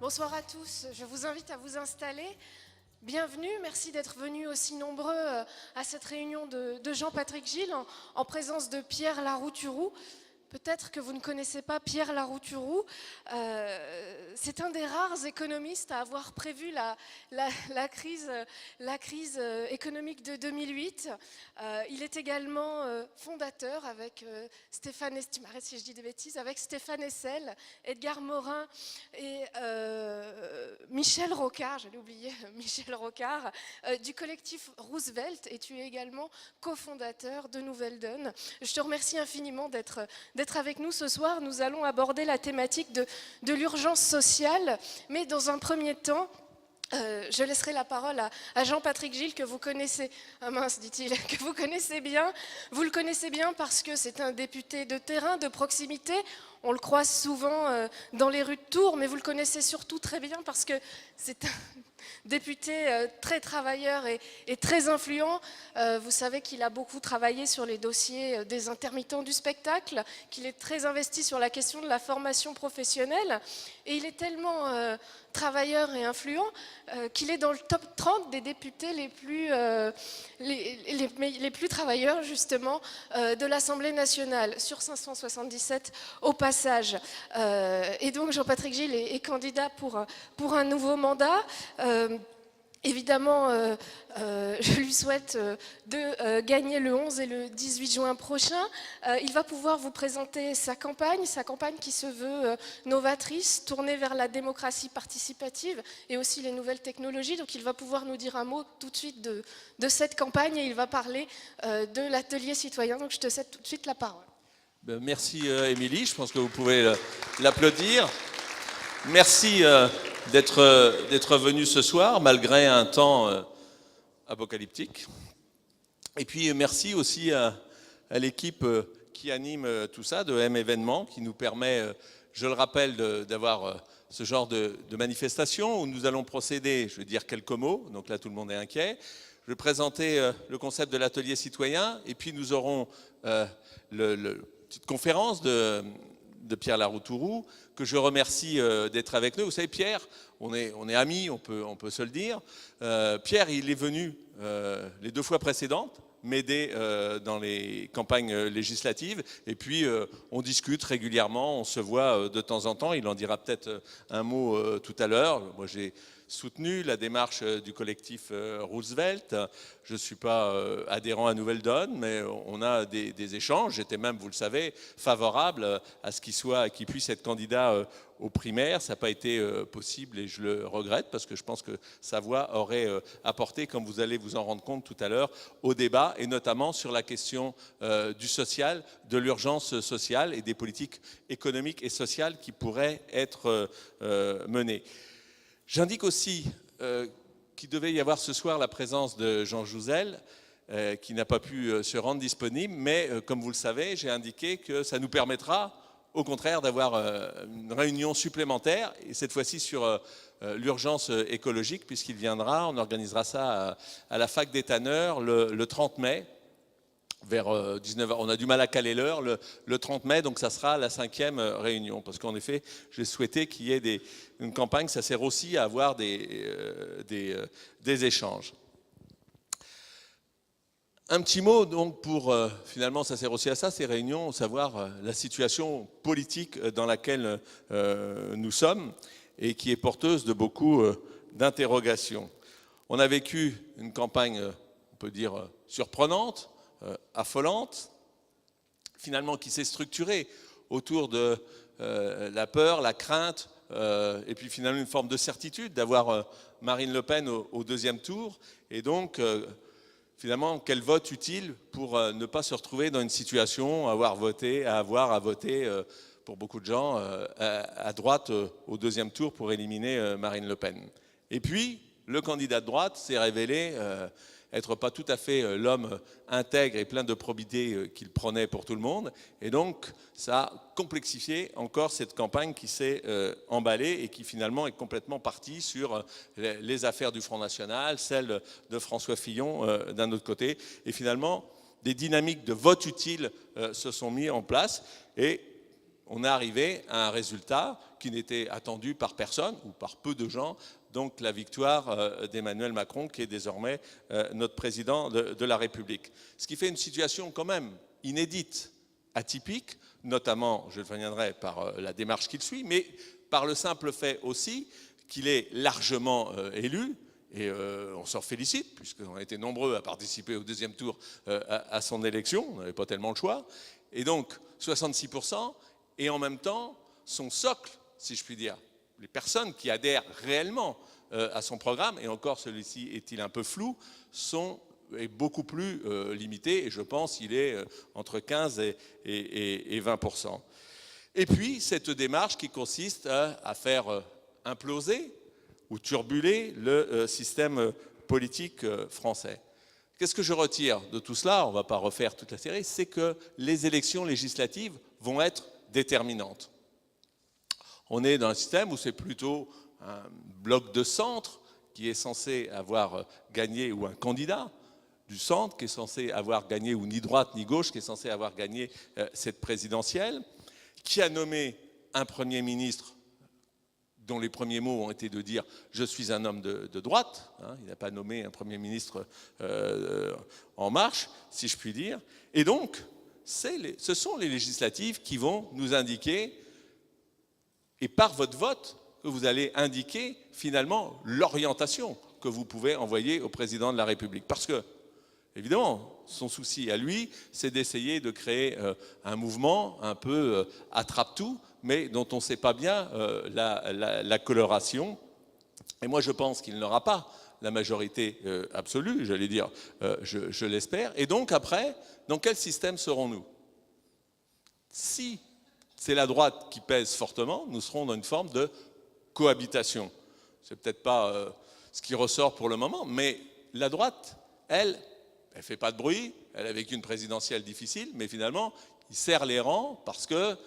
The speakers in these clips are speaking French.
Bonsoir à tous, je vous invite à vous installer. Bienvenue, merci d'être venus aussi nombreux à cette réunion de Jean-Patrick Gille en présence de Pierre Larouturou. Peut-être que vous ne connaissez pas Pierre Larouturou. C'est un des rares économistes à avoir prévu la crise économique de 2008. Il est également fondateur avec Stéphane, m'arrête si je dis des bêtises, avec Stéphane Hessel, Edgar Morin et Michel Rocard, j'allais oublier Michel Rocard, du collectif Roosevelt, et tu es également cofondateur de Nouvelle Donne. Je te remercie infiniment d'être avec nous ce soir. Nous allons aborder la thématique de l'urgence sociale, mais dans un premier temps, je laisserai la parole à Jean-Patrick Gille, que vous connaissez, ah mince dit-il, que vous connaissez bien. Vous le connaissez bien parce que c'est un député de terrain, de proximité. On le croise souvent dans les rues de Tours, mais vous le connaissez surtout très bien parce que c'est un député très travailleur et très influent. Vous savez qu'il a beaucoup travaillé sur les dossiers des intermittents du spectacle, qu'il est très investi sur la question de la formation professionnelle. Et il est tellement travailleur et influent qu'il est dans le top 30 des députés les plus travailleurs, justement, de l'Assemblée nationale, sur 577 au passage. Et donc Jean-Patrick Gille est candidat pour un nouveau mandat. Évidemment, je lui souhaite de gagner le 11 et le 18 juin prochain. Il va pouvoir vous présenter sa campagne qui se veut novatrice, tournée vers la démocratie participative et aussi les nouvelles technologies. Donc il va pouvoir nous dire un mot tout de suite de cette campagne et il va parler de l'atelier citoyen. Donc je te cède tout de suite la parole. Merci Émilie, je pense que vous pouvez l'applaudir. Merci d'être venu ce soir, malgré un temps apocalyptique. Et puis merci aussi à l'équipe qui anime tout ça, de M Événements, qui nous permet, je le rappelle, d'avoir ce genre de manifestation où nous allons procéder, je vais dire quelques mots, donc là tout le monde est inquiet. Je vais présenter le concept de l'atelier citoyen, et puis nous aurons petite conférence de Pierre Larouturou, que je remercie d'être avec nous. Vous savez, Pierre, on est amis, on peut se le dire. Pierre, il est venu les 2 fois précédentes m'aider dans les campagnes législatives. Et puis, on discute régulièrement, on se voit de temps en temps. Il en dira peut-être un mot tout à l'heure. Moi, j'ai soutenu la démarche du collectif Roosevelt. Je ne suis pas adhérent à Nouvelle Donne, mais on a des échanges. J'étais même, vous le savez, favorable à ce qu'il puisse être candidat aux primaires. Ça n'a pas été possible et je le regrette parce que je pense que sa voix aurait apporté, comme vous allez vous en rendre compte tout à l'heure, au débat et notamment sur la question du social, de l'urgence sociale et des politiques économiques et sociales qui pourraient être menées. J'indique aussi qu'il devait y avoir ce soir la présence de Jean Jouzel, qui n'a pas pu se rendre disponible, mais comme vous le savez, j'ai indiqué que ça nous permettra au contraire d'avoir une réunion supplémentaire, et cette fois-ci sur l'urgence écologique, puisqu'il viendra, on organisera ça à la fac des Tanneurs le 30 mai, vers 19h. On a du mal à caler l'heure, le 30 mai, donc ça sera la 5e réunion. Parce qu'en effet, j'ai souhaité qu'il y ait une campagne, ça sert aussi à avoir des échanges. Un petit mot donc pour, finalement ça sert aussi à ça, ces réunions, savoir la situation politique dans laquelle nous sommes et qui est porteuse de beaucoup d'interrogations. On a vécu une campagne, on peut dire, surprenante, affolante, finalement qui s'est structurée autour de la peur, la crainte, et puis finalement une forme de certitude d'avoir Marine Le Pen au 2e tour, et donc finalement quel vote utile pour ne pas se retrouver dans une situation à avoir à voter pour beaucoup de gens à droite au 2e tour pour éliminer Marine Le Pen. Et puis le candidat de droite s'est révélé être pas tout à fait l'homme intègre et plein de probité qu'il prenait pour tout le monde. Et donc, ça a complexifié encore cette campagne qui s'est emballée et qui finalement est complètement partie sur les affaires du Front National, celles de François Fillon d'un autre côté. Et finalement, des dynamiques de vote utile se sont mises en place. Et on est arrivé à un résultat qui n'était attendu par personne ou par peu de gens, donc la victoire d'Emmanuel Macron, qui est désormais notre président de la République. Ce qui fait une situation quand même inédite, atypique, notamment, je reviendrai par la démarche qu'il suit, mais par le simple fait aussi qu'il est largement élu, et on s'en félicite, puisqu'on a été nombreux à participer au deuxième tour à son élection, on n'avait pas tellement le choix, et donc 66%, et en même temps, son socle, si je puis dire, les personnes qui adhèrent réellement à son programme, et encore celui-ci est-il un peu flou, est beaucoup plus limité, et je pense qu'il est entre 15 et 20%. Et puis, cette démarche qui consiste à faire imploser ou turbuler le système politique français. Qu'est-ce que je retire de tout cela? On ne va pas refaire toute la série, c'est que les élections législatives vont être déterminantes. On est dans un système où c'est plutôt un bloc de centre qui est censé avoir gagné, ou un candidat du centre qui est censé avoir gagné, ou ni droite ni gauche, qui est censé avoir gagné cette présidentielle, qui a nommé un Premier ministre dont les premiers mots ont été de dire « je suis un homme de droite », il n'a pas nommé un Premier ministre en marche, si je puis dire. Et donc, ce sont les législatives qui vont nous indiquer, et par votre vote, que vous allez indiquer finalement l'orientation que vous pouvez envoyer au président de la République. Parce que, évidemment, son souci à lui, c'est d'essayer de créer un mouvement un peu attrape-tout, mais dont on ne sait pas bien la coloration. Et moi, je pense qu'il n'aura pas la majorité absolue, j'allais dire, je l'espère. Et donc, après, dans quel système serons-nous? Si c'est la droite qui pèse fortement, nous serons dans une forme de cohabitation. C'est peut-être pas ce qui ressort pour le moment, mais la droite, elle ne fait pas de bruit, elle a vécu une présidentielle difficile, mais finalement, ils serrent les rangs parce que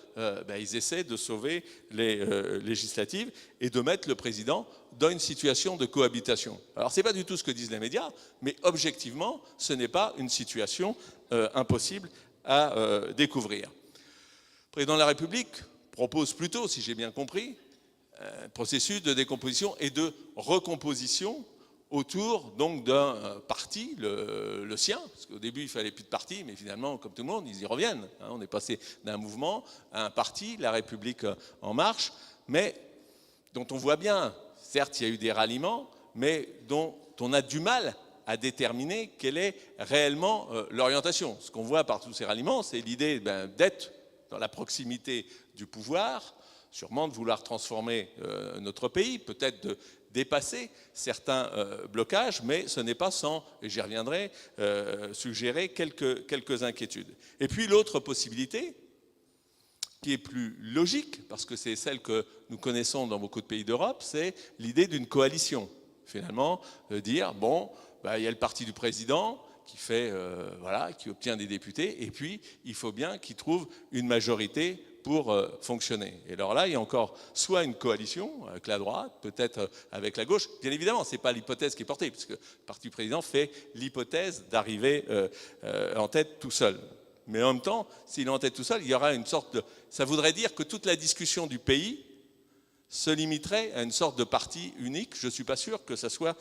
ils essaient de sauver les législatives et de mettre le président dans une situation de cohabitation. Alors, ce n'est pas du tout ce que disent les médias, mais objectivement, ce n'est pas une situation impossible à découvrir. Le président de la République propose plutôt, si j'ai bien compris, un processus de décomposition et de recomposition autour donc d'un parti, le sien, parce qu'au début il ne fallait plus de parti, mais finalement, comme tout le monde, ils y reviennent. On est passé d'un mouvement à un parti, La République En Marche, mais dont on voit bien, certes il y a eu des ralliements, mais dont on a du mal à déterminer quelle est réellement l'orientation. Ce qu'on voit par tous ces ralliements, c'est l'idée d'être dans la proximité du pouvoir, sûrement de vouloir transformer notre pays, peut-être de dépasser certains blocages, mais ce n'est pas sans, et j'y reviendrai, suggérer quelques inquiétudes. Et puis l'autre possibilité, qui est plus logique, parce que c'est celle que nous connaissons dans beaucoup de pays d'Europe, c'est l'idée d'une coalition. Finalement, dire, bon, il y a le parti du président qui fait, qui obtient des députés, et puis il faut bien qu'il trouve une majorité pour fonctionner. Et alors là, il y a encore soit une coalition avec la droite, peut-être avec la gauche. Bien évidemment, ce n'est pas l'hypothèse qui est portée, puisque le parti président fait l'hypothèse d'arriver en tête tout seul. Mais en même temps, s'il est en tête tout seul, il y aura une sorte de... Ça voudrait dire que toute la discussion du pays se limiterait à une sorte de parti unique. Je ne suis pas sûr que ça soit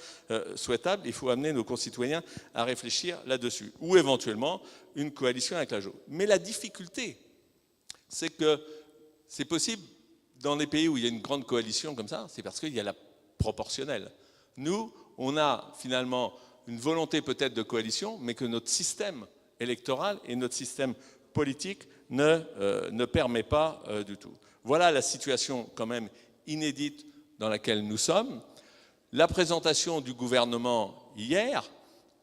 souhaitable. Il faut amener nos concitoyens à réfléchir là-dessus. Ou éventuellement, une coalition avec la gauche. Mais la difficulté, c'est que c'est possible dans les pays où il y a une grande coalition comme ça, c'est parce qu'il y a la proportionnelle. Nous, on a finalement une volonté peut-être de coalition, mais que notre système électoral et notre système politique ne permet pas du tout. Voilà la situation quand même inédite dans laquelle nous sommes. La présentation du gouvernement hier,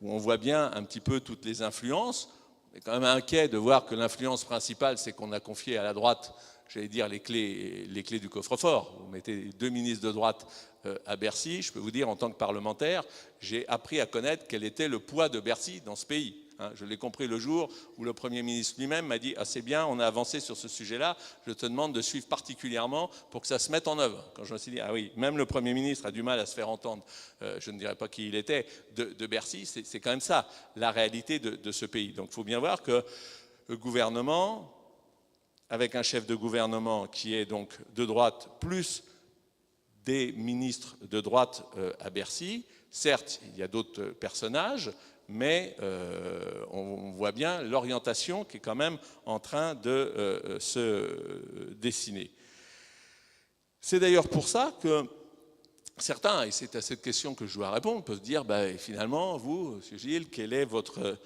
où on voit bien un petit peu toutes les influences, on est quand même inquiet de voir que l'influence principale, c'est qu'on a confié à la droite, j'allais dire, les clés du coffre-fort. Vous mettez 2 ministres de droite à Bercy. Je peux vous dire, en tant que parlementaire, j'ai appris à connaître quel était le poids de Bercy dans ce pays. Je l'ai compris le jour où le Premier ministre lui-même m'a dit « Ah, c'est bien, on a avancé sur ce sujet-là, je te demande de suivre particulièrement pour que ça se mette en œuvre. » Quand je me suis dit « Ah oui, même le Premier ministre a du mal à se faire entendre, je ne dirais pas qui il était, de Bercy, c'est quand même ça, la réalité de ce pays. » Donc il faut bien voir que le gouvernement avec un chef de gouvernement qui est donc de droite, plus des ministres de droite à Bercy. Certes, il y a d'autres personnages, mais on voit bien l'orientation qui est quand même en train de se dessiner. C'est d'ailleurs pour ça que certains, et c'est à cette question que je dois répondre, peuvent se dire, finalement, vous, M. Gilles, quel est votre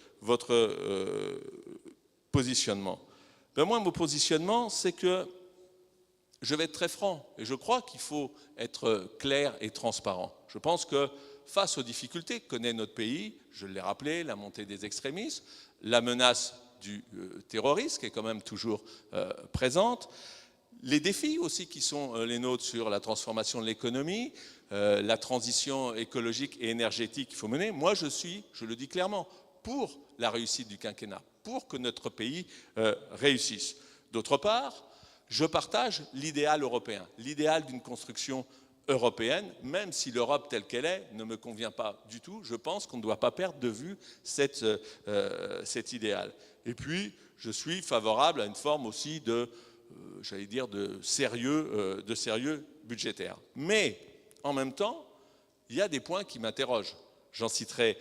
positionnement? Moi, mon positionnement, c'est que je vais être très franc, et je crois qu'il faut être clair et transparent. Je pense que face aux difficultés que connaît notre pays, je l'ai rappelé, la montée des extrémismes, la menace du terrorisme qui est quand même toujours présente, les défis aussi qui sont les nôtres sur la transformation de l'économie, la transition écologique et énergétique qu'il faut mener, moi je suis, je le dis clairement, pour la réussite du quinquennat, pour que notre pays réussisse. D'autre part, je partage l'idéal européen, l'idéal d'une construction européenne, même si l'Europe telle qu'elle est ne me convient pas du tout, je pense qu'on ne doit pas perdre de vue cet idéal. Et puis, je suis favorable à une forme aussi de, j'allais dire, de sérieux budgétaire. Mais, en même temps, il y a des points qui m'interrogent. J'en citerai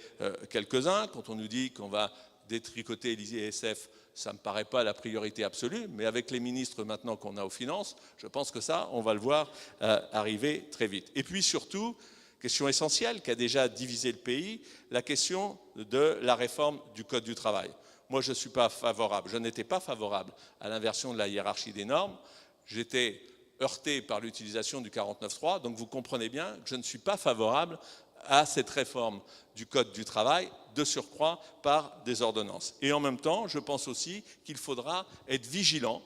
quelques-uns. Quand on nous dit qu'on va détricoter l'ISF, ça ne me paraît pas la priorité absolue, mais avec les ministres maintenant qu'on a aux finances, je pense que ça, on va le voir arriver très vite. Et puis surtout, question essentielle qui a déjà divisé le pays, la question de la réforme du Code du travail. Moi, je ne suis pas favorable, je n'étais pas favorable à l'inversion de la hiérarchie des normes. J'étais heurté par l'utilisation du 49.3, donc vous comprenez bien que je ne suis pas favorable à cette réforme du Code du travail, de surcroît par des ordonnances. Et en même temps, je pense aussi qu'il faudra être vigilant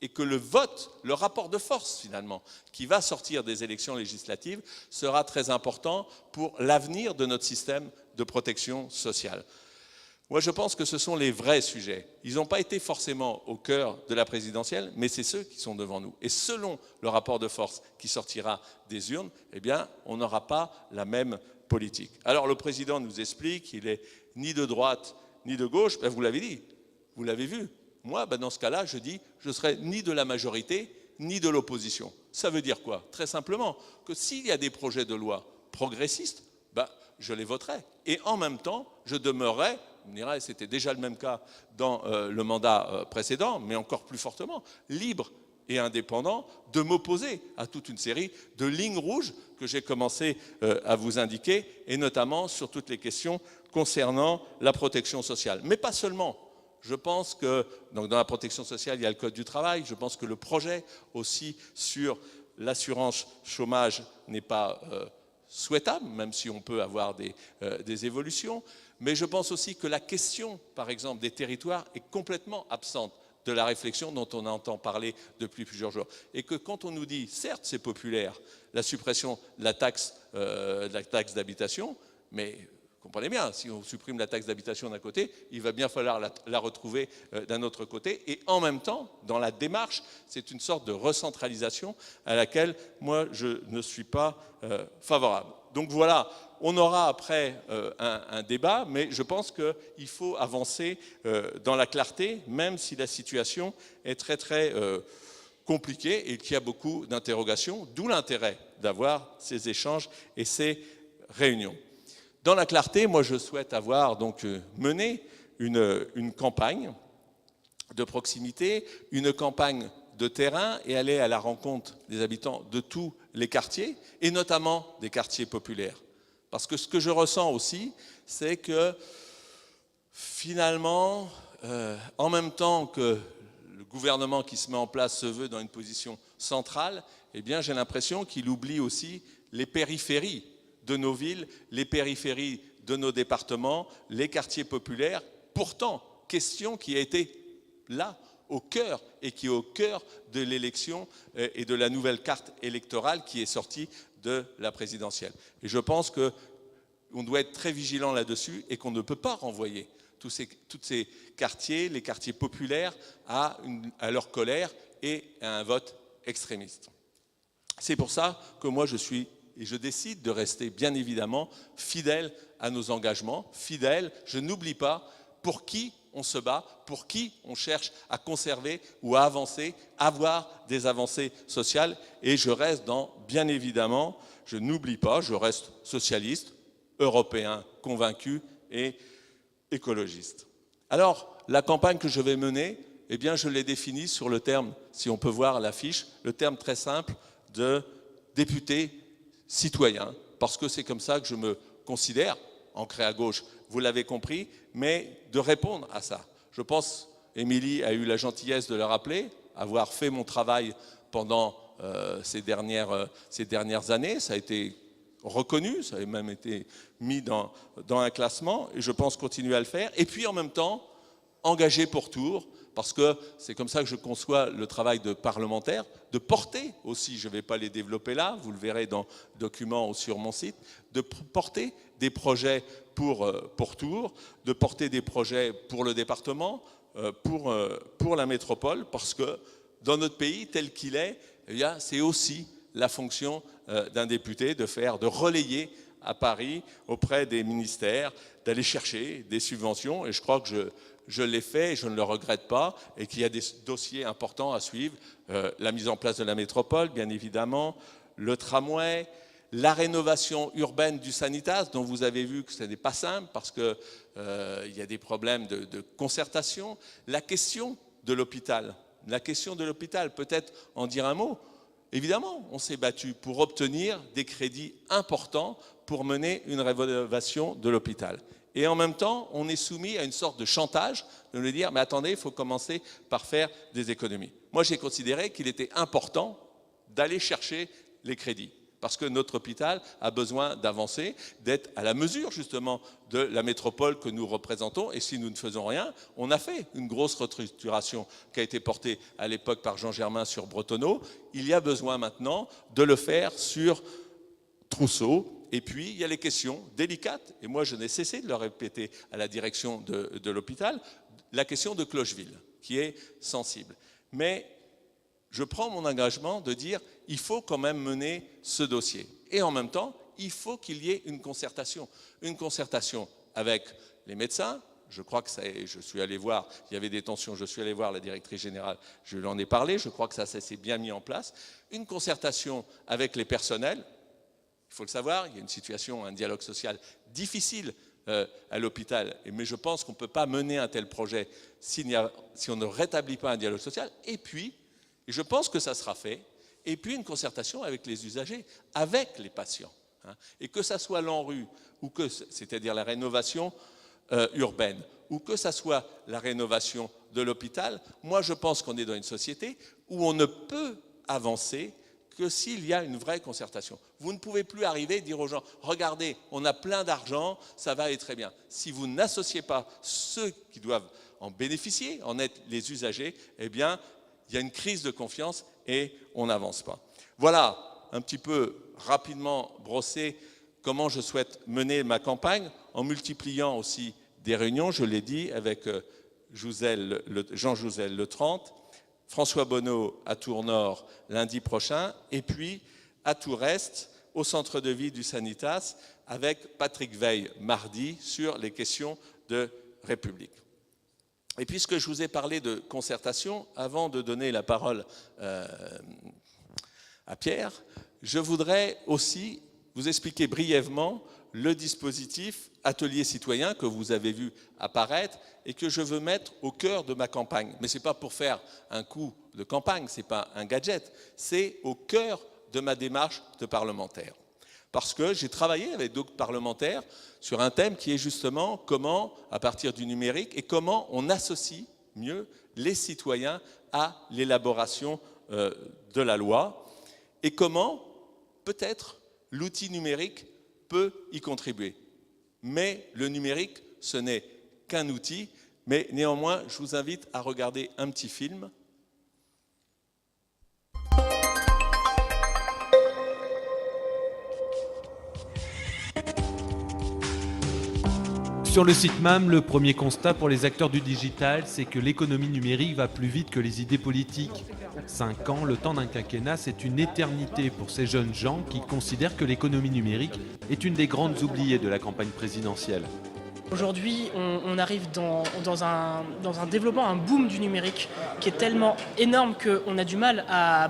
et que le vote, le rapport de force finalement, qui va sortir des élections législatives, sera très important pour l'avenir de notre système de protection sociale. Moi, je pense que ce sont les vrais sujets. Ils n'ont pas été forcément au cœur de la présidentielle, mais c'est ceux qui sont devant nous. Et selon le rapport de force qui sortira des urnes, eh bien, on n'aura pas la même politique. Alors, le président nous explique qu'il n'est ni de droite ni de gauche. Vous l'avez dit, vous l'avez vu. Moi, dans ce cas-là, je dis, je ne serai ni de la majorité ni de l'opposition. Ça veut dire quoi? Très simplement, que s'il y a des projets de loi progressistes, je les voterai. Et en même temps, je demeurerai, on dirait, c'était déjà le même cas dans le mandat précédent, mais encore plus fortement, libre et indépendant de m'opposer à toute une série de lignes rouges que j'ai commencé à vous indiquer, et notamment sur toutes les questions concernant la protection sociale. Mais pas seulement. Je pense que donc dans la protection sociale, il y a le Code du travail. Je pense que le projet aussi sur l'assurance chômage n'est pas souhaitable, même si on peut avoir des évolutions. Mais je pense aussi que la question, par exemple, des territoires est complètement absente de la réflexion dont on entend parler depuis plusieurs jours. Et que quand on nous dit, certes c'est populaire, la suppression de la taxe d'habitation, mais comprenez bien, si on supprime la taxe d'habitation d'un côté, il va bien falloir la retrouver d'un autre côté. Et en même temps, dans la démarche, c'est une sorte de recentralisation à laquelle moi je ne suis pas favorable. Donc voilà, on aura après un débat, mais je pense qu'il faut avancer dans la clarté, même si la situation est très très compliquée et qu'il y a beaucoup d'interrogations, d'où l'intérêt d'avoir ces échanges et ces réunions. Dans la clarté, moi je souhaite avoir donc mené une campagne de proximité, une campagne de terrain et aller à la rencontre des habitants de tous les quartiers et notamment des quartiers populaires. Parce que ce que je ressens aussi, c'est que finalement, en même temps que le gouvernement qui se met en place se veut dans une position centrale, eh bien j'ai l'impression qu'il oublie aussi les périphéries de nos villes, les périphéries de nos départements, les quartiers populaires. Pourtant, question qui a été là, au cœur, et qui est au cœur de l'élection et de la nouvelle carte électorale qui est sortie de la présidentielle. Et je pense qu'on doit être très vigilant là-dessus et qu'on ne peut pas renvoyer tous ces quartiers, les quartiers populaires, à leur colère et à un vote extrémiste. C'est pour ça que moi je décide de rester bien évidemment fidèle à nos engagements, fidèle, je n'oublie pas pour qui on se bat, pour qui on cherche à conserver ou à avancer, avoir des avancées sociales. Et je reste bien évidemment, je n'oublie pas, je reste socialiste, européen convaincu et écologiste. Alors, la campagne que je vais mener, eh bien, je l'ai définie sur le terme, si on peut voir l'affiche, le terme très simple de député citoyen, parce que c'est comme ça que je me considère, ancré à gauche, vous l'avez compris, mais de répondre à ça. Je pense, Émilie a eu la gentillesse de le rappeler, avoir fait mon travail pendant ces dernières années, ça a été reconnu, ça a même été mis dans un classement, et je pense continuer à le faire, et puis en même temps, engagé pour Tours, parce que c'est comme ça que je conçois le travail de parlementaire, de porter aussi, je ne vais pas les développer là, vous le verrez dans le document ou sur mon site, de porter des projets pour Tours, de porter des projets pour le département, pour la métropole, parce que dans notre pays tel qu'il est, c'est aussi la fonction d'un député de relayer à Paris auprès des ministères, d'aller chercher des subventions, et je crois que je l'ai fait et je ne le regrette pas, et qu'il y a des dossiers importants à suivre, la mise en place de la métropole, bien évidemment, le tramway, la rénovation urbaine du Sanitas, dont vous avez vu que ce n'est pas simple, parce qu'il y a des problèmes de concertation, la question de l'hôpital, peut-être en dire un mot. Évidemment, on s'est battu pour obtenir des crédits importants pour mener une rénovation de l'hôpital. Et en même temps, on est soumis à une sorte de chantage de nous dire « mais attendez, il faut commencer par faire des économies ». Moi, j'ai considéré qu'il était important d'aller chercher les crédits, parce que notre hôpital a besoin d'avancer, d'être à la mesure justement de la métropole que nous représentons, et si nous ne faisons rien, on a fait une grosse restructuration qui a été portée à l'époque par Jean Germain sur Bretonneau, il y a besoin maintenant de le faire sur Trousseau. Et puis, il y a les questions délicates, et moi je n'ai cessé de le répéter à la direction de l'hôpital, la question de Clocheville, qui est sensible. Mais je prends mon engagement de dire il faut quand même mener ce dossier. Et en même temps, il faut qu'il y ait une concertation avec les médecins. Je crois que je suis allé voir, il y avait des tensions, je suis allé voir la directrice générale, je lui en ai parlé, je crois que ça s'est bien mis en place. Une concertation avec les personnels. Il faut le savoir, il y a une situation, un dialogue social difficile à l'hôpital, mais je pense qu'on ne peut pas mener un tel projet si on ne rétablit pas un dialogue social. Et puis, et je pense que ça sera fait, et puis une concertation avec les usagers, avec les patients. Et que ça soit l'ANRU, c'est-à-dire la rénovation urbaine, ou que ça soit la rénovation de l'hôpital, moi je pense qu'on est dans une société où on ne peut avancer que s'il y a une vraie concertation. Vous ne pouvez plus arriver et dire aux gens « Regardez, on a plein d'argent, ça va aller très bien ». Si vous n'associez pas ceux qui doivent en bénéficier, en être les usagers, eh bien, il y a une crise de confiance et on n'avance pas. Voilà, un petit peu rapidement brossé comment je souhaite mener ma campagne, en multipliant aussi des réunions, je l'ai dit, avec Jean Jouzel le 30, François Bonneau à Tours-Nord lundi prochain, et puis à Tours-Est, au centre de vie du Sanitas, avec Patrick Veil mardi sur les questions de République. Et puisque je vous ai parlé de concertation, avant de donner la parole à Pierre, je voudrais aussi vous expliquer brièvement le dispositif Atelier citoyen que vous avez vu apparaître et que je veux mettre au cœur de ma campagne. Mais ce n'est pas pour faire un coup de campagne, ce n'est pas un gadget, c'est au cœur de ma démarche de parlementaire. Parce que j'ai travaillé avec d'autres parlementaires sur un thème qui est justement comment, à partir du numérique, et comment on associe mieux les citoyens à l'élaboration de la loi, et comment, peut-être, l'outil numérique peut y contribuer. Mais le numérique, ce n'est qu'un outil, mais néanmoins, je vous invite à regarder un petit film. Sur le site MAM, le premier constat pour les acteurs du digital, c'est que l'économie numérique va plus vite que les idées politiques. 5 ans, le temps d'un quinquennat, c'est une éternité pour ces jeunes gens qui considèrent que l'économie numérique est une des grandes oubliées de la campagne présidentielle. Aujourd'hui, on arrive dans un développement, un boom du numérique qui est tellement énorme que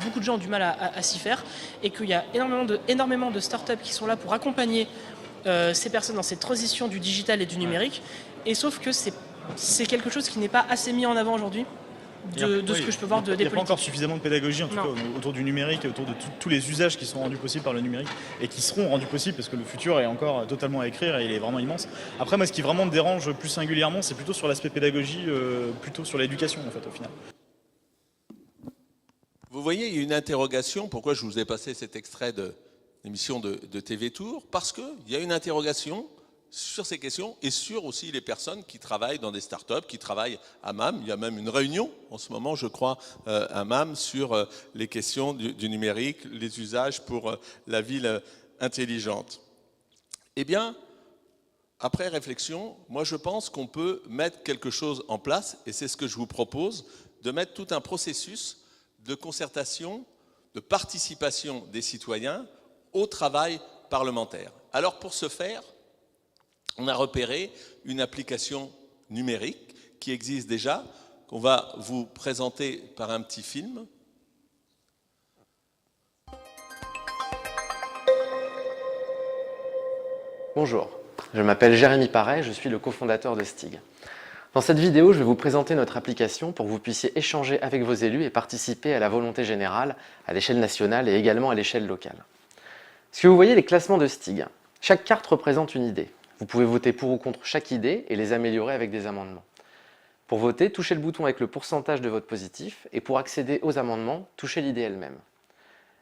beaucoup de gens ont du mal à s'y faire, et qu'il y a énormément de startups qui sont là pour accompagner ces personnes dans cette transition du digital et du numérique. Et sauf que c'est quelque chose qui n'est pas assez mis en avant aujourd'hui. De ce que je peux voir des politiques. Il n'y a pas encore suffisamment de pédagogie en tout Non. cas autour du numérique, autour de tous les usages qui sont rendus possibles par le numérique et qui seront rendus possibles parce que le futur est encore totalement à écrire et il est vraiment immense. Après moi ce qui vraiment me dérange plus singulièrement c'est plutôt sur l'aspect pédagogie, plutôt sur l'éducation en fait au final. Vous voyez, il y a une interrogation. Pourquoi je vous ai passé cet extrait de l'émission de TV Tour? Parce qu'il y a une interrogation sur ces questions et sur aussi les personnes qui travaillent dans des startups, qui travaillent à MAM. Il y a même une réunion en ce moment, je crois, à MAM sur les questions du numérique, les usages pour la ville intelligente. Eh bien, après réflexion, moi je pense qu'on peut mettre quelque chose en place, et c'est ce que je vous propose, de mettre tout un processus de concertation, de participation des citoyens au travail parlementaire. Alors pour ce faire, on a repéré une application numérique qui existe déjà, qu'on va vous présenter par un petit film. Bonjour, je m'appelle Jérémy Paré, je suis le cofondateur de Stig. Dans cette vidéo, je vais vous présenter notre application pour que vous puissiez échanger avec vos élus et participer à la volonté générale à l'échelle nationale et également à l'échelle locale. Si vous voyez les classements de Stig, chaque carte représente une idée. Vous pouvez voter pour ou contre chaque idée et les améliorer avec des amendements. Pour voter, touchez le bouton avec le pourcentage de vote positif et pour accéder aux amendements, touchez l'idée elle-même.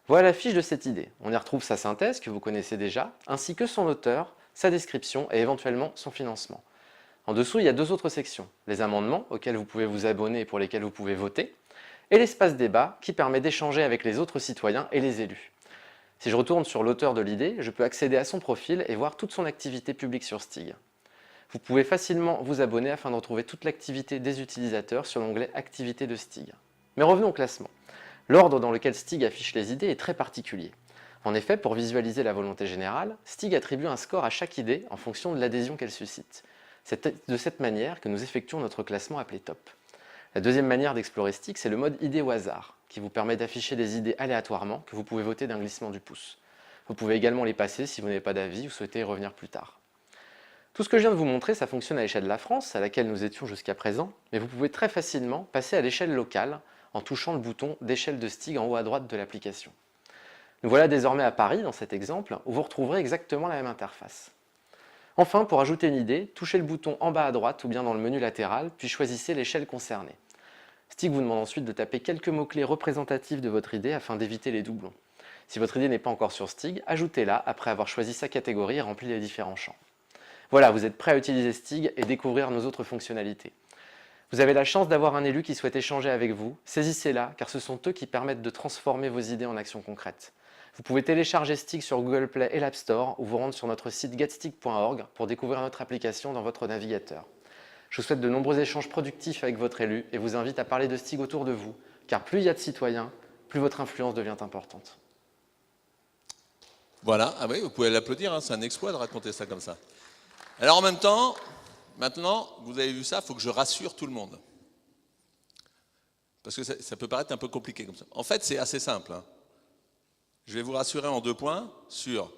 Voilà la fiche de cette idée. On y retrouve sa synthèse que vous connaissez déjà, ainsi que son auteur, sa description et éventuellement son financement. En dessous, il y a deux autres sections, les amendements auxquels vous pouvez vous abonner et pour lesquels vous pouvez voter, et l'espace débat qui permet d'échanger avec les autres citoyens et les élus. Si je retourne sur l'auteur de l'idée, je peux accéder à son profil et voir toute son activité publique sur Stig. Vous pouvez facilement vous abonner afin de retrouver toute l'activité des utilisateurs sur l'onglet Activités de Stig. Mais revenons au classement. L'ordre dans lequel Stig affiche les idées est très particulier. En effet, pour visualiser la volonté générale, Stig attribue un score à chaque idée en fonction de l'adhésion qu'elle suscite. C'est de cette manière que nous effectuons notre classement appelé Top. La deuxième manière d'explorer Stig, c'est le mode idée au hasard, qui vous permet d'afficher des idées aléatoirement que vous pouvez voter d'un glissement du pouce. Vous pouvez également les passer si vous n'avez pas d'avis ou souhaitez y revenir plus tard. Tout ce que je viens de vous montrer, ça fonctionne à l'échelle de la France, à laquelle nous étions jusqu'à présent, mais vous pouvez très facilement passer à l'échelle locale en touchant le bouton d'échelle de Stig en haut à droite de l'application. Nous voilà désormais à Paris, dans cet exemple, où vous retrouverez exactement la même interface. Enfin, pour ajouter une idée, touchez le bouton en bas à droite ou bien dans le menu latéral, puis choisissez l'échelle concernée. Stig vous demande ensuite de taper quelques mots-clés représentatifs de votre idée afin d'éviter les doublons. Si votre idée n'est pas encore sur Stig, ajoutez-la après avoir choisi sa catégorie et rempli les différents champs. Voilà, vous êtes prêt à utiliser Stig et découvrir nos autres fonctionnalités. Vous avez la chance d'avoir un élu qui souhaite échanger avec vous, saisissez-la car ce sont eux qui permettent de transformer vos idées en actions concrètes. Vous pouvez télécharger Stig sur Google Play et l'App Store ou vous rendre sur notre site getstig.org pour découvrir notre application dans votre navigateur. Je vous souhaite de nombreux échanges productifs avec votre élu et vous invite à parler de Stig autour de vous, car plus il y a de citoyens, plus votre influence devient importante. Voilà, ah oui, vous pouvez l'applaudir, hein, c'est un exploit de raconter ça comme ça. Alors en même temps, maintenant, vous avez vu ça, il faut que je rassure tout le monde. Parce que ça peut paraître un peu compliqué comme ça. En fait, c'est assez simple. Hein. Je vais vous rassurer en 2 points sur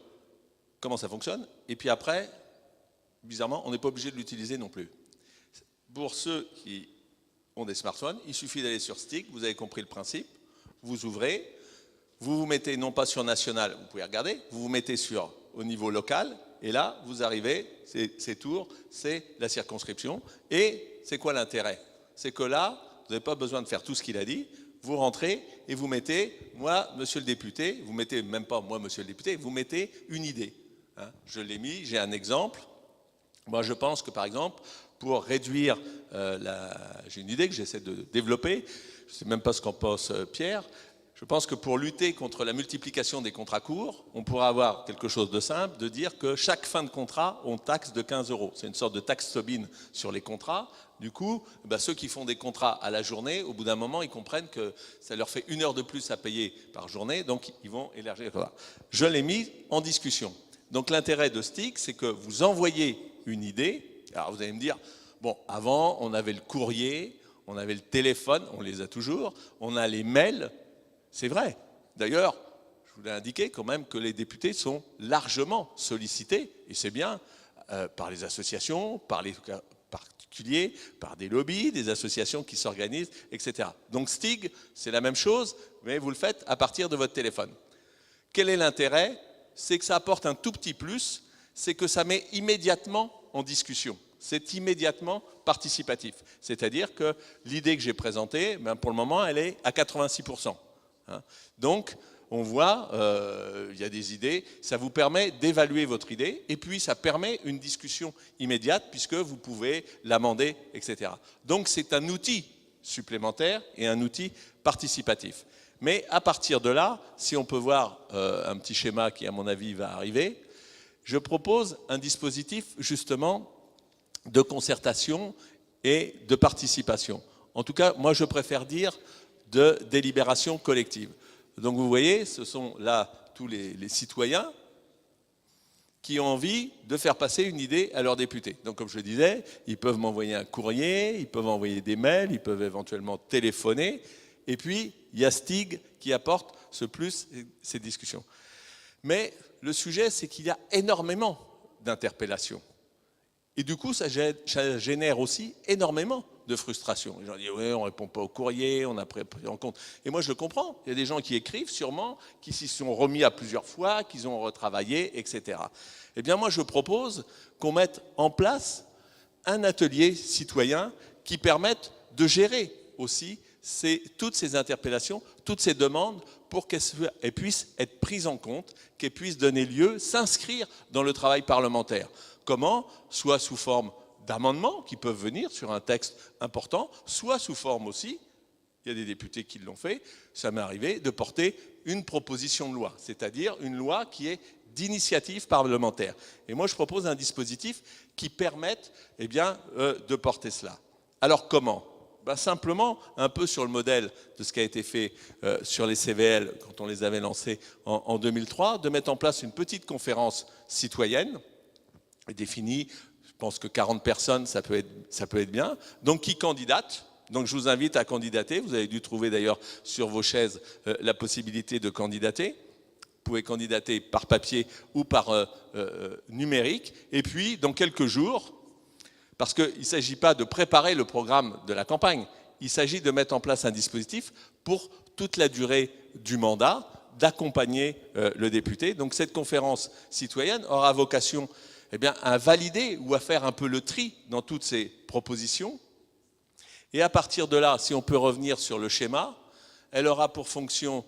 comment ça fonctionne, et puis après, bizarrement, on n'est pas obligé de l'utiliser non plus. Pour ceux qui ont des smartphones, il suffit d'aller sur Stig, vous avez compris le principe, vous ouvrez, vous vous mettez non pas sur national, vous pouvez regarder, vous vous mettez au niveau local, et là, vous arrivez, c'est Tours, c'est la circonscription, et c'est quoi l'intérêt? C'est que là, vous n'avez pas besoin de faire tout ce qu'il a dit, vous rentrez et vous mettez, moi, monsieur le député, vous mettez même pas moi, monsieur le député, vous mettez une idée. Hein, je l'ai mis, j'ai un exemple. Moi, je pense que, par exemple, pour réduire j'ai une idée que j'essaie de développer, je ne sais même pas ce qu'en pense Pierre, je pense que pour lutter contre la multiplication des contrats courts, on pourra avoir quelque chose de simple, de dire que chaque fin de contrat, on taxe de 15 €. C'est une sorte de taxe Tobin sur les contrats. Du coup, ceux qui font des contrats à la journée, au bout d'un moment, ils comprennent que ça leur fait 1 heure de plus à payer par journée, donc ils vont élargir. Je l'ai mis en discussion. Donc l'intérêt de Stig, c'est que vous envoyez une idée Alors vous allez me dire, bon, avant, on avait le courrier, on avait le téléphone, on les a toujours, on a les mails, c'est vrai. D'ailleurs, je voulais indiquer quand même que les députés sont largement sollicités, et c'est bien, par les associations, par les particuliers, par des lobbies, des associations qui s'organisent, etc. Donc Stig, c'est la même chose, mais vous le faites à partir de votre téléphone. Quel est l'intérêt? C'est que ça apporte un tout petit plus, c'est que ça met immédiatement en discussion. C'est immédiatement participatif. C'est-à-dire que l'idée que j'ai présentée, ben pour le moment, elle est à 86%. Donc, on voit, il y a des idées, ça vous permet d'évaluer votre idée, et puis ça permet une discussion immédiate, puisque vous pouvez l'amender, etc. Donc, c'est un outil supplémentaire et un outil participatif. Mais à partir de là, si on peut voir un petit schéma qui, à mon avis, va arriver, je propose un dispositif, justement, de concertation et de participation. En tout cas, moi, je préfère dire de délibération collective. Donc, vous voyez, ce sont là tous les citoyens qui ont envie de faire passer une idée à leurs députés. Donc, comme je le disais, ils peuvent m'envoyer un courrier, ils peuvent envoyer des mails, ils peuvent éventuellement téléphoner. Et puis, il y a Stig qui apporte ce plus, ces discussions. Mais le sujet, c'est qu'il y a énormément d'interpellations. Et du coup, ça génère aussi énormément de frustration. Les gens disent, oui, on ne répond pas au courrier, on a pris en compte. Et moi, je le comprends. Il y a des gens qui écrivent, sûrement, qui s'y sont remis à plusieurs fois, qu'ils ont retravaillé, etc. Eh bien, moi, je propose qu'on mette en place un atelier citoyen qui permette de gérer aussi toutes ces interpellations, toutes ces demandes, pour qu'elles puissent être prises en compte, qu'elles puissent donner lieu, s'inscrire dans le travail parlementaire. Comment? Soit sous forme d'amendements qui peuvent venir sur un texte important, soit sous forme aussi, il y a des députés qui l'ont fait, ça m'est arrivé, de porter une proposition de loi, c'est-à-dire une loi qui est d'initiative parlementaire. Et moi, je propose un dispositif qui permette de porter cela. Alors comment? Simplement, un peu sur le modèle de ce qui a été fait sur les CVL quand on les avait lancés en 2003, de mettre en place une petite conférence citoyenne, définie, je pense que 40 personnes, ça peut être bien, donc qui candidate. Donc je vous invite à candidater, vous avez dû trouver d'ailleurs sur vos chaises la possibilité de candidater. Vous pouvez candidater par papier ou par numérique, et puis dans quelques jours, parce qu'il ne s'agit pas de préparer le programme de la campagne, il s'agit de mettre en place un dispositif pour toute la durée du mandat, d'accompagner le député. Donc cette conférence citoyenne aura vocation à valider ou à faire un peu le tri dans toutes ces propositions. Et à partir de là, si on peut revenir sur le schéma, elle aura pour fonction,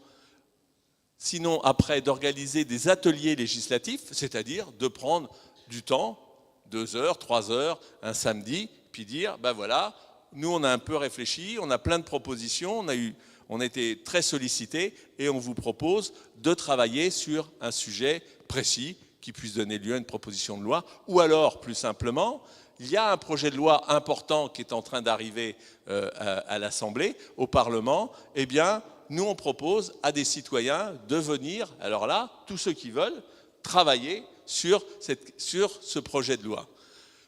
sinon après, d'organiser des ateliers législatifs, c'est-à-dire de prendre du temps, 2 heures, 3 heures, un samedi, puis dire, voilà, nous on a un peu réfléchi, on a plein de propositions, on a été très sollicités et on vous propose de travailler sur un sujet précis qui puisse donner lieu à une proposition de loi, ou alors, plus simplement, il y a un projet de loi important qui est en train d'arriver à l'Assemblée, au Parlement, nous on propose à des citoyens de venir, alors là, tous ceux qui veulent, travailler sur ce projet de loi.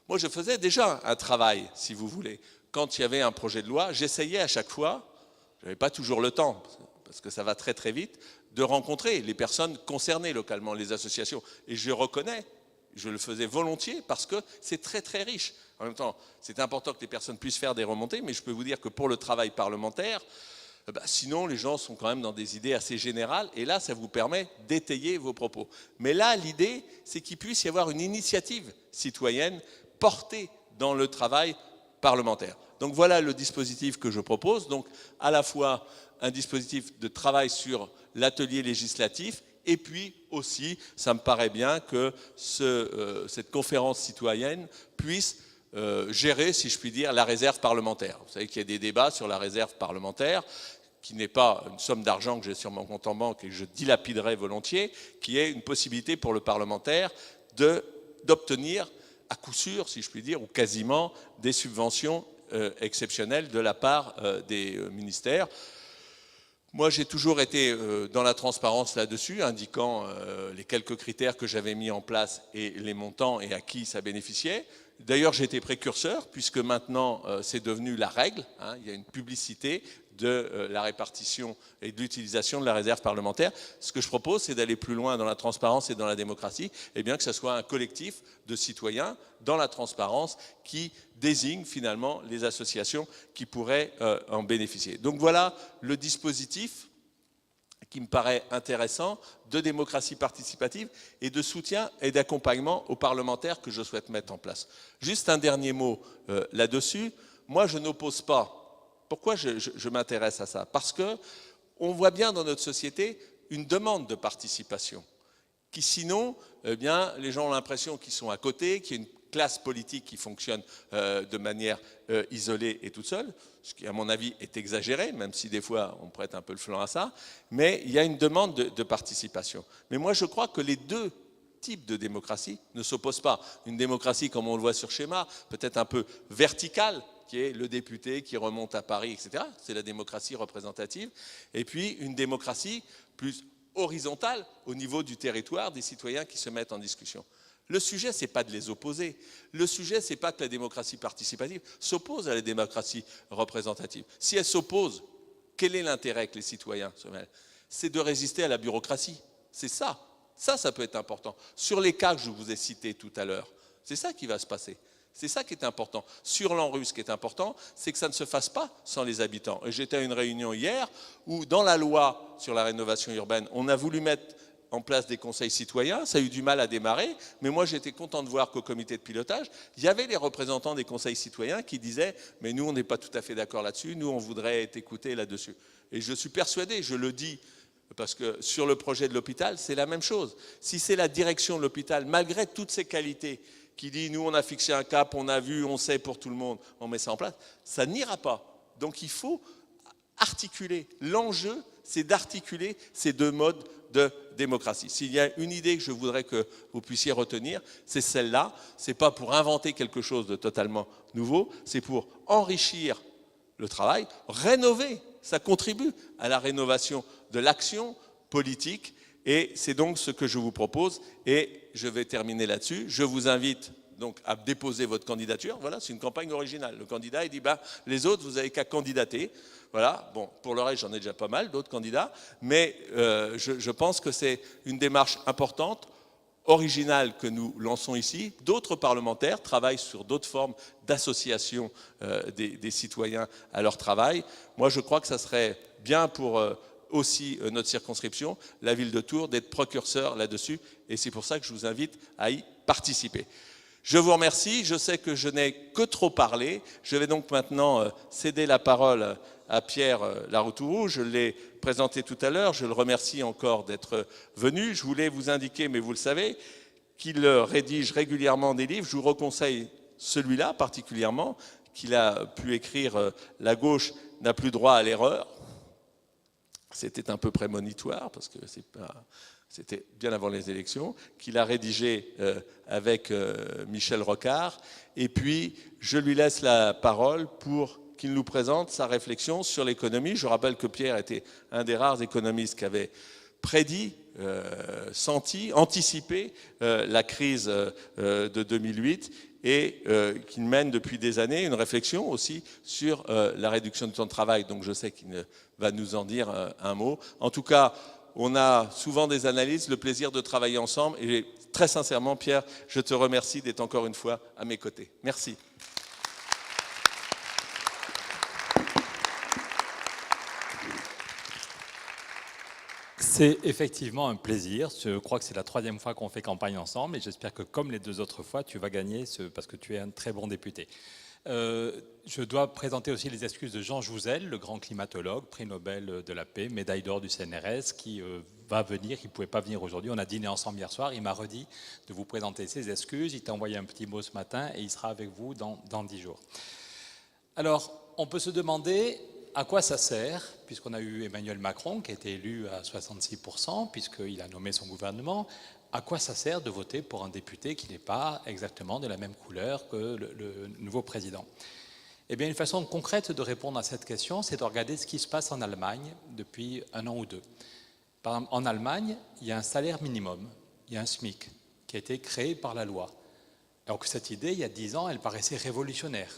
Moi, je faisais déjà un travail, si vous voulez. Quand il y avait un projet de loi, j'essayais à chaque fois, je n'avais pas toujours le temps, parce que ça va très très vite, de rencontrer les personnes concernées localement, les associations. Et je reconnais, je le faisais volontiers parce que c'est très très riche. En même temps, c'est important que les personnes puissent faire des remontées, mais je peux vous dire que pour le travail parlementaire, sinon les gens sont quand même dans des idées assez générales, et là ça vous permet d'étayer vos propos. Mais là, l'idée, c'est qu'il puisse y avoir une initiative citoyenne portée dans le travail parlementaire. Donc voilà le dispositif que je propose, donc à la fois un dispositif de travail sur l'atelier législatif, et puis aussi, ça me paraît bien que cette conférence citoyenne puisse gérer, si je puis dire, la réserve parlementaire. Vous savez qu'il y a des débats sur la réserve parlementaire, qui n'est pas une somme d'argent que j'ai sur mon compte en banque et que je dilapiderai volontiers, qui est une possibilité pour le parlementaire d'obtenir à coup sûr, si je puis dire, ou quasiment, des subventions exceptionnelles de la part des ministères. Moi, j'ai toujours été dans la transparence là-dessus, indiquant les quelques critères que j'avais mis en place et les montants et à qui ça bénéficiait. D'ailleurs, j'ai été précurseur, puisque maintenant, c'est devenu la règle. Hein, il y a une publicité de la répartition et de l'utilisation de la réserve parlementaire. Ce que je propose, c'est d'aller plus loin dans la transparence et dans la démocratie, et bien que ce soit un collectif de citoyens dans la transparence qui désigne finalement les associations qui pourraient en bénéficier. Donc voilà le dispositif qui me paraît intéressant, de démocratie participative et de soutien et d'accompagnement aux parlementaires que je souhaite mettre en place. Juste un dernier mot là-dessus. Moi, je n'oppose pas. Pourquoi je m'intéresse à ça? Parce qu'on voit bien dans notre société une demande de participation, qui sinon, eh bien, les gens ont l'impression qu'ils sont à côté, qu'il y a une classe politique qui fonctionne de manière isolée et toute seule, ce qui à mon avis est exagéré, même si des fois on prête un peu le flanc à ça, mais il y a une demande de participation. Mais moi je crois que les deux types de démocratie ne s'opposent pas. Une démocratie comme on le voit sur schéma, peut-être un peu verticale, qui est le député qui remonte à Paris, etc. C'est la démocratie représentative. Et puis une démocratie plus horizontale au niveau du territoire, des citoyens qui se mettent en discussion. Le sujet, ce n'est pas de les opposer. Le sujet, ce n'est pas que la démocratie participative s'oppose à la démocratie représentative. Si elle s'oppose, quel est l'intérêt que les citoyens se mêlent? C'est de résister à la bureaucratie. C'est ça. Ça peut être important. Sur les cas que je vous ai cités tout à l'heure, c'est ça qui va se passer. C'est ça qui est important. Sur l'ANRU, ce qui est important, c'est que ça ne se fasse pas sans les habitants. Et j'étais à une réunion hier où, dans la loi sur la rénovation urbaine, on a voulu mettre en place des conseils citoyens, ça a eu du mal à démarrer, mais moi j'étais content de voir qu'au comité de pilotage, il y avait les représentants des conseils citoyens qui disaient « mais nous on n'est pas tout à fait d'accord là-dessus, nous on voudrait être écoutés là-dessus ». Et je suis persuadé, je le dis, parce que sur le projet de l'hôpital, c'est la même chose. Si c'est la direction de l'hôpital, malgré toutes ses qualités, qui dit « nous on a fixé un cap, on a vu, on sait pour tout le monde, on met ça en place », ça n'ira pas. Donc il faut articuler. L'enjeu, c'est d'articuler ces deux modes de démocratie. S'il y a une idée que je voudrais que vous puissiez retenir, c'est celle-là. Ce n'est pas pour inventer quelque chose de totalement nouveau, c'est pour enrichir le travail, rénover. Ça contribue à la rénovation de l'action politique et c'est donc ce que je vous propose et je vais terminer là-dessus. Je vous invite donc à déposer votre candidature. Voilà, c'est une campagne originale. Le candidat, il dit, les autres, vous n'avez qu'à candidater. Voilà, bon, pour le reste, j'en ai déjà pas mal, d'autres candidats, mais je pense que c'est une démarche importante, originale que nous lançons ici. D'autres parlementaires travaillent sur d'autres formes d'association des citoyens à leur travail. Moi, je crois que ça serait bien pour aussi notre circonscription, la ville de Tours, d'être précurseur là-dessus, et c'est pour ça que je vous invite à y participer. Je vous remercie, je sais que je n'ai que trop parlé, je vais donc maintenant céder la parole à Pierre Laroutourou, je l'ai présenté tout à l'heure, je le remercie encore d'être venu. Je voulais vous indiquer, mais vous le savez, qu'il rédige régulièrement des livres. Je vous reconseille celui-là particulièrement, qu'il a pu écrire « La gauche n'a plus droit à l'erreur ». C'était un peu prémonitoire, parce que c'était bien avant les élections, qu'il a rédigé avec Michel Rocard. Et puis, je lui laisse la parole pour qu'il nous présente sa réflexion sur l'économie. Je rappelle que Pierre était un des rares économistes qui avait prédit, senti, anticipé la crise de 2008 et qu'il mène depuis des années une réflexion aussi sur la réduction du temps de travail. Donc je sais qu'il va nous en dire un mot. En tout cas, on a souvent des analyses, le plaisir de travailler ensemble et très sincèrement, Pierre, je te remercie d'être encore une fois à mes côtés. Merci. C'est effectivement un plaisir. Je crois que c'est la 3e fois qu'on fait campagne ensemble et j'espère que comme les 2 autres fois, tu vas gagner parce que tu es un très bon député. Je dois présenter aussi les excuses de Jean Jouzel, le grand climatologue, prix Nobel de la paix, médaille d'or du CNRS, qui va venir. Il ne pouvait pas venir aujourd'hui. On a dîné ensemble hier soir. Il m'a redit de vous présenter ses excuses. Il t'a envoyé un petit mot ce matin et il sera avec vous dans 10 jours. Alors, on peut se demander à quoi ça sert, puisqu'on a eu Emmanuel Macron qui a été élu à 66%, puisqu'il a nommé son gouvernement, à quoi ça sert de voter pour un député qui n'est pas exactement de la même couleur que le nouveau président? Eh bien, une façon concrète de répondre à cette question, c'est de regarder ce qui se passe en Allemagne depuis 1 an ou 2. Par exemple, en Allemagne, il y a un salaire minimum, il y a un SMIC qui a été créé par la loi. Alors que cette idée, il y a 10 ans, elle paraissait révolutionnaire.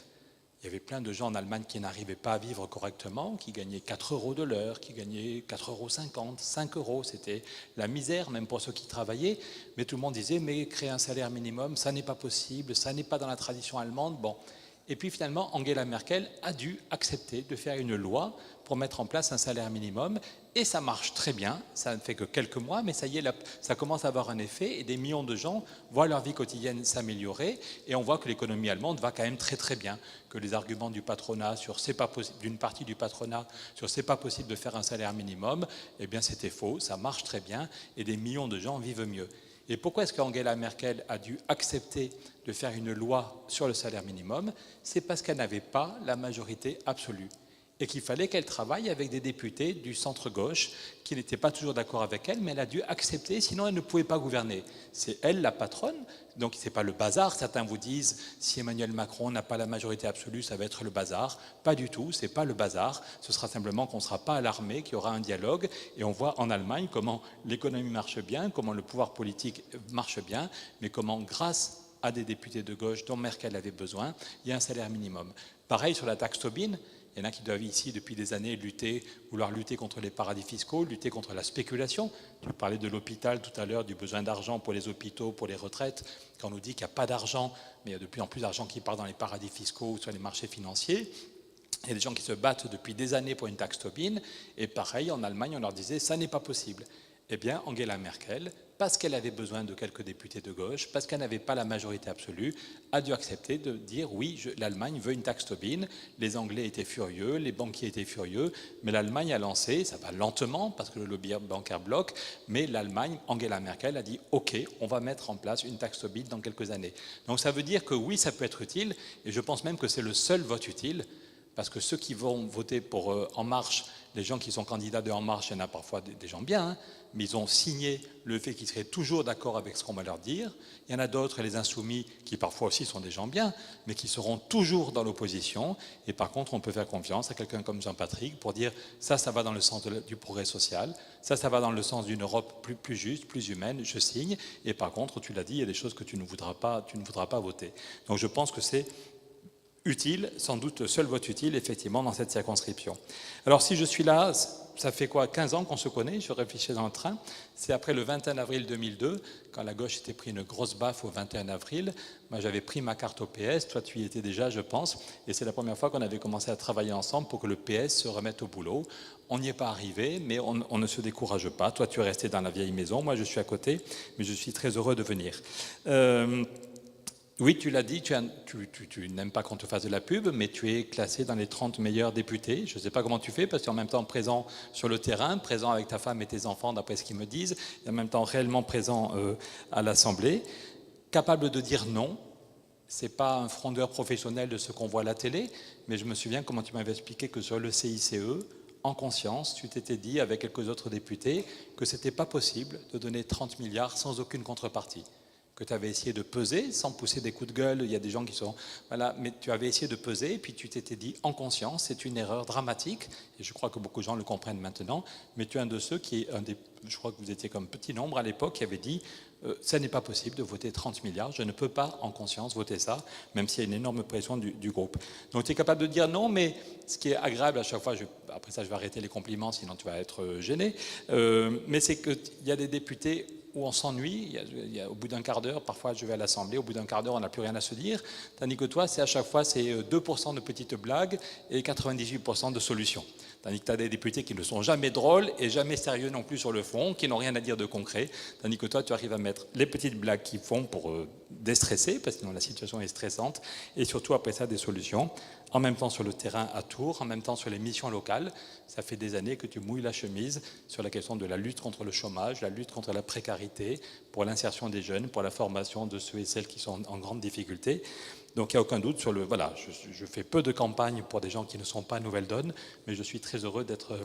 Il y avait plein de gens en Allemagne qui n'arrivaient pas à vivre correctement, qui gagnaient 4 euros de l'heure, qui gagnaient 4,50 euros, 5 euros. C'était la misère, même pour ceux qui travaillaient. Mais tout le monde disait, mais créer un salaire minimum, ça n'est pas possible, ça n'est pas dans la tradition allemande. Bon. Et puis finalement, Angela Merkel a dû accepter de faire une loi pour mettre en place un salaire minimum. Et ça marche très bien, ça ne fait que quelques mois, mais ça y est, ça commence à avoir un effet et des millions de gens voient leur vie quotidienne s'améliorer et on voit que l'économie allemande va quand même très très bien, que les arguments du patronat, d'une partie du patronat, sur c'est pas possible de faire un salaire minimum, eh bien c'était faux, ça marche très bien et des millions de gens vivent mieux. Et pourquoi est-ce qu'Angela Merkel a dû accepter de faire une loi sur le salaire minimum? C'est parce qu'elle n'avait pas la majorité absolue et qu'il fallait qu'elle travaille avec des députés du centre-gauche qui n'étaient pas toujours d'accord avec elle, mais elle a dû accepter, sinon elle ne pouvait pas gouverner. C'est elle la patronne, donc ce n'est pas le bazar. Certains vous disent, si Emmanuel Macron n'a pas la majorité absolue, ça va être le bazar. Pas du tout, ce n'est pas le bazar, ce sera simplement qu'on ne sera pas alarmé, qu'il y aura un dialogue, et on voit en Allemagne comment l'économie marche bien, comment le pouvoir politique marche bien, mais comment grâce à des députés de gauche dont Merkel avait besoin, il y a un salaire minimum. Pareil sur la taxe Tobin. Il y en a qui doivent ici, depuis des années, vouloir lutter contre les paradis fiscaux, lutter contre la spéculation. Tu parlais de l'hôpital tout à l'heure, du besoin d'argent pour les hôpitaux, pour les retraites. Quand on nous dit qu'il n'y a pas d'argent, mais il y a de plus en plus d'argent qui part dans les paradis fiscaux ou sur les marchés financiers. Il y a des gens qui se battent depuis des années pour une taxe Tobin. Et pareil, en Allemagne, on leur disait, ça n'est pas possible. Eh bien, Angela Merkel, parce qu'elle avait besoin de quelques députés de gauche, parce qu'elle n'avait pas la majorité absolue, a dû accepter de dire oui, l'Allemagne veut une taxe Tobin. Les Anglais étaient furieux, les banquiers étaient furieux, mais l'Allemagne a lancé, ça va lentement parce que le lobby bancaire bloque, mais l'Allemagne, Angela Merkel a dit ok, on va mettre en place une taxe Tobin dans quelques années. Donc ça veut dire que oui, ça peut être utile, et je pense même que c'est le seul vote utile, parce que ceux qui vont voter pour En Marche, les gens qui sont candidats de En Marche, il y en a parfois des gens bien, hein, mais ils ont signé le fait qu'ils seraient toujours d'accord avec ce qu'on va leur dire. Il y en a d'autres, les insoumis, qui parfois aussi sont des gens bien, mais qui seront toujours dans l'opposition. Et par contre, on peut faire confiance à quelqu'un comme Jean-Patrick pour dire ça va dans le sens du progrès social, ça va dans le sens d'une Europe plus juste, plus humaine, je signe. Et par contre, tu l'as dit, il y a des choses que tu ne voudras pas voter. Donc je pense que c'est utile, sans doute le seul vote utile, effectivement, dans cette circonscription. Alors, si je suis là, ça fait quoi, 15 ans qu'on se connaît, je réfléchis dans le train, c'est après le 21 avril 2002, quand la gauche s'était pris une grosse baffe au 21 avril, moi j'avais pris ma carte au PS, toi tu y étais déjà, je pense, et c'est la première fois qu'on avait commencé à travailler ensemble pour que le PS se remette au boulot. On n'y est pas arrivé, mais on ne se décourage pas. Toi, tu es resté dans la vieille maison, moi je suis à côté, mais je suis très heureux de venir. Oui, tu l'as dit, tu n'aimes pas qu'on te fasse de la pub, mais tu es classé dans les 30 meilleurs députés. Je ne sais pas comment tu fais, parce que tu es en même temps présent sur le terrain, présent avec ta femme et tes enfants, d'après ce qu'ils me disent, et en même temps réellement présent à l'Assemblée, capable de dire non. Ce n'est pas un frondeur professionnel de ce qu'on voit à la télé, mais je me souviens comment tu m'avais expliqué que sur le CICE, en conscience, tu t'étais dit, avec quelques autres députés, que ce n'était pas possible de donner 30 milliards sans aucune contrepartie. Que tu avais essayé de peser, sans pousser des coups de gueule, il y a des gens qui sont... Voilà, mais tu avais essayé de peser, et puis tu t'étais dit, en conscience, c'est une erreur dramatique, et je crois que beaucoup de gens le comprennent maintenant, mais tu es un de ceux qui, je crois que vous étiez comme petit nombre à l'époque, qui avait dit, ça n'est pas possible de voter 30 milliards, je ne peux pas en conscience voter ça, même s'il y a une énorme pression du groupe. Donc tu es capable de dire non, mais ce qui est agréable à chaque fois, après ça je vais arrêter les compliments, sinon tu vas être gêné, mais c'est qu'il y a des députés où on s'ennuie, au bout d'un quart d'heure, parfois je vais à l'Assemblée, au bout d'un quart d'heure on n'a plus rien à se dire, tandis que toi, c'est à chaque fois c'est 2% de petites blagues et 98% de solutions. Tandis que tu as des députés qui ne sont jamais drôles et jamais sérieux non plus sur le fond, qui n'ont rien à dire de concret, tandis que toi, tu arrives à mettre les petites blagues qu'ils font pour déstresser, parce que sinon la situation est stressante, et surtout après ça des solutions, en même temps sur le terrain à Tours, en même temps sur les missions locales. Ça fait des années que tu mouilles la chemise sur la question de la lutte contre le chômage, la lutte contre la précarité, pour l'insertion des jeunes, pour la formation de ceux et celles qui sont en grande difficulté. Donc il n'y a aucun doute sur le... Voilà, je fais peu de campagne pour des gens qui ne sont pas Nouvelle Donne, mais je suis très heureux d'être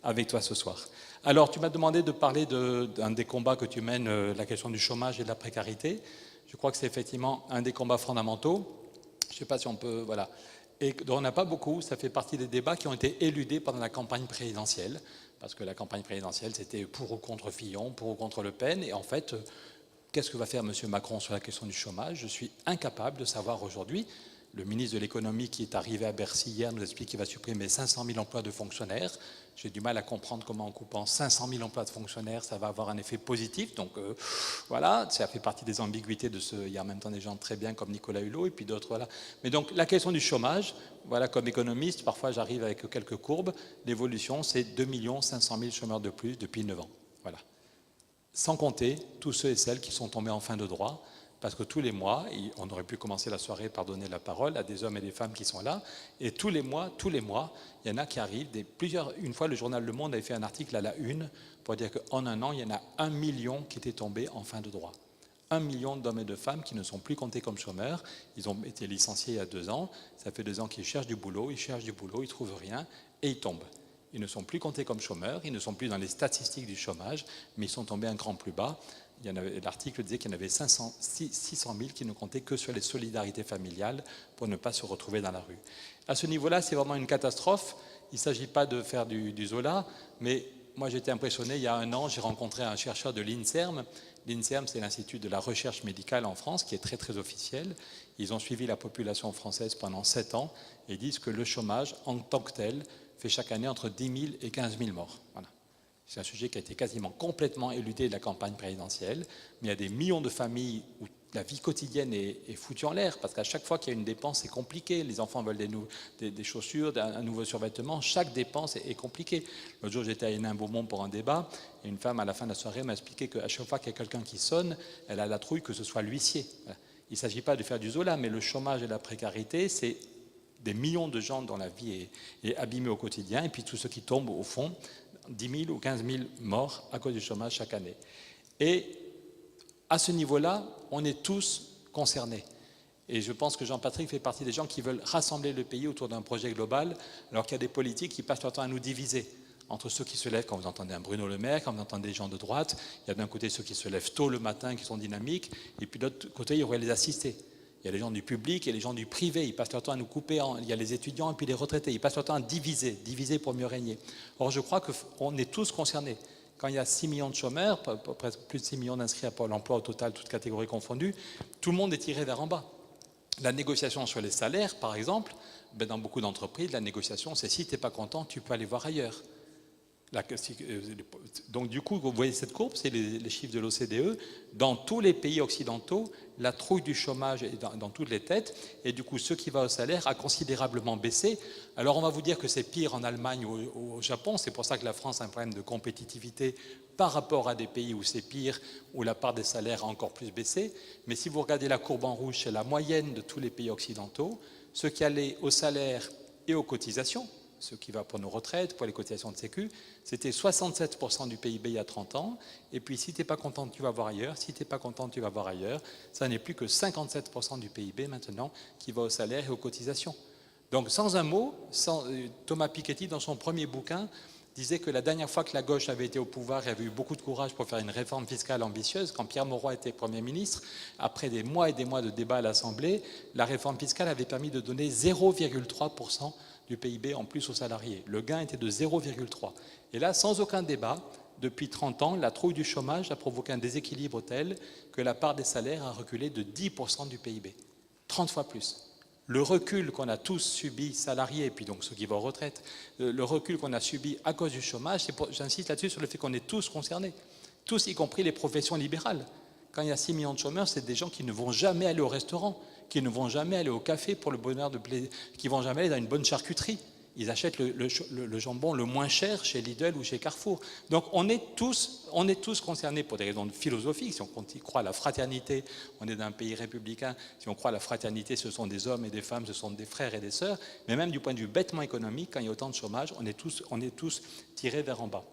avec toi ce soir. Alors tu m'as demandé de parler d'un des combats que tu mènes, la question du chômage et de la précarité. Je crois que c'est effectivement un des combats fondamentaux. Je ne sais pas si on peut... Voilà. Et dont on n'a pas beaucoup, ça fait partie des débats qui ont été éludés pendant la campagne présidentielle, parce que la campagne présidentielle, c'était pour ou contre Fillon, pour ou contre Le Pen, et en fait... Qu'est-ce que va faire M. Macron sur la question du chômage? Je suis incapable de savoir aujourd'hui. Le ministre de l'économie qui est arrivé à Bercy hier nous explique qu'il va supprimer 500 000 emplois de fonctionnaires. J'ai du mal à comprendre comment en coupant 500 000 emplois de fonctionnaires, ça va avoir un effet positif. Donc voilà, ça fait partie des ambiguïtés de ce... Il y a en même temps des gens très bien comme Nicolas Hulot et puis d'autres, voilà. Mais donc la question du chômage, voilà, comme économiste, parfois j'arrive avec quelques courbes. L'évolution, c'est 2 500 000 chômeurs de plus depuis 9 ans. Voilà. Sans compter tous ceux et celles qui sont tombés en fin de droit, parce que tous les mois, on aurait pu commencer la soirée par donner la parole à des hommes et des femmes qui sont là, et tous les mois, il y en a qui arrivent, une fois le journal Le Monde avait fait un article à la une pour dire qu'en un an, il y en a 1 million qui étaient tombés en fin de droit. 1 million d'hommes et de femmes qui ne sont plus comptés comme chômeurs, ils ont été licenciés il y a 2 ans, ça fait 2 ans qu'ils cherchent du boulot, ils ne trouvent rien, et ils tombent. Ils ne sont plus comptés comme chômeurs, ils ne sont plus dans les statistiques du chômage, mais ils sont tombés un cran plus bas. L'article disait qu'il y en avait 600 000 qui ne comptaient que sur les solidarités familiales pour ne pas se retrouver dans la rue. À ce niveau-là, c'est vraiment une catastrophe. Il ne s'agit pas de faire du Zola, mais moi j'étais impressionné. Il y a 1 an, j'ai rencontré un chercheur de l'INSERM. L'INSERM, c'est l'Institut de la recherche médicale en France, qui est très très officiel. Ils ont suivi la population française pendant 7 ans et disent que le chômage, en tant que tel, fait chaque année entre 10 000 et 15 000 morts. Voilà. C'est un sujet qui a été quasiment complètement éludé de la campagne présidentielle, mais il y a des millions de familles où la vie quotidienne est foutue en l'air, parce qu'à chaque fois qu'il y a une dépense, c'est compliqué. Les enfants veulent des chaussures, un nouveau survêtement, chaque dépense est compliquée. L'autre jour, j'étais à Hénin-Beaumont pour un débat, et une femme, à la fin de la soirée, m'a expliqué qu'à chaque fois qu'il y a quelqu'un qui sonne, elle a la trouille que ce soit l'huissier. Voilà. Il ne s'agit pas de faire du Zola, mais le chômage et la précarité, c'est des millions de gens dont la vie est abîmée au quotidien, et puis tous ceux qui tombent au fond, 10 000 ou 15 000 morts à cause du chômage chaque année. Et à ce niveau-là, on est tous concernés. Et je pense que Jean-Patrick fait partie des gens qui veulent rassembler le pays autour d'un projet global, alors qu'il y a des politiques qui passent leur temps à nous diviser. Entre ceux qui se lèvent, quand vous entendez un Bruno Le Maire, quand vous entendez des gens de droite, il y a d'un côté ceux qui se lèvent tôt le matin, qui sont dynamiques, et puis de l'autre côté, il y aurait les assistés. Il y a les gens du public et les gens du privé. Ils passent leur temps à nous couper. Il y a les étudiants et puis les retraités. Ils passent leur temps à diviser pour mieux régner. Or, je crois qu'on est tous concernés. Quand il y a 6 millions de chômeurs, presque plus de 6 millions d'inscrits à Pôle emploi au total, toutes catégories confondues, tout le monde est tiré vers en bas. La négociation sur les salaires, par exemple, dans beaucoup d'entreprises, la négociation, c'est si tu n'es pas content, tu peux aller voir ailleurs. Donc du coup, vous voyez cette courbe, c'est les chiffres de l'OCDE. Dans tous les pays occidentaux, la trouille du chômage est dans toutes les têtes, et du coup, ce qui va au salaire a considérablement baissé. Alors on va vous dire que c'est pire en Allemagne ou au Japon, c'est pour ça que la France a un problème de compétitivité par rapport à des pays où c'est pire, où la part des salaires a encore plus baissé. Mais si vous regardez la courbe en rouge, c'est la moyenne de tous les pays occidentaux, ce qui allait au salaire et aux cotisations, ce qui va pour nos retraites, pour les cotisations de sécu, c'était 67% du PIB il y a 30 ans, et puis si tu n'es pas content, tu vas voir ailleurs, si tu n'es pas content, tu vas voir ailleurs, ça n'est plus que 57% du PIB maintenant qui va au salaire et aux cotisations. Donc sans un mot, Thomas Piketty, dans son premier bouquin, disait que la dernière fois que la gauche avait été au pouvoir et avait eu beaucoup de courage pour faire une réforme fiscale ambitieuse, quand Pierre Mauroy était Premier ministre, après des mois et des mois de débats à l'Assemblée, la réforme fiscale avait permis de donner 0,3% du PIB en plus aux salariés. Le gain était de 0,3. Et là, sans aucun débat, depuis 30 ans, la trouille du chômage a provoqué un déséquilibre tel que la part des salaires a reculé de 10% du PIB. 30 fois plus. Le recul qu'on a tous subi, salariés, et puis donc ceux qui vont en retraite, le recul qu'on a subi à cause du chômage, j'insiste là-dessus sur le fait qu'on est tous concernés. Tous, y compris les professions libérales. Quand il y a 6 millions de chômeurs, c'est des gens qui ne vont jamais aller au restaurant, qui ne vont jamais aller au café pour le bonheur de plaisir, qui ne vont jamais aller dans une bonne charcuterie. Ils achètent le jambon le moins cher chez Lidl ou chez Carrefour. Donc on est tous concernés pour des raisons philosophiques. Si on croit à la fraternité, on est dans un pays républicain. Si on croit à la fraternité, ce sont des hommes et des femmes, ce sont des frères et des sœurs. Mais même du point de vue bêtement économique, quand il y a autant de chômage, on est tous tirés vers en bas.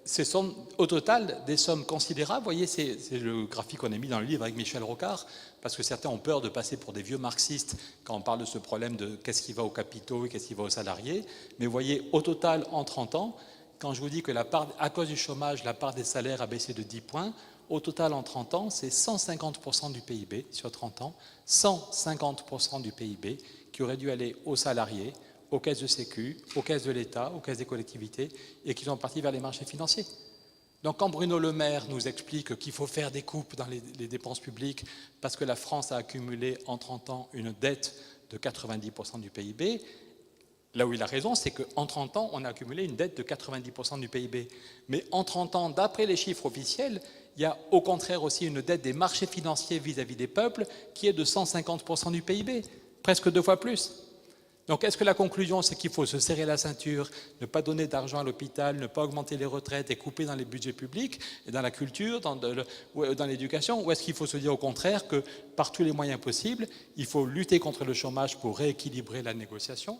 Ce sont au total des sommes considérables. Vous voyez, c'est le graphique qu'on a mis dans le livre avec Michel Rocard, parce que certains ont peur de passer pour des vieux marxistes quand on parle de ce problème de qu'est-ce qui va aux capitaux et qu'est-ce qui va aux salariés. Mais vous voyez, au total, en 30 ans, quand je vous dis que à cause du chômage, la part des salaires a baissé de 10 points, au total, en 30 ans, c'est 150% du PIB sur 30 ans, 150% du PIB qui aurait dû aller aux salariés, aux caisses de sécu, aux caisses de l'État, aux caisses des collectivités, et qui sont partis vers les marchés financiers. Donc quand Bruno Le Maire nous explique qu'il faut faire des coupes dans les dépenses publiques parce que la France a accumulé en 30 ans une dette de 90% du PIB, là où il a raison, c'est qu'en 30 ans, on a accumulé une dette de 90% du PIB. Mais en 30 ans, d'après les chiffres officiels, il y a au contraire aussi une dette des marchés financiers vis-à-vis des peuples qui est de 150% du PIB, presque 2 fois plus. Donc est-ce que la conclusion, c'est qu'il faut se serrer la ceinture, ne pas donner d'argent à l'hôpital, ne pas augmenter les retraites et couper dans les budgets publics, et dans la culture, dans l'éducation, ou est-ce qu'il faut se dire au contraire que par tous les moyens possibles, il faut lutter contre le chômage pour rééquilibrer la négociation,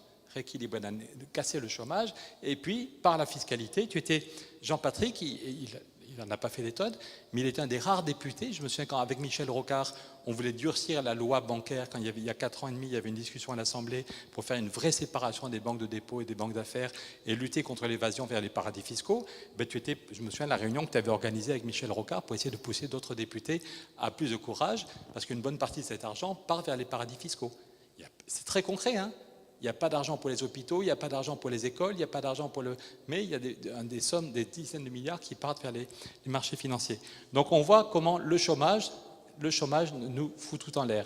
casser le chômage, et puis par la fiscalité, Jean-Patrick, il n'en a pas fait l'étonne, mais il était un des rares députés. Je me souviens quand, avec Michel Rocard, on voulait durcir la loi bancaire, quand il y a 4 ans et demi, il y avait une discussion à l'Assemblée pour faire une vraie séparation des banques de dépôt et des banques d'affaires et lutter contre l'évasion vers les paradis fiscaux. Je me souviens de la réunion que tu avais organisée avec Michel Rocard pour essayer de pousser d'autres députés à plus de courage, parce qu'une bonne partie de cet argent part vers les paradis fiscaux. C'est très concret, hein. Il n'y a pas d'argent pour les hôpitaux, il n'y a pas d'argent pour les écoles, il n'y a pas d'argent pour le... Mais il y a des sommes, des dizaines de milliards qui partent vers les marchés financiers. Donc on voit comment le chômage nous fout tout en l'air.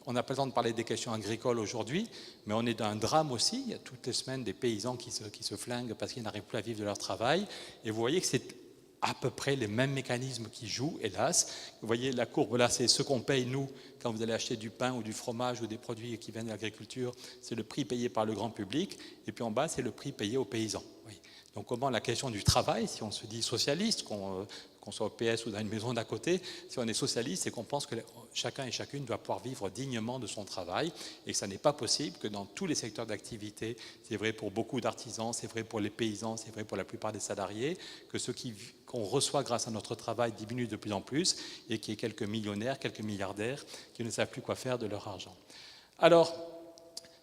On n'a pas le temps de parler des questions agricoles aujourd'hui, mais on est dans un drame aussi. Il y a toutes les semaines des paysans qui se flinguent parce qu'ils n'arrivent plus à vivre de leur travail. Et vous voyez que c'est à peu près les mêmes mécanismes qui jouent, hélas. Vous voyez la courbe là, c'est ce qu'on paye nous quand vous allez acheter du pain ou du fromage ou des produits qui viennent de l'agriculture, c'est le prix payé par le grand public, et puis en bas c'est le prix payé aux paysans. Oui. Donc comment la question du travail, si on se dit socialiste, qu'on soit au PS ou dans une maison d'à côté, si on est socialiste, c'est qu'on pense que chacun et chacune doit pouvoir vivre dignement de son travail, et que ça n'est pas possible que dans tous les secteurs d'activité, c'est vrai pour beaucoup d'artisans, c'est vrai pour les paysans, c'est vrai pour la plupart des salariés, que ce qu'on reçoit grâce à notre travail diminue de plus en plus, et qu'il y ait quelques millionnaires, quelques milliardaires qui ne savent plus quoi faire de leur argent. Alors,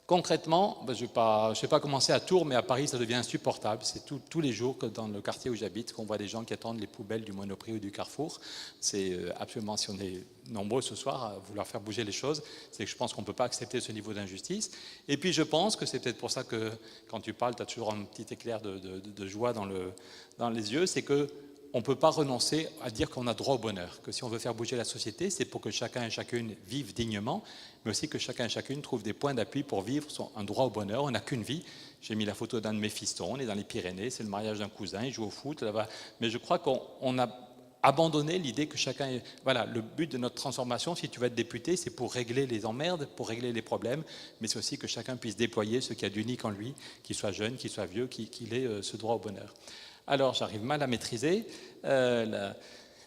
concrètement, je ne vais pas commencer à Tours, mais à Paris, ça devient insupportable. C'est tous les jours que dans le quartier où j'habite, qu'on voit des gens qui attendent les poubelles du Monoprix ou du Carrefour. C'est absolument, si on est nombreux ce soir à vouloir faire bouger les choses, c'est que je pense qu'on ne peut pas accepter ce niveau d'injustice. Et puis je pense que c'est peut-être pour ça que quand tu parles, tu as toujours un petit éclair de joie dans les yeux, c'est que on ne peut pas renoncer à dire qu'on a droit au bonheur, que si on veut faire bouger la société, c'est pour que chacun et chacune vive dignement, mais aussi que chacun et chacune trouve des points d'appui pour vivre un droit au bonheur. On n'a qu'une vie. J'ai mis la photo d'un de mes fistons, on est dans les Pyrénées, c'est le mariage d'un cousin, il joue au foot là-bas. Mais je crois qu'on a abandonné l'idée que chacun... Voilà, le but de notre transformation, si tu veux être député, c'est pour régler les emmerdes, pour régler les problèmes, mais c'est aussi que chacun puisse déployer ce qu'il y a d'unique en lui, qu'il soit jeune, qu'il soit vieux, qu'il ait ce droit au bonheur. Alors, j'arrive mal à maîtriser.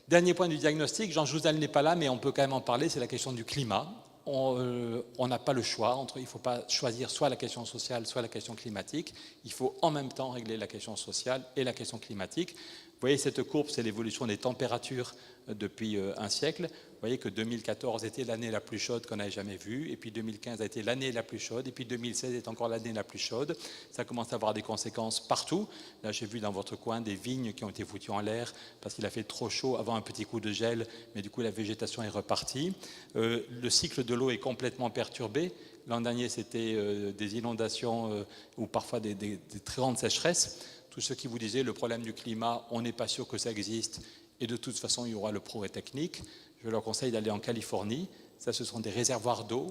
Dernier point du diagnostic, Jean Jouzel n'est pas là, mais on peut quand même en parler, c'est la question du climat. On n'a pas le choix, il ne faut pas choisir soit la question sociale, soit la question climatique. Il faut en même temps régler la question sociale et la question climatique. Vous voyez, cette courbe, c'est l'évolution des températures depuis un siècle. Vous voyez que 2014 était l'année la plus chaude qu'on ait jamais vue, et puis 2015 a été l'année la plus chaude, et puis 2016 est encore l'année la plus chaude. Ça commence à avoir des conséquences partout. Là, j'ai vu dans votre coin des vignes qui ont été foutues en l'air parce qu'il a fait trop chaud avant un petit coup de gel, mais du coup la végétation est repartie. Le cycle de l'eau est complètement perturbé. L'an dernier, c'était des inondations ou parfois des très grandes sécheresses. Tous ceux qui vous disaient le problème du climat, on n'est pas sûr que ça existe, et de toute façon, il y aura le progrès technique. Je leur conseille d'aller en Californie. Ça, ce sont des réservoirs d'eau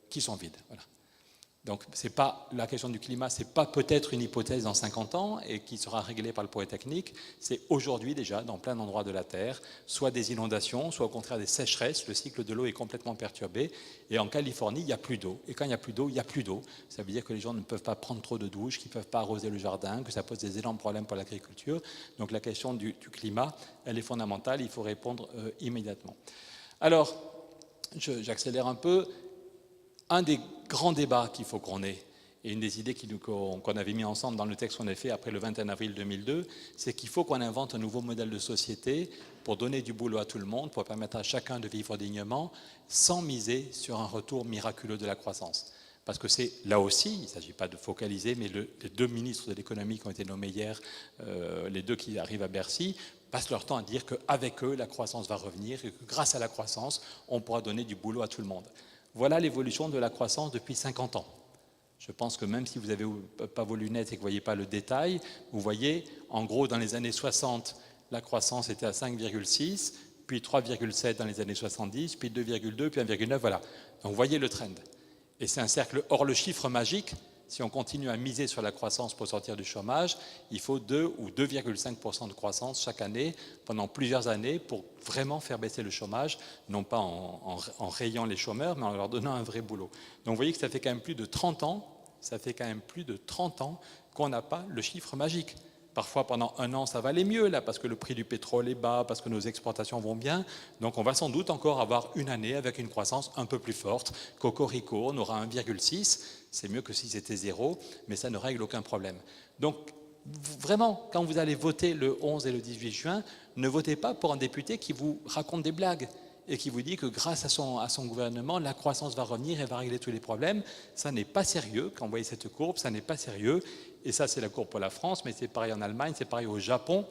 qui sont vides. Voilà. Donc, la question du climat, ce n'est pas peut-être une hypothèse dans 50 ans et qui sera réglée par le progrès technique. C'est aujourd'hui déjà, dans plein d'endroits de la Terre, soit des inondations, soit au contraire des sécheresses. Le cycle de l'eau est complètement perturbé. Et en Californie, il n'y a plus d'eau. Et quand il n'y a plus d'eau, il n'y a plus d'eau. Ça veut dire que les gens ne peuvent pas prendre trop de douches, qu'ils ne peuvent pas arroser le jardin, que ça pose des énormes problèmes pour l'agriculture. Donc la question du climat, elle est fondamentale. Il faut répondre immédiatement. Alors, j'accélère un peu. Un des grands débats qu'il faut qu'on ait, et une des idées qu'on avait mis ensemble dans le texte qu'on a fait après le 21 avril 2002, c'est qu'il faut qu'on invente un nouveau modèle de société pour donner du boulot à tout le monde, pour permettre à chacun de vivre dignement, sans miser sur un retour miraculeux de la croissance. Parce que c'est là aussi, il ne s'agit pas de focaliser, mais les deux ministres de l'économie qui ont été nommés hier, les deux qui arrivent à Bercy, passent leur temps à dire qu'avec eux, la croissance va revenir et que grâce à la croissance, on pourra donner du boulot à tout le monde. Voilà l'évolution de la croissance depuis 50 ans. Je pense que même si vous n'avez pas vos lunettes et que vous ne voyez pas le détail, vous voyez, en gros, dans les années 60, la croissance était à 5,6, puis 3,7 dans les années 70, puis 2,2, puis 1,9, voilà. Donc vous voyez le trend. Et c'est un cercle. Or, le chiffre magique, si on continue à miser sur la croissance pour sortir du chômage, il faut 2 ou 2,5% de croissance chaque année pendant plusieurs années pour vraiment faire baisser le chômage, non pas en rayant les chômeurs, mais en leur donnant un vrai boulot. Donc vous voyez que ça fait quand même plus de 30 ans, qu'on n'a pas le chiffre magique. Parfois, pendant un an, ça va aller mieux, là, parce que le prix du pétrole est bas, parce que nos exportations vont bien. Donc, on va sans doute encore avoir une année avec une croissance un peu plus forte. Cocorico, on aura 1,6. C'est mieux que si c'était 0, mais ça ne règle aucun problème. Donc, vraiment, quand vous allez voter le 11 et le 18 juin, ne votez pas pour un député qui vous raconte des blagues et qui vous dit que grâce à son gouvernement, la croissance va revenir et va régler tous les problèmes. Ça n'est pas sérieux. Quand vous voyez cette courbe, ça n'est pas sérieux. Et ça, c'est la courbe pour la France, mais c'est pareil en Allemagne, c'est pareil au Japon.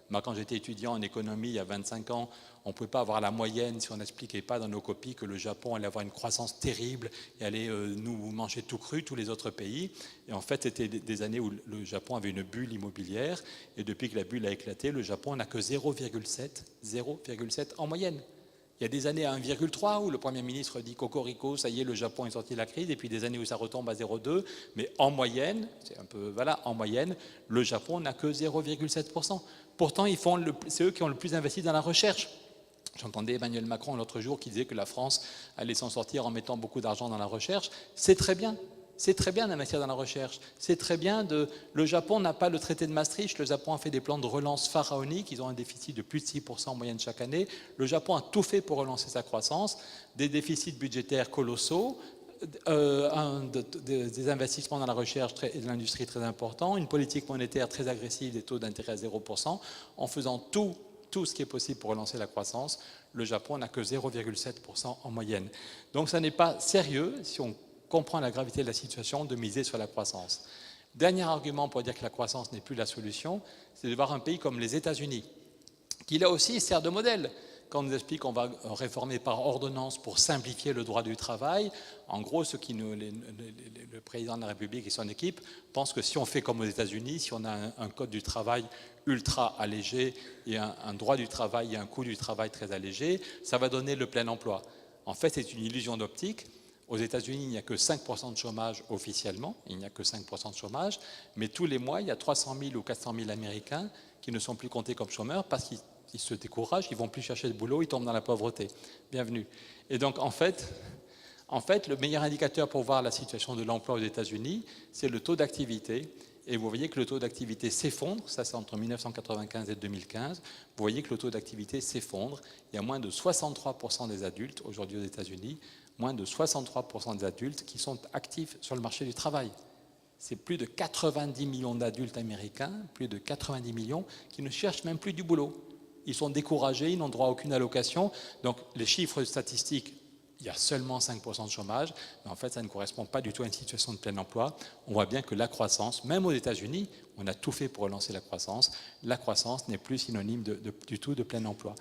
Moi, quand j'étais étudiant en économie il y a 25 ans, on ne pouvait pas avoir la moyenne si on n'expliquait pas dans nos copies que le Japon allait avoir une croissance terrible et allait nous manger tout cru, tous les autres pays. Et en fait, c'était des années où le Japon avait une bulle immobilière. Et depuis que la bulle a éclaté, le Japon n'a que 0,7 en moyenne. Il y a des années à 1,3 où le Premier ministre dit cocorico, ça y est, le Japon est sorti de la crise, et puis des années où ça retombe à 0,2. Mais en moyenne, c'est un peu, voilà, en moyenne, le Japon n'a que 0,7%. Pourtant, c'est eux qui ont le plus investi dans la recherche. J'entendais Emmanuel Macron l'autre jour qui disait que la France allait s'en sortir en mettant beaucoup d'argent dans la recherche. C'est très bien. C'est très bien d'investir dans la recherche. C'est très bien Le Japon n'a pas le traité de Maastricht. Le Japon a fait des plans de relance pharaoniques. Ils ont un déficit de plus de 6% en moyenne chaque année. Le Japon a tout fait pour relancer sa croissance. Des déficits budgétaires colossaux, des investissements dans la recherche et de l'industrie très importants, une politique monétaire très agressive, des taux d'intérêt à 0%. En faisant tout ce qui est possible pour relancer la croissance, le Japon n'a que 0,7% en moyenne. Donc ça n'est pas sérieux si on comprend la gravité de la situation, de miser sur la croissance. Dernier argument pour dire que la croissance n'est plus la solution, c'est de voir un pays comme les États-Unis, qui là aussi sert de modèle. Quand on nous explique qu'on va réformer par ordonnance pour simplifier le droit du travail, en gros, le président de la République et son équipe pensent que si on fait comme aux États-Unis, si on a un code du travail ultra allégé et un droit du travail et un coût du travail très allégé, ça va donner le plein emploi. En fait, c'est une illusion d'optique. Aux États-Unis, il n'y a que 5% de chômage officiellement, il n'y a que 5% de chômage, mais tous les mois, il y a 300 000 ou 400 000 Américains qui ne sont plus comptés comme chômeurs parce qu'ils se découragent, ils ne vont plus chercher de boulot, ils tombent dans la pauvreté. Bienvenue. Et donc, en fait, le meilleur indicateur pour voir la situation de l'emploi aux États-Unis, c'est le taux d'activité. Et vous voyez que le taux d'activité s'effondre, ça c'est entre 1995 et 2015, vous voyez que le taux d'activité s'effondre. Il y a moins de 63% des adultes aujourd'hui aux États-Unis, moins de 63% des adultes qui sont actifs sur le marché du travail. C'est plus de 90 millions d'adultes américains, plus de 90 millions, qui ne cherchent même plus du boulot. Ils sont découragés, ils n'ont droit à aucune allocation. Donc les chiffres statistiques, il y a seulement 5% de chômage, mais en fait ça ne correspond pas du tout à une situation de plein emploi. On voit bien que la croissance, même aux États-Unis, on a tout fait pour relancer la croissance n'est plus synonyme du tout de plein emploi.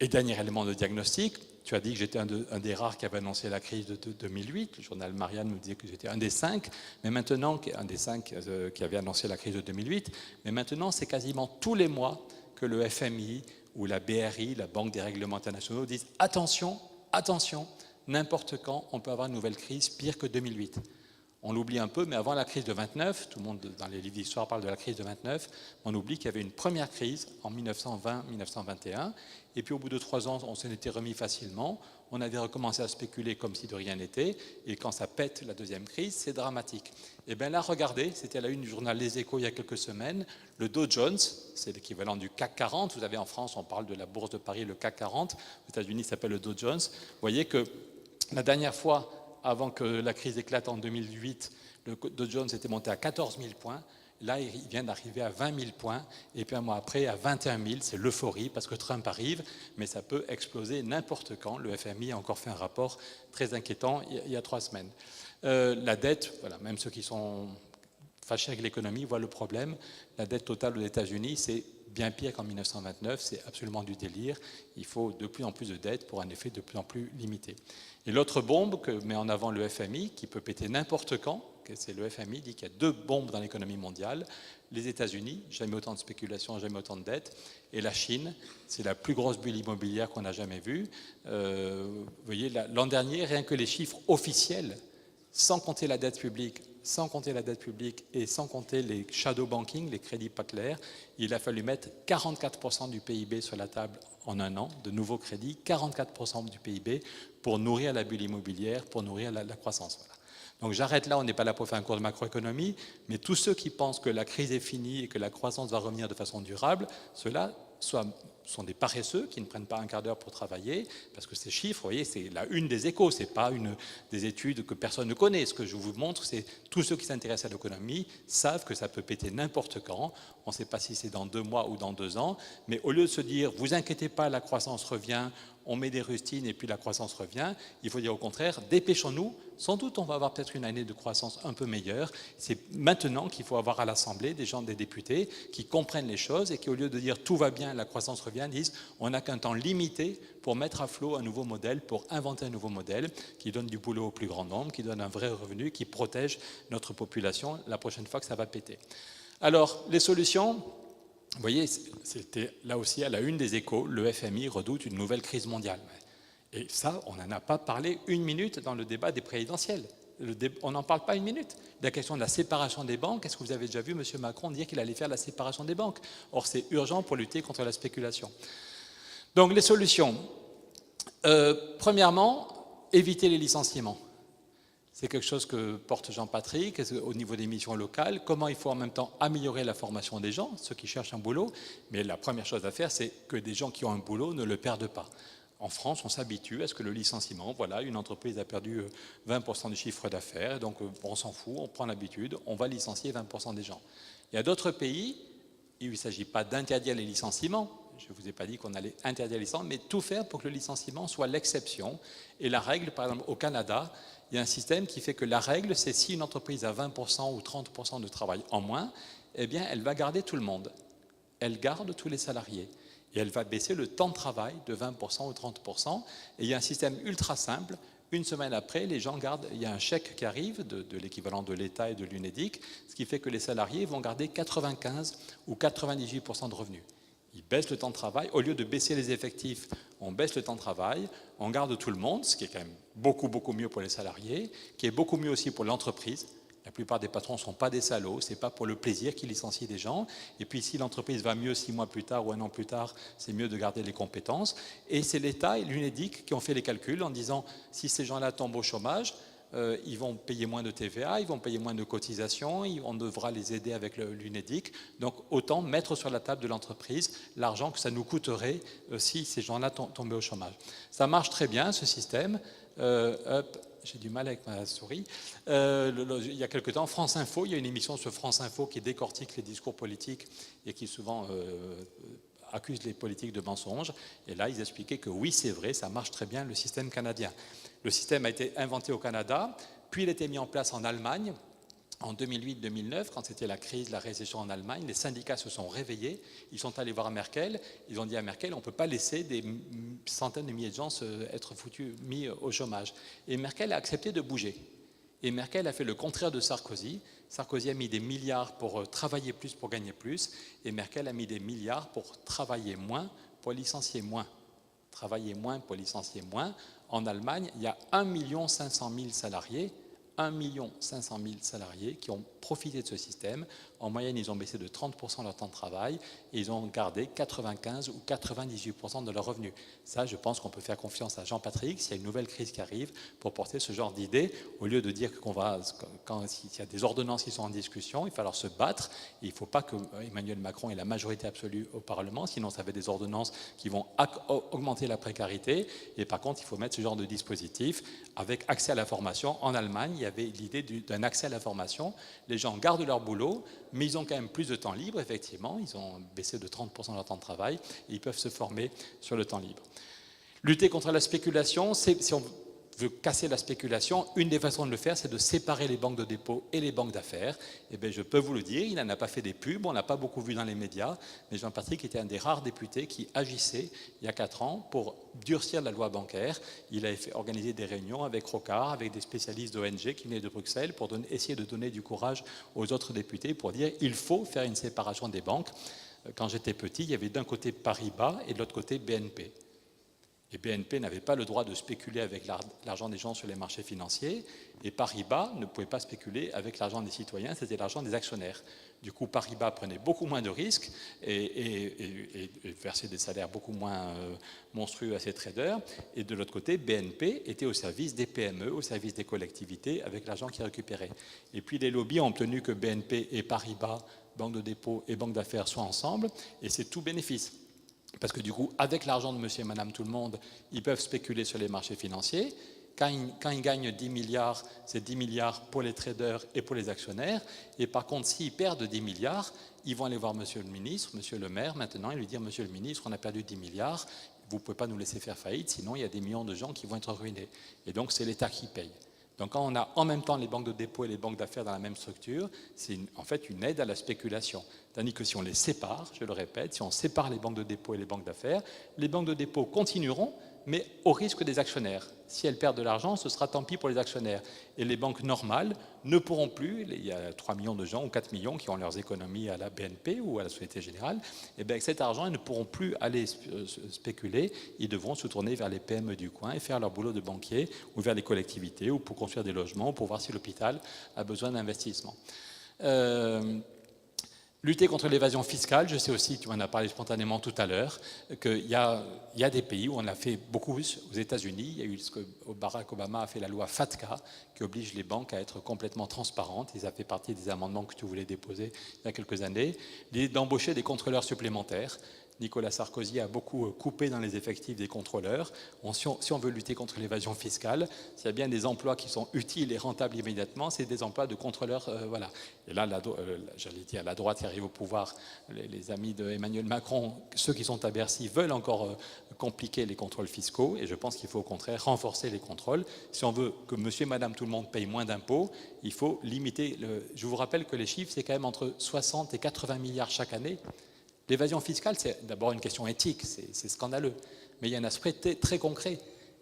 Et dernier élément de diagnostic, tu as dit que j'étais un des rares qui avait annoncé la crise de 2008. Le journal Marianne me disait que j'étais un des 5, mais maintenant, un des 5 qui avait annoncé la crise de 2008. Mais maintenant, c'est quasiment tous les mois que le FMI ou la BRI, la Banque des règlements internationaux, disent attention, attention, n'importe quand, on peut avoir une nouvelle crise pire que 2008. On l'oublie un peu, mais avant la crise de 29, tout le monde dans les livres d'histoire parle de la crise de 29, on oublie qu'il y avait une première crise en 1920-1921, et puis au bout de 3 ans, on s'en était remis facilement, on avait recommencé à spéculer comme si de rien n'était, et quand ça pète la deuxième crise, c'est dramatique. Et bien là, regardez, c'était à la une du journal Les Échos il y a quelques semaines, le Dow Jones, c'est l'équivalent du CAC 40, vous avez en France, on parle de la bourse de Paris, le CAC 40, aux États-Unis, ça s'appelle le Dow Jones, vous voyez que la dernière fois, avant que la crise éclate en 2008, le Dow Jones était monté à 14 000 points. Là, il vient d'arriver à 20 000 points. Et puis un mois après, à 21 000. C'est l'euphorie parce que Trump arrive. Mais ça peut exploser n'importe quand. Le FMI a encore fait un rapport très inquiétant il y a 3 semaines. La dette, voilà, même ceux qui sont fâchés avec l'économie voient le problème. La dette totale aux États-Unis, c'est bien pire qu'en 1929. C'est absolument du délire. Il faut de plus en plus de dettes pour un effet de plus en plus limité. Et l'autre bombe que met en avant le FMI, qui peut péter n'importe quand, c'est le FMI, dit qu'il y a 2 bombes dans l'économie mondiale. Les États-Unis, jamais autant de spéculation, jamais autant de dettes. Et la Chine, c'est la plus grosse bulle immobilière qu'on a jamais vue. Vous voyez, l'an dernier, rien que les chiffres officiels, sans compter la dette publique, et sans compter les shadow banking, les crédits pas clairs, il a fallu mettre 44% du PIB sur la table en un an, de nouveaux crédits, 44% du PIB pour nourrir la bulle immobilière, pour nourrir la croissance. Voilà. Donc j'arrête là, on n'est pas là pour faire un cours de macroéconomie, mais tous ceux qui pensent que la crise est finie et que la croissance va revenir de façon durable, ceux-là sont des paresseux qui ne prennent pas un quart d'heure pour travailler, parce que ces chiffres, vous voyez, c'est la une des échos, ce n'est pas des études que personne ne connaît. Ce que je vous montre, c'est tous ceux qui s'intéressent à l'économie savent que ça peut péter n'importe quand. On ne sait pas si c'est dans 2 mois ou dans 2 ans, mais au lieu de se dire, vous inquiétez pas, la croissance revient, on met des rustines et puis la croissance revient, il faut dire au contraire, dépêchons-nous, sans doute on va avoir peut-être une année de croissance un peu meilleure. C'est maintenant qu'il faut avoir à l'Assemblée des gens, des députés, qui comprennent les choses et qui, au lieu de dire tout va bien, la croissance revient, disent on n'a qu'un temps limité pour mettre à flot un nouveau modèle, pour inventer un nouveau modèle qui donne du boulot au plus grand nombre, qui donne un vrai revenu, qui protège notre population la prochaine fois que ça va péter. Alors, les solutions, vous voyez, c'était là aussi à la une des échos, le FMI redoute une nouvelle crise mondiale. Et ça, on n'en a pas parlé 1 minute dans le débat des présidentielles. On n'en parle pas 1 minute. La question de la séparation des banques, est-ce que vous avez déjà vu M. Macron dire qu'il allait faire la séparation des banques? Or, c'est urgent pour lutter contre la spéculation. Donc, les solutions. Premièrement, éviter les licenciements. C'est quelque chose que porte Jean-Patrick au niveau des missions locales. Comment il faut en même temps améliorer la formation des gens, ceux qui cherchent un boulot. Mais la première chose à faire, c'est que des gens qui ont un boulot ne le perdent pas. En France, on s'habitue à ce que le licenciement, voilà, une entreprise a perdu 20% du chiffre d'affaires, donc on s'en fout, on prend l'habitude, on va licencier 20% des gens. Il y a d'autres pays où il ne s'agit pas d'interdire les licenciements, je ne vous ai pas dit qu'on allait interdire les licenciements, mais tout faire pour que le licenciement soit l'exception. Et la règle, par exemple, au Canada, il y a un système qui fait que la règle, c'est si une entreprise a 20% ou 30% de travail en moins, eh bien, elle va garder tout le monde. Elle garde tous les salariés. Et elle va baisser le temps de travail de 20% ou 30%. Et il y a un système ultra simple. 1 semaine après, les gens gardent, il y a un chèque qui arrive de l'équivalent de l'État et de l'UNEDIC, ce qui fait que les salariés vont garder 95 ou 98% de revenus. Ils baissent le temps de travail. Au lieu de baisser les effectifs, on baisse le temps de travail, on garde tout le monde, ce qui est quand même beaucoup, beaucoup mieux pour les salariés, qui est beaucoup mieux aussi pour l'entreprise. La plupart des patrons ne sont pas des salauds, ce n'est pas pour le plaisir qu'ils licencient des gens. Et puis si l'entreprise va mieux 6 mois plus tard ou 1 an plus tard, c'est mieux de garder les compétences. Et c'est l'État et l'UNEDIC qui ont fait les calculs en disant si ces gens-là tombent au chômage, ils vont payer moins de TVA, ils vont payer moins de cotisations, on devra les aider avec l'UNEDIC. Donc autant mettre sur la table de l'entreprise l'argent que ça nous coûterait si ces gens-là tombaient au chômage. Ça marche très bien ce système. J'ai du mal avec ma souris. Il y a quelque temps, France Info, il y a une émission sur France Info qui décortique les discours politiques et qui souvent accuse les politiques de mensonges. Et là, ils expliquaient que oui, c'est vrai, ça marche très bien, le système canadien. Le système a été inventé au Canada, puis il a été mis en place en Allemagne. En 2008-2009, quand c'était la crise, la récession en Allemagne, les syndicats se sont réveillés, ils sont allés voir Merkel, ils ont dit à Merkel, on ne peut pas laisser des centaines de milliers de gens être mis au chômage. Et Merkel a accepté de bouger. Et Merkel a fait le contraire de Sarkozy. Sarkozy a mis des milliards pour travailler plus, pour gagner plus, et Merkel a mis des milliards pour travailler moins, pour licencier moins. Travailler moins pour licencier moins. En Allemagne, il y a 1 500 000 salariés, 1 500 000 salariés qui ont profité de ce système. En moyenne, ils ont baissé de 30% leur temps de travail et ils ont gardé 95 ou 98% de leurs revenus. Ça, je pense qu'on peut faire confiance à Jean-Patrick s'il y a une nouvelle crise qui arrive pour porter ce genre d'idée, au lieu de dire s'il y a des ordonnances qui sont en discussion, il va falloir se battre. Et il ne faut pas que Emmanuel Macron ait la majorité absolue au Parlement, sinon ça fait des ordonnances qui vont augmenter la précarité. Et par contre, il faut mettre ce genre de dispositif avec accès à la formation. En Allemagne, il y avait l'idée d'un accès à la formation. Les gens gardent leur boulot, mais ils ont quand même plus de temps libre, effectivement. Ils ont baissé de 30% leur temps de travail et ils peuvent se former sur le temps libre. Lutter contre la spéculation, veut casser la spéculation, une des façons de le faire, c'est de séparer les banques de dépôt et les banques d'affaires. Et bien, je peux vous le dire, il n'en a pas fait des pubs, on l'a pas beaucoup vu dans les médias, mais Jean-Patrick était un des rares députés qui agissait il y a 4 ans pour durcir la loi bancaire. Il a organisé des réunions avec Rocard, avec des spécialistes d'ONG qui venaient de Bruxelles pour essayer de donner du courage aux autres députés pour dire il faut faire une séparation des banques. Quand j'étais petit, il y avait d'un côté Paribas et de l'autre côté BNP. Et BNP n'avait pas le droit de spéculer avec l'argent des gens sur les marchés financiers, et Paribas ne pouvait pas spéculer avec l'argent des citoyens, c'était l'argent des actionnaires. Du coup, Paribas prenait beaucoup moins de risques et versait des salaires beaucoup moins monstrueux à ses traders. Et de l'autre côté, BNP était au service des PME, au service des collectivités, avec l'argent qu'ils récupéraient. Et puis les lobbies ont obtenu que BNP et Paribas, banque de dépôt et banque d'affaires, soient ensemble, et c'est tout bénéfice. Parce que du coup, avec l'argent de monsieur et madame tout le monde, ils peuvent spéculer sur les marchés financiers. Quand ils gagnent 10 milliards, c'est 10 milliards pour les traders et pour les actionnaires. Et par contre, s'ils perdent 10 milliards, ils vont aller voir monsieur le ministre, monsieur le maire, maintenant, et lui dire, monsieur le ministre, on a perdu 10 milliards, vous ne pouvez pas nous laisser faire faillite, sinon il y a des millions de gens qui vont être ruinés. Et donc, c'est l'État qui paye. Donc quand on a en même temps les banques de dépôt et les banques d'affaires dans la même structure, c'est en fait une aide à la spéculation. Tandis que si on les sépare, je le répète, si on sépare les banques de dépôt et les banques d'affaires, les banques de dépôt continueront, mais au risque des actionnaires. Si elles perdent de l'argent, ce sera tant pis pour les actionnaires. Et les banques normales ne pourront plus, il y a 3 millions de gens ou 4 millions qui ont leurs économies à la BNP ou à la Société Générale, et bien avec cet argent, ils ne pourront plus aller spéculer, ils devront se tourner vers les PME du coin et faire leur boulot de banquier, ou vers les collectivités, ou pour construire des logements, ou pour voir si l'hôpital a besoin d'investissement. Lutter contre l'évasion fiscale, je sais aussi, tu m'en as parlé spontanément tout à l'heure, qu'il y a des pays où on a fait beaucoup. Aux États-Unis, il y a eu ce que Barack Obama a fait la loi FATCA, qui oblige les banques à être complètement transparentes. Ils ont fait partie des amendements que tu voulais déposer il y a quelques années. L'idée d'embaucher des contrôleurs supplémentaires. Nicolas Sarkozy a beaucoup coupé dans les effectifs des contrôleurs. Si on veut lutter contre l'évasion fiscale, s'il y a bien des emplois qui sont utiles et rentables immédiatement, c'est des emplois de contrôleurs. Voilà. Et là, j'allais dire, la droite qui arrive au pouvoir, les amis d'Emmanuel Macron, ceux qui sont à Bercy, veulent encore compliquer les contrôles fiscaux. Et je pense qu'il faut au contraire renforcer les contrôles. Si on veut que monsieur et madame tout le monde paye moins d'impôts, il faut limiter. Je vous rappelle que les chiffres, c'est quand même entre 60 et 80 milliards chaque année. L'évasion fiscale, c'est d'abord une question éthique, c'est scandaleux, mais il y a un aspect très concret.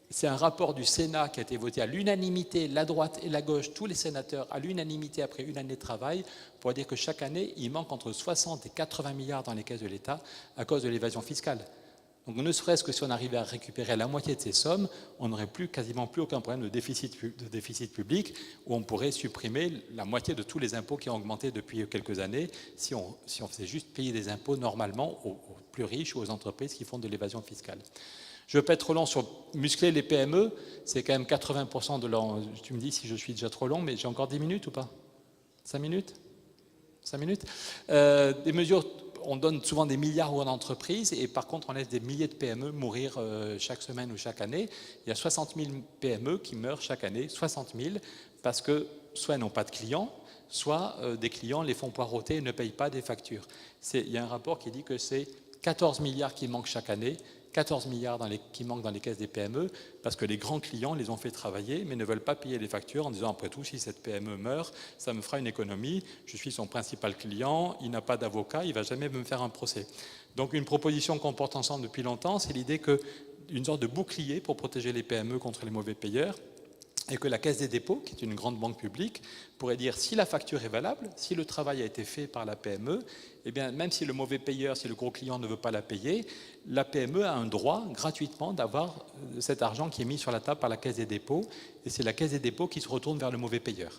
C'est un rapport du Sénat qui a été voté à l'unanimité, la droite et la gauche, tous les sénateurs à l'unanimité après une année de travail, pour dire que chaque année, il manque entre 60 et 80 milliards dans les caisses de l'État à cause de l'évasion fiscale. Donc ne serait-ce que si on arrivait à récupérer la moitié de ces sommes, on n'aurait quasiment plus aucun problème de déficit public, où on pourrait supprimer la moitié de tous les impôts qui ont augmenté depuis quelques années, si on faisait juste payer des impôts normalement aux plus riches ou aux entreprises qui font de l'évasion fiscale. Je ne veux pas être trop long sur muscler les PME, c'est quand même 80% de leur... Tu me dis si je suis déjà trop long, mais j'ai encore 10 minutes ou pas 5 minutes 5 minutes Des mesures... On donne souvent des milliards aux entreprises et par contre on laisse des milliers de PME mourir chaque semaine ou chaque année. Il y a 60 000 PME qui meurent chaque année, 60 000, parce que soit elles n'ont pas de clients, soit des clients les font poireauter et ne payent pas des factures. Il y a un rapport qui dit que c'est 14 milliards qui manquent chaque année, 14 milliards qui manquent dans les caisses des PME, parce que les grands clients les ont fait travailler, mais ne veulent pas payer les factures en disant, après tout, si cette PME meurt, ça me fera une économie, je suis son principal client, il n'a pas d'avocat, il ne va jamais me faire un procès. Donc une proposition qu'on porte ensemble depuis longtemps, c'est l'idée qu'une sorte de bouclier pour protéger les PME contre les mauvais payeurs, et que la Caisse des dépôts, qui est une grande banque publique, pourrait dire si la facture est valable, si le travail a été fait par la PME, eh bien, même si le mauvais payeur, si le gros client ne veut pas la payer, la PME a un droit gratuitement d'avoir cet argent qui est mis sur la table par la Caisse des dépôts, et c'est la Caisse des dépôts qui se retourne vers le mauvais payeur.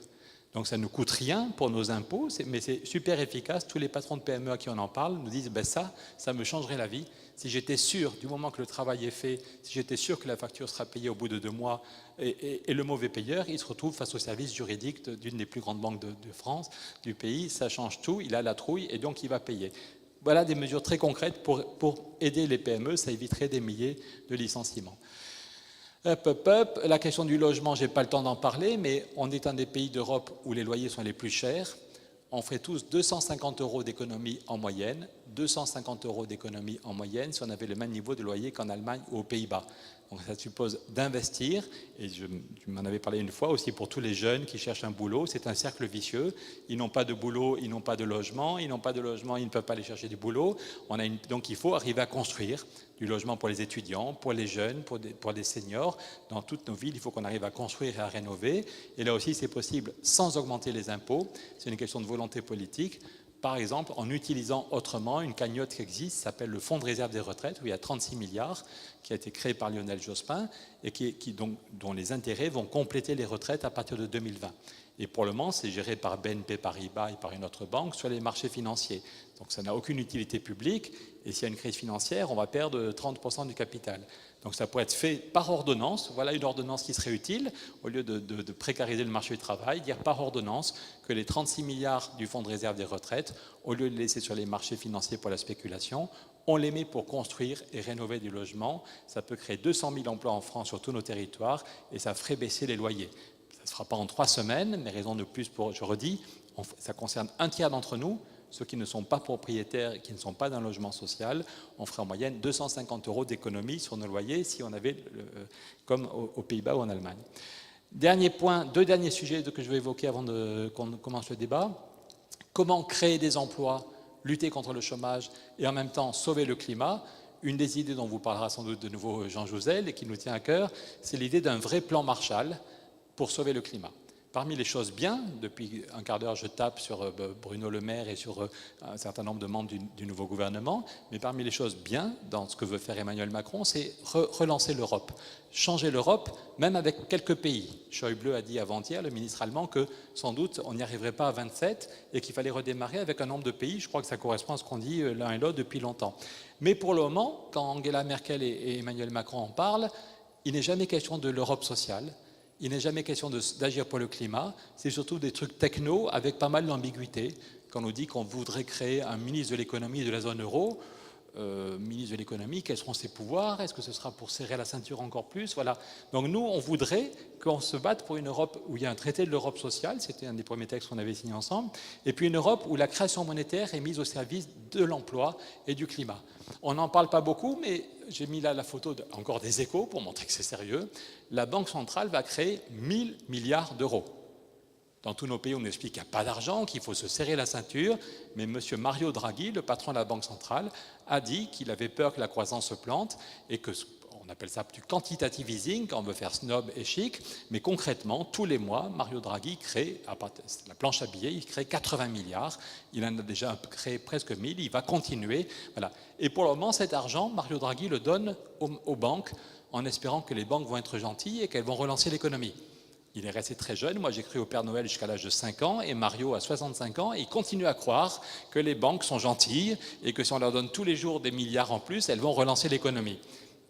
Donc ça ne coûte rien pour nos impôts, mais c'est super efficace. Tous les patrons de PME à qui on en parle nous disent ben ça me changerait la vie. Si j'étais sûr, du moment que le travail est fait, si j'étais sûr que la facture sera payée au bout de 2 mois, et le mauvais payeur, il se retrouve face au service juridique d'une des plus grandes banques de France, du pays, ça change tout, il a la trouille et donc il va payer. Voilà des mesures très concrètes pour aider les PME, ça éviterait des milliers de licenciements. La question du logement, je n'ai pas le temps d'en parler, mais on est un des pays d'Europe où les loyers sont les plus chers. On ferait tous 250 € d'économie en moyenne, 250 € d'économie en moyenne si on avait le même niveau de loyer qu'en Allemagne ou aux Pays-Bas. Donc ça suppose d'investir, et je m'en avais parlé une fois aussi pour tous les jeunes qui cherchent un boulot, c'est un cercle vicieux. Ils n'ont pas de boulot, ils n'ont pas de logement, ils n'ont pas de logement, ils ne peuvent pas aller chercher du boulot. Donc il faut arriver à construire du logement pour les étudiants, pour les jeunes, pour les seniors. Dans toutes nos villes, il faut qu'on arrive à construire et à rénover. Et là aussi, c'est possible sans augmenter les impôts. C'est une question de volonté politique. Par exemple, en utilisant autrement une cagnotte qui existe, qui s'appelle le Fonds de réserve des retraites, où il y a 36 milliards, qui a été créé par Lionel Jospin, et dont les intérêts vont compléter les retraites à partir de 2020. Et pour le moment, c'est géré par BNP Paribas et par une autre banque sur les marchés financiers. Donc ça n'a aucune utilité publique, et s'il y a une crise financière, on va perdre 30% du capital. Donc ça pourrait être fait par ordonnance. Voilà une ordonnance qui serait utile, au lieu de précariser le marché du travail, dire par ordonnance que les 36 milliards du Fonds de réserve des retraites, au lieu de les laisser sur les marchés financiers pour la spéculation, on les met pour construire et rénover du logement. Ça peut créer 200 000 emplois en France sur tous nos territoires, et ça ferait baisser les loyers. Ça ne se fera pas en 3 semaines, mais raison de plus pour, je redis, ça concerne un tiers d'entre nous, ceux qui ne sont pas propriétaires et qui ne sont pas d'un logement social. On ferait en moyenne 250 € d'économie sur nos loyers si on avait, comme aux Pays-Bas ou en Allemagne. Dernier point, 2 derniers sujets que je vais évoquer avant qu'on commence le débat. Comment créer des emplois, lutter contre le chômage et en même temps sauver le climat. Une des idées dont vous parlera sans doute de nouveau Jean Jouzel et qui nous tient à cœur, c'est l'idée d'un vrai plan Marshall pour sauver le climat. Parmi les choses bien, depuis un quart d'heure je tape sur Bruno Le Maire et sur un certain nombre de membres du nouveau gouvernement, mais parmi les choses bien dans ce que veut faire Emmanuel Macron, c'est relancer l'Europe, changer l'Europe, même avec quelques pays. Schäuble a dit avant-hier, le ministre allemand, que sans doute on n'y arriverait pas à 27 et qu'il fallait redémarrer avec un nombre de pays. Je crois que ça correspond à ce qu'on dit l'un et l'autre depuis longtemps. Mais pour le moment, quand Angela Merkel et Emmanuel Macron en parlent, il n'est jamais question de l'Europe sociale. Il n'est jamais question d'agir pour le climat, c'est surtout des trucs techno avec pas mal d'ambiguïté. Quand on nous dit qu'on voudrait créer un ministre de l'économie de la zone euro, ministre de l'économie, quels seront ses pouvoirs? Est-ce que ce sera pour serrer la ceinture encore plus? Voilà. Donc nous, on voudrait qu'on se batte pour une Europe où il y a un traité de l'Europe sociale, c'était un des premiers textes qu'on avait signé ensemble, et puis une Europe où la création monétaire est mise au service de l'emploi et du climat. On n'en parle pas beaucoup, mais j'ai mis là la photo encore des Échos pour montrer que c'est sérieux. La Banque centrale va créer 1000 milliards d'euros. Dans tous nos pays, on nous explique qu'il n'y a pas d'argent, qu'il faut se serrer la ceinture, mais M. Mario Draghi, le patron de la Banque centrale, a dit qu'il avait peur que la croissance se plante et que, on appelle ça du quantitative easing, quand on veut faire snob et chic, mais concrètement, tous les mois, Mario Draghi crée, à partir de la planche à billets, il crée 80 milliards, il en a déjà créé presque 1000, il va continuer. Voilà. Et pour le moment, cet argent, Mario Draghi le donne aux banques en espérant que les banques vont être gentilles et qu'elles vont relancer l'économie. Il est resté très jeune, moi j'ai cru au Père Noël jusqu'à l'âge de 5 ans, et Mario a 65 ans, et il continue à croire que les banques sont gentilles, et que si on leur donne tous les jours des milliards en plus, elles vont relancer l'économie.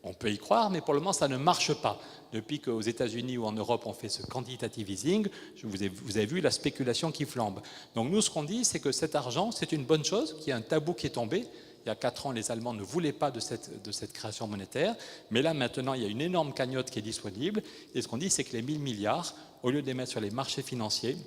On peut y croire, mais pour le moment ça ne marche pas. Depuis qu'aux États-Unis ou en Europe on fait ce quantitative easing, vous avez vu la spéculation qui flambe. Donc nous ce qu'on dit, c'est que cet argent, c'est une bonne chose, qu'il y a un tabou qui est tombé. Il y a 4 ans, les Allemands ne voulaient pas de cette création monétaire, mais là maintenant, il y a une énorme cagnotte qui est disponible, et ce qu'on dit, c'est que les 1000 milliards, au lieu de les mettre sur les marchés financiers,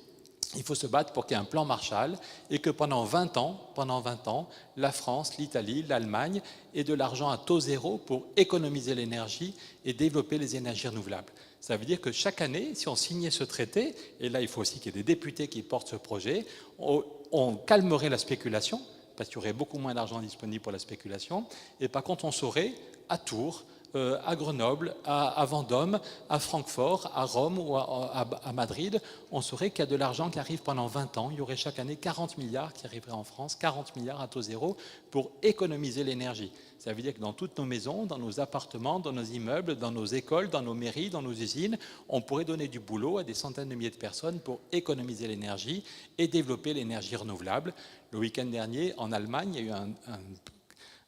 il faut se battre pour qu'il y ait un plan Marshall, et que pendant 20 ans, la France, l'Italie, l'Allemagne aient de l'argent à taux zéro pour économiser l'énergie et développer les énergies renouvelables. Ça veut dire que chaque année, si on signait ce traité, et là il faut aussi qu'il y ait des députés qui portent ce projet, on calmerait la spéculation, parce qu'il y aurait beaucoup moins d'argent disponible pour la spéculation. Et par contre, on saurait à Tours, à Grenoble, à Vendôme, à Francfort, à Rome ou à Madrid, on saurait qu'il y a de l'argent qui arrive pendant 20 ans. Il y aurait chaque année 40 milliards qui arriveraient en France, 40 milliards à taux zéro pour économiser l'énergie. Ça veut dire que dans toutes nos maisons, dans nos appartements, dans nos immeubles, dans nos écoles, dans nos mairies, dans nos usines, on pourrait donner du boulot à des centaines de milliers de personnes pour économiser l'énergie et développer l'énergie renouvelable. Le week-end dernier, en Allemagne, il y a eu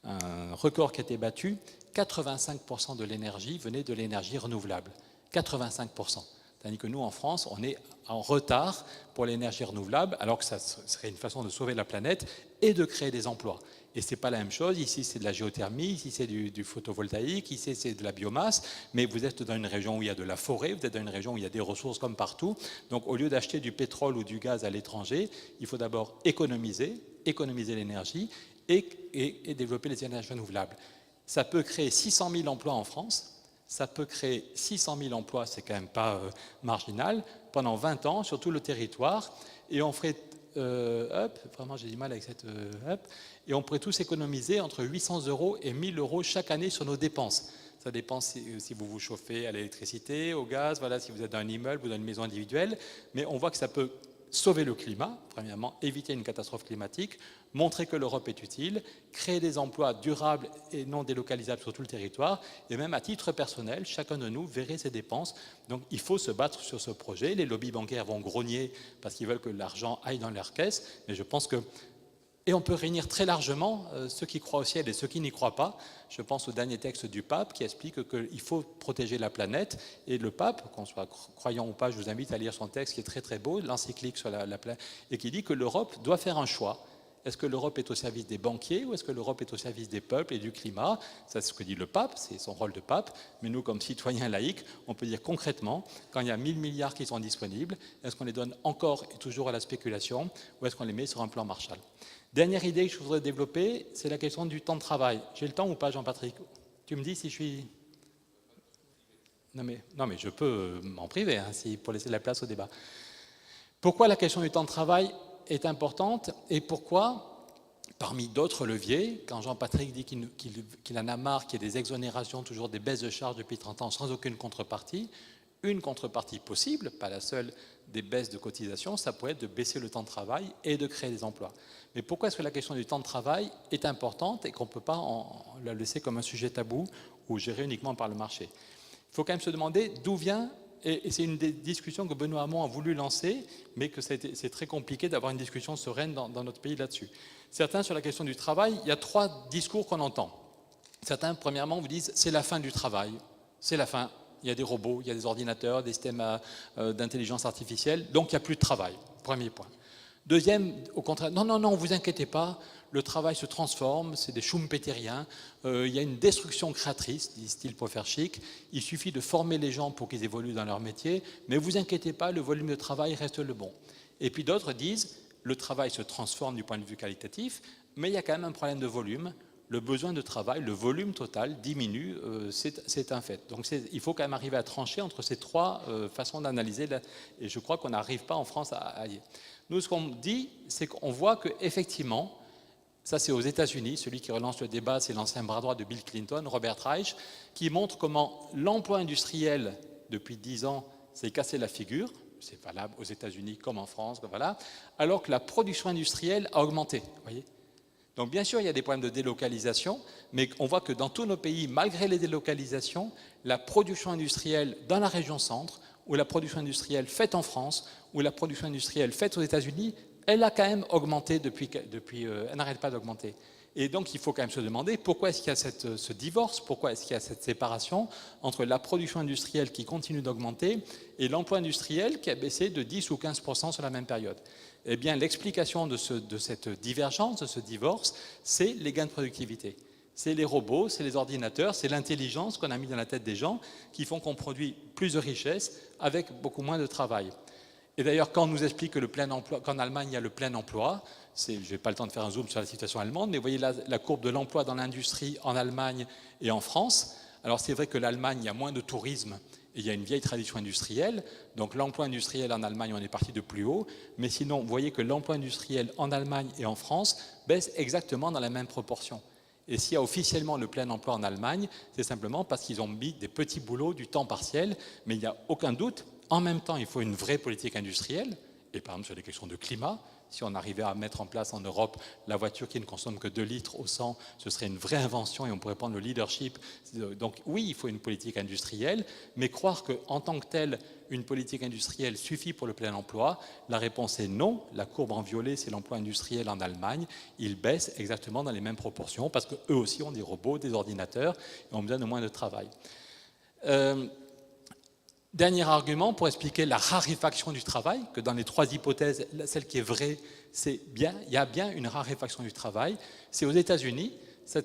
un record qui a été battu. 85% de l'énergie venait de l'énergie renouvelable. 85%. Tandis que nous, en France, on est en retard pour l'énergie renouvelable, alors que ça serait une façon de sauver la planète et de créer des emplois. Et ce n'est pas la même chose. Ici, c'est de la géothermie, ici, c'est du photovoltaïque, ici, c'est de la biomasse. Mais vous êtes dans une région où il y a de la forêt, vous êtes dans une région où il y a des ressources comme partout. Donc, au lieu d'acheter du pétrole ou du gaz à l'étranger, il faut d'abord économiser l'énergie et développer les énergies renouvelables. Ça peut créer 600 000 emplois en France, ça peut créer 600 000 emplois, c'est quand même pas marginal, pendant 20 ans sur tout le territoire, et on ferait, vraiment j'ai du mal avec cette et on pourrait tous économiser entre 800 € et 1 000 € chaque année sur nos dépenses. Ça dépend si vous vous chauffez à l'électricité, au gaz, voilà, si vous êtes dans un immeuble ou dans une maison individuelle, mais on voit que ça peut sauver le climat, premièrement, éviter une catastrophe climatique, montrer que l'Europe est utile, créer des emplois durables et non délocalisables sur tout le territoire, et même à titre personnel, chacun de nous verrait ses dépenses. Donc il faut se battre sur ce projet. Les lobbies bancaires vont grogner parce qu'ils veulent que l'argent aille dans leur caisse, mais je pense que... Et on peut réunir très largement ceux qui croient au ciel et ceux qui n'y croient pas. Je pense au dernier texte du pape qui explique qu'il faut protéger la planète. Et le pape, qu'on soit croyant ou pas, je vous invite à lire son texte qui est très très beau, l'encyclique sur la planète, et qui dit que l'Europe doit faire un choix. Est-ce que l'Europe est au service des banquiers ou est-ce que l'Europe est au service des peuples et du climat? C'est ce que dit le pape, c'est son rôle de pape. Mais nous, comme citoyens laïcs, on peut dire concrètement, quand il y a 1 000 milliards qui sont disponibles, est-ce qu'on les donne encore et toujours à la spéculation ou est-ce qu'on les met sur un plan Marshall? Dernière idée que je voudrais développer, c'est la question du temps de travail. J'ai le temps ou pas, Jean-Patrick? Tu me dis si je suis... Non mais je peux m'en priver pour laisser la place au débat. Pourquoi la question du temps de travail est importante et pourquoi, parmi d'autres leviers, quand Jean-Patrick dit qu'il en a marre, qu'il y ait des exonérations, toujours des baisses de charges depuis 30 ans sans aucune contrepartie, une contrepartie possible, pas la seule, des baisses de cotisation, ça pourrait être de baisser le temps de travail et de créer des emplois. Mais pourquoi est-ce que la question du temps de travail est importante et qu'on ne peut pas la laisser comme un sujet tabou ou géré uniquement par le marché? Il faut quand même se demander d'où vient, et c'est une des discussions que Benoît Hamon a voulu lancer, mais que c'est très compliqué d'avoir une discussion sereine dans notre pays là-dessus. Certains, sur la question du travail, il y a 3 discours qu'on entend. Certains, premièrement, vous disent c'est la fin du travail, c'est la fin. Il y a des robots, il y a des ordinateurs, des systèmes d'intelligence artificielle, donc il n'y a plus de travail. Premier point. Deuxième, au contraire, non, vous inquiétez pas, le travail se transforme, c'est des schumpeteriens, il y a une destruction créatrice, disent-ils pour faire chic, il suffit de former les gens pour qu'ils évoluent dans leur métier, mais vous inquiétez pas, le volume de travail reste le bon. Et puis d'autres disent, le travail se transforme du point de vue qualitatif, mais il y a quand même un problème de volume. Le besoin de travail, le volume total diminue, c'est un fait. Donc il faut quand même arriver à trancher entre ces 3 façons d'analyser, et je crois qu'on n'arrive pas en France à y... Nous, ce qu'on dit, c'est qu'on voit qu'effectivement, ça c'est aux États-Unis, celui qui relance le débat, c'est l'ancien bras droit de Bill Clinton, Robert Reich, qui montre comment l'emploi industriel, depuis 10 ans, s'est cassé la figure, c'est valable aux États-Unis comme en France, voilà, alors que la production industrielle a augmenté, vous voyez. Donc bien sûr, il y a des problèmes de délocalisation, mais on voit que dans tous nos pays, malgré les délocalisations, la production industrielle dans la région centre, ou la production industrielle faite en France, ou la production industrielle faite aux États-Unis, elle a quand même augmenté depuis elle n'arrête pas d'augmenter. Et donc il faut quand même se demander pourquoi est-ce qu'il y a ce divorce, pourquoi est-ce qu'il y a cette séparation entre la production industrielle qui continue d'augmenter et l'emploi industriel qui a baissé de 10 ou 15% sur la même période. Eh bien, l'explication de cette divergence, de ce divorce, c'est les gains de productivité. C'est les robots, c'est les ordinateurs, c'est l'intelligence qu'on a mis dans la tête des gens qui font qu'on produit plus de richesses avec beaucoup moins de travail. Et d'ailleurs, quand on nous explique que qu'en Allemagne, il y a le plein emploi, je n'ai pas le temps de faire un zoom sur la situation allemande, mais vous voyez la courbe de l'emploi dans l'industrie en Allemagne et en France. Alors c'est vrai que l'Allemagne, il y a moins de tourisme et il y a une vieille tradition industrielle. Donc l'emploi industriel en Allemagne, on est parti de plus haut. Mais sinon, vous voyez que l'emploi industriel en Allemagne et en France baisse exactement dans la même proportion. Et s'il y a officiellement le plein emploi en Allemagne, c'est simplement parce qu'ils ont mis des petits boulots, du temps partiel, mais il n'y a aucun doute. En même temps, il faut une vraie politique industrielle, et par exemple sur les questions de climat. Si on arrivait à mettre en place en Europe la voiture qui ne consomme que 2 litres au 100, ce serait une vraie invention et on pourrait prendre le leadership. Donc oui, il faut une politique industrielle, mais croire qu'en tant que telle, une politique industrielle suffit pour le plein emploi, la réponse est non. La courbe en violet, c'est l'emploi industriel en Allemagne. Il baisse exactement dans les mêmes proportions parce qu'eux aussi ont des robots, des ordinateurs et ont besoin de moins de travail. Dernier argument pour expliquer la raréfaction du travail, que dans les 3 hypothèses, celle qui est vraie, c'est bien, il y a bien une raréfaction du travail. C'est aux États-Unis, ça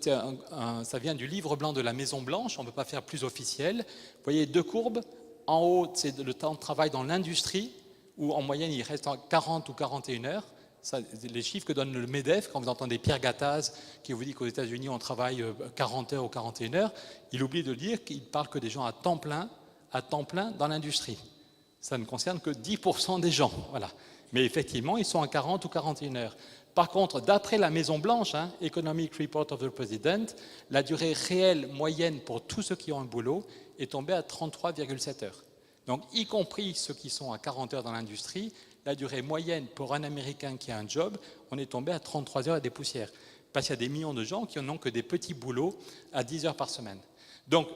vient du livre blanc de la Maison Blanche, on ne peut pas faire plus officiel. Vous voyez 2 courbes, en haut c'est le temps de travail dans l'industrie, où en moyenne il reste 40 ou 41 heures, Ça, les chiffres que donne le MEDEF, quand vous entendez Pierre Gattaz qui vous dit qu'aux États-Unis on travaille 40 heures ou 41 heures, il oublie de dire qu'il parle que des gens à temps plein dans l'industrie. Ça ne concerne que 10% des gens. Voilà. Mais effectivement, ils sont à 40 ou 41 heures. Par contre, d'après la Maison-Blanche, Economic Report of the President, la durée réelle moyenne pour tous ceux qui ont un boulot est tombée à 33,7 heures. Donc, y compris ceux qui sont à 40 heures dans l'industrie, la durée moyenne pour un Américain qui a un job, on est tombé à 33 heures et des poussières. Parce qu'il y a des millions de gens qui n'ont que des petits boulots à 10 heures par semaine. Donc,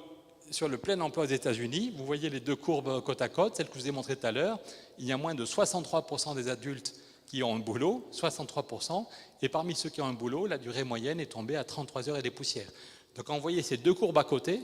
sur le plein emploi aux États-Unis, vous voyez les deux courbes côte à côte, celle que je vous ai montrée tout à l'heure, il y a moins de 63% des adultes qui ont un boulot, 63%, et parmi ceux qui ont un boulot, la durée moyenne est tombée à 33 heures et des poussières. Donc quand vous voyez ces deux courbes à côté,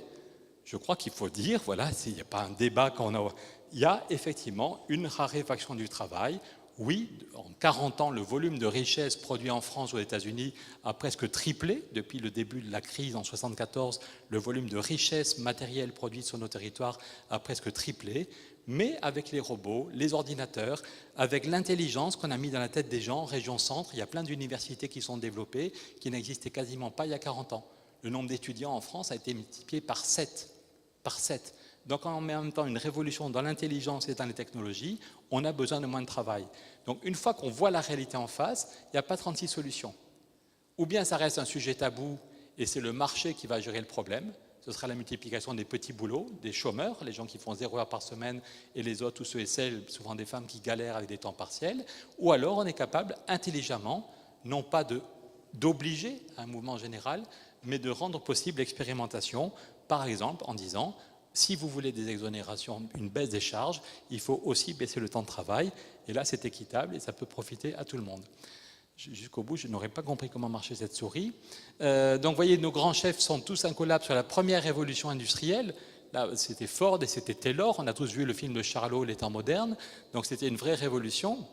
je crois qu'il faut dire, voilà, il n'y a pas un débat qu'on a, il y a effectivement une raréfaction du travail. Oui, en 40 ans, le volume de richesse produit en France ou aux États-Unis a presque triplé. Depuis le début de la crise en 1974, le volume de richesse matérielle produite sur nos territoires a presque triplé. Mais avec les robots, les ordinateurs, avec l'intelligence qu'on a mis dans la tête des gens en région centre, il y a plein d'universités qui sont développées, qui n'existaient quasiment pas il y a 40 ans. Le nombre d'étudiants en France a été multiplié par 7. Donc en même temps une révolution dans l'intelligence et dans les technologies, on a besoin de moins de travail. Donc une fois qu'on voit la réalité en face, il n'y a pas 36 solutions. Ou bien ça reste un sujet tabou et c'est le marché qui va gérer le problème. Ce sera la multiplication des petits boulots, des chômeurs, les gens qui font 0 heure par semaine et les autres, tous ceux et celles, souvent des femmes qui galèrent avec des temps partiels. Ou alors on est capable intelligemment, non pas d'obliger un mouvement général, mais de rendre possible l'expérimentation, par exemple en disant si vous voulez des exonérations, une baisse des charges, il faut aussi baisser le temps de travail. Et là, c'est équitable et ça peut profiter à tout le monde. Jusqu'au bout, je n'aurais pas compris comment marchait cette souris. Donc, vous voyez, nos grands chefs sont tous incollables sur la première révolution industrielle. Là, c'était Ford et c'était Taylor. On a tous vu le film de Charlot, Les temps modernes. Donc, c'était une vraie révolution.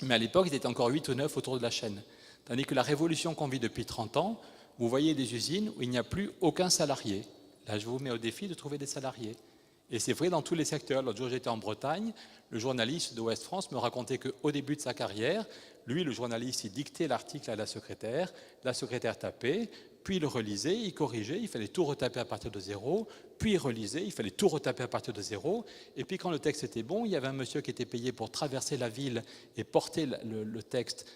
Mais à l'époque, il était encore 8 ou 9 autour de la chaîne. Tandis que la révolution qu'on vit depuis 30 ans, vous voyez des usines où il n'y a plus aucun salarié. Là, je vous mets au défi de trouver des salariés. Et c'est vrai dans tous les secteurs. L'autre jour, j'étais en Bretagne. Le journaliste de Ouest France me racontait qu'au début de sa carrière, lui, le journaliste, il dictait l'article à la secrétaire tapait, puis il le relisait, il corrigeait, il fallait tout retaper à partir de zéro, puis il relisait, il fallait tout retaper à partir de zéro, et puis quand le texte était bon, il y avait un monsieur qui était payé pour traverser la ville et porter le texte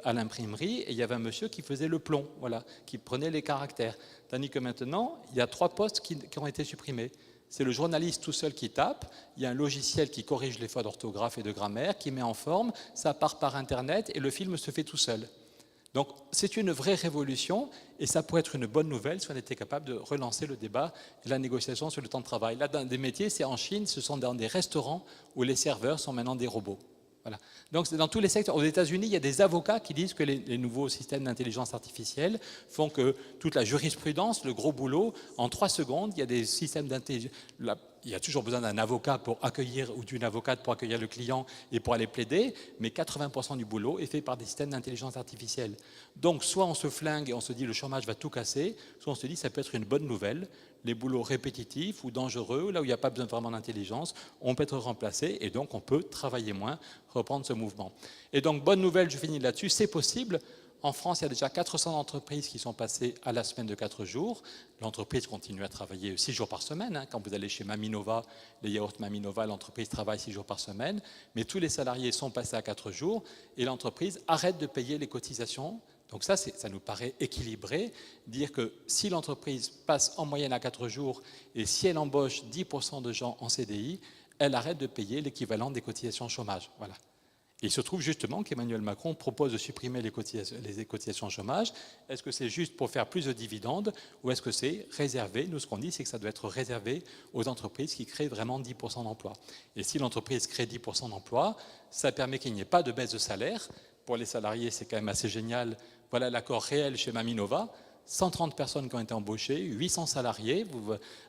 à l'imprimerie, et il y avait un monsieur qui faisait le plomb, voilà, qui prenait les caractères. Tandis que maintenant, il y a 3 postes qui ont été supprimés. C'est le journaliste tout seul qui tape, il y a un logiciel qui corrige les fautes d'orthographe et de grammaire, qui met en forme, ça part par Internet et le film se fait tout seul. Donc c'est une vraie révolution et ça pourrait être une bonne nouvelle si on était capable de relancer le débat et la négociation sur le temps de travail. Là, dans des métiers, c'est en Chine, ce sont dans des restaurants où les serveurs sont maintenant des robots. Voilà. Donc c'est dans tous les secteurs. Aux États-Unis, il y a des avocats qui disent que les nouveaux systèmes d'intelligence artificielle font que toute la jurisprudence, le gros boulot, en 3 secondes, il y a des systèmes d'intelligence. Il y a toujours besoin d'un avocat pour accueillir ou d'une avocate pour accueillir le client et pour aller plaider, mais 80% du boulot est fait par des systèmes d'intelligence artificielle. Donc soit on se flingue et on se dit le chômage va tout casser, soit on se dit ça peut être une bonne nouvelle. Les boulots répétitifs ou dangereux, là où il n'y a pas besoin vraiment d'intelligence, on peut être remplacé et donc on peut travailler moins, reprendre ce mouvement. Et donc, bonne nouvelle, je finis là-dessus, c'est possible. En France, il y a déjà 400 entreprises qui sont passées à la semaine de 4 jours. L'entreprise continue à travailler 6 jours par semaine. Quand vous allez chez Maminova, les yaourts Maminova, l'entreprise travaille 6 jours par semaine. Mais tous les salariés sont passés à 4 jours et l'entreprise arrête de payer les cotisations. Donc ça nous paraît équilibré, dire que si l'entreprise passe en moyenne à 4 jours et si elle embauche 10% de gens en CDI, elle arrête de payer l'équivalent des cotisations chômage. Voilà. Et il se trouve justement qu'Emmanuel Macron propose de supprimer les cotisations chômage. Est-ce que c'est juste pour faire plus de dividendes ou est-ce que c'est réservé? Nous, ce qu'on dit, c'est que ça doit être réservé aux entreprises qui créent vraiment 10% d'emplois. Et si l'entreprise crée 10% d'emplois, ça permet qu'il n'y ait pas de baisse de salaire. Pour les salariés, c'est quand même assez génial. Voilà l'accord réel chez Maminova. 130 personnes qui ont été embauchées, 800 salariés.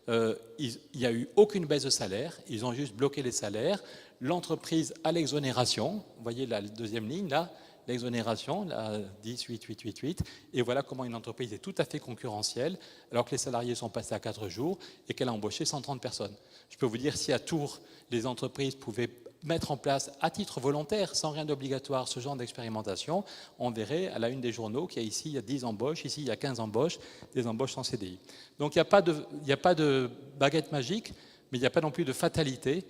Il n'y a eu aucune baisse de salaire. Ils ont juste bloqué les salaires. L'entreprise a l'exonération. Vous voyez la deuxième ligne, là, l'exonération, la 10, 8, 8, 8, 8. Et voilà comment une entreprise est tout à fait concurrentielle, alors que les salariés sont passés à 4 jours et qu'elle a embauché 130 personnes. Je peux vous dire, si à Tours, les entreprises pouvaient mettre en place à titre volontaire, sans rien d'obligatoire, ce genre d'expérimentation, on verrait à la une des journaux qu'il y a ici, il y a 10 embauches, ici il y a 15 embauches, des embauches sans CDI. Donc il n'y a pas de baguette magique, mais il n'y a pas non plus de fatalité.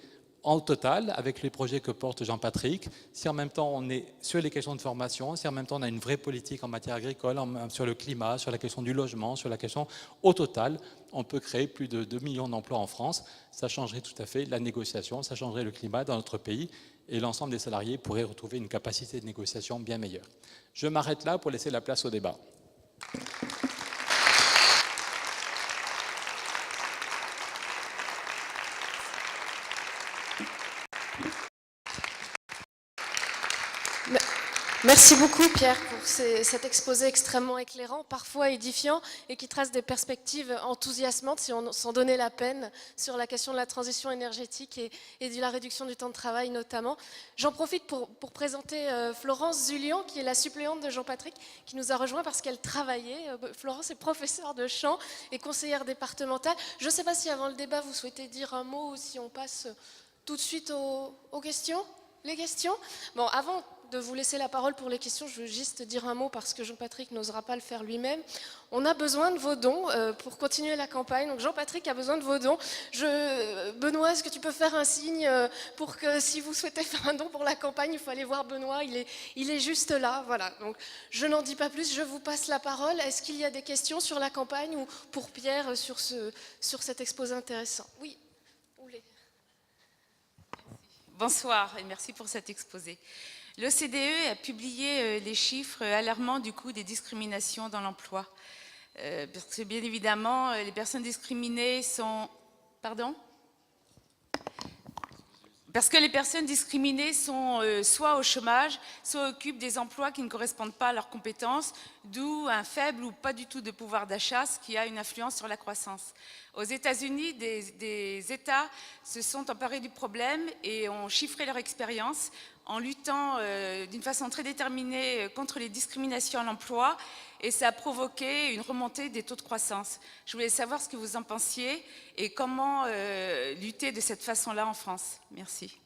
En total, avec les projets que porte Jean-Patrick, si en même temps on est sur les questions de formation, si en même temps on a une vraie politique en matière agricole, sur le climat, sur la question du logement, sur la question, au total, on peut créer plus de 2 millions d'emplois en France. Ça changerait tout à fait la négociation, ça changerait le climat dans notre pays et l'ensemble des salariés pourraient retrouver une capacité de négociation bien meilleure. Je m'arrête là pour laisser la place au débat. Merci beaucoup Pierre pour cet exposé extrêmement éclairant, parfois édifiant et qui trace des perspectives enthousiasmantes si on s'en donnait la peine sur la question de la transition énergétique et de la réduction du temps de travail notamment. J'en profite pour présenter Florence Zulian qui est la suppléante de Jean-Patrick qui nous a rejoint parce qu'elle travaillait. Florence est professeure de chant et conseillère départementale. Je ne sais pas si avant le débat vous souhaitez dire un mot ou si on passe tout de suite aux questions. Les questions? Bon, avant de vous laisser la parole pour les questions, je veux juste dire un mot parce que Jean-Patrick n'osera pas le faire lui-même. On a besoin de vos dons pour continuer la campagne. Donc Jean-Patrick a besoin de vos dons. Benoît, est-ce que tu peux faire un signe pour que si vous souhaitez faire un don pour la campagne, il faut aller voir Benoît, il est juste là. Voilà. Donc je n'en dis pas plus, je vous passe la parole. Est-ce qu'il y a des questions sur la campagne ou pour Pierre sur cet exposé intéressant? Oui. Bonsoir et merci pour cet exposé. L'OCDE a publié les chiffres alarmants du coût des discriminations dans l'emploi. Parce que bien évidemment, les personnes discriminées sont... Pardon ? Parce que les personnes discriminées sont soit au chômage, soit occupent des emplois qui ne correspondent pas à leurs compétences, d'où un faible ou pas du tout de pouvoir d'achat, ce qui a une influence sur la croissance. Aux États-Unis, des États se sont emparés du problème et ont chiffré leur expérience en luttant d'une façon très déterminée contre les discriminations à l'emploi et ça a provoqué une remontée des taux de croissance. Je voulais savoir ce que vous en pensiez et comment lutter de cette façon-là en France. Merci.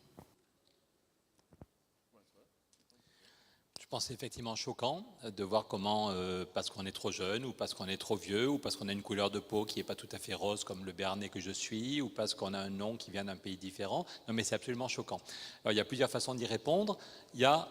Je pense que c'est effectivement choquant de voir comment, parce qu'on est trop jeune, ou parce qu'on est trop vieux, ou parce qu'on a une couleur de peau qui n'est pas tout à fait rose comme le Béarnais que je suis, ou parce qu'on a un nom qui vient d'un pays différent. Non mais c'est absolument choquant. Alors, il y a plusieurs façons d'y répondre. Il y a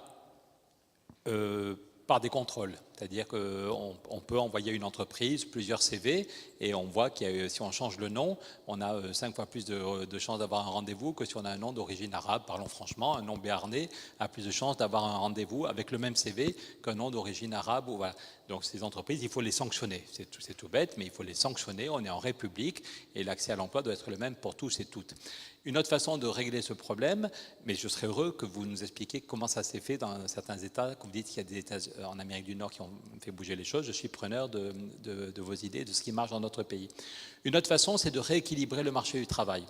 par des contrôles, c'est-à-dire qu'on peut envoyer à une entreprise plusieurs CV et on voit que si on change le nom, on a 5 fois plus de chances d'avoir un rendez-vous que si on a un nom d'origine arabe. Parlons franchement, un nom béarnais a plus de chances d'avoir un rendez-vous avec le même CV qu'un nom d'origine arabe. Voilà. Donc ces entreprises, il faut les sanctionner. C'est tout bête, mais il faut les sanctionner. On est en République et l'accès à l'emploi doit être le même pour tous et toutes. Une autre façon de régler ce problème, mais je serais heureux que vous nous expliquiez comment ça s'est fait dans certains États, comme vous dites qu'il y a des États en Amérique du Nord qui ont fait bouger les choses. Je suis preneur de vos idées, de ce qui marche dans notre pays. Une autre façon, c'est de rééquilibrer le marché du travail.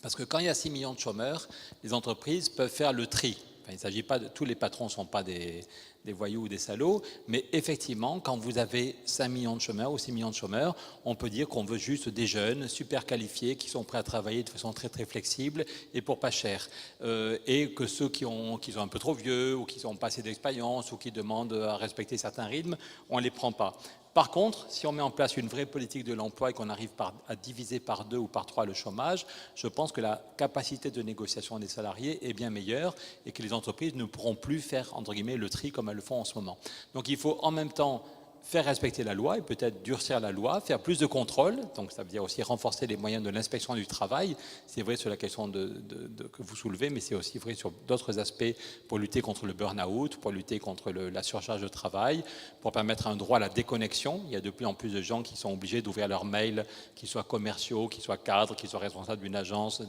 Parce que quand il y a 6 millions de chômeurs, les entreprises peuvent faire le tri. Enfin, il ne s'agit pas de... Tous les patrons ne sont pas des voyous ou des salauds, mais effectivement, quand vous avez 5 millions de chômeurs ou 6 millions de chômeurs, on peut dire qu'on veut juste des jeunes super qualifiés qui sont prêts à travailler de façon très très flexible et pour pas cher. Et que ceux qui sont un peu trop vieux ou qui n'ont pas assez d'expérience ou qui demandent à respecter certains rythmes, on ne les prend pas. Par contre, si on met en place une vraie politique de l'emploi et qu'on arrive à diviser par 2 ou par 3 le chômage, je pense que la capacité de négociation des salariés est bien meilleure et que les entreprises ne pourront plus faire, entre guillemets, le tri comme elles le font en ce moment. Donc il faut en même temps faire respecter la loi et peut-être durcir la loi, faire plus de contrôles, donc ça veut dire aussi renforcer les moyens de l'inspection du travail. C'est vrai sur la question que vous soulevez, mais c'est aussi vrai sur d'autres aspects pour lutter contre le burn-out, pour lutter contre la surcharge de travail, pour permettre un droit à la déconnexion. Il y a de plus en plus de gens qui sont obligés d'ouvrir leurs mails, qu'ils soient commerciaux, qu'ils soient cadres, qu'ils soient responsables d'une agence,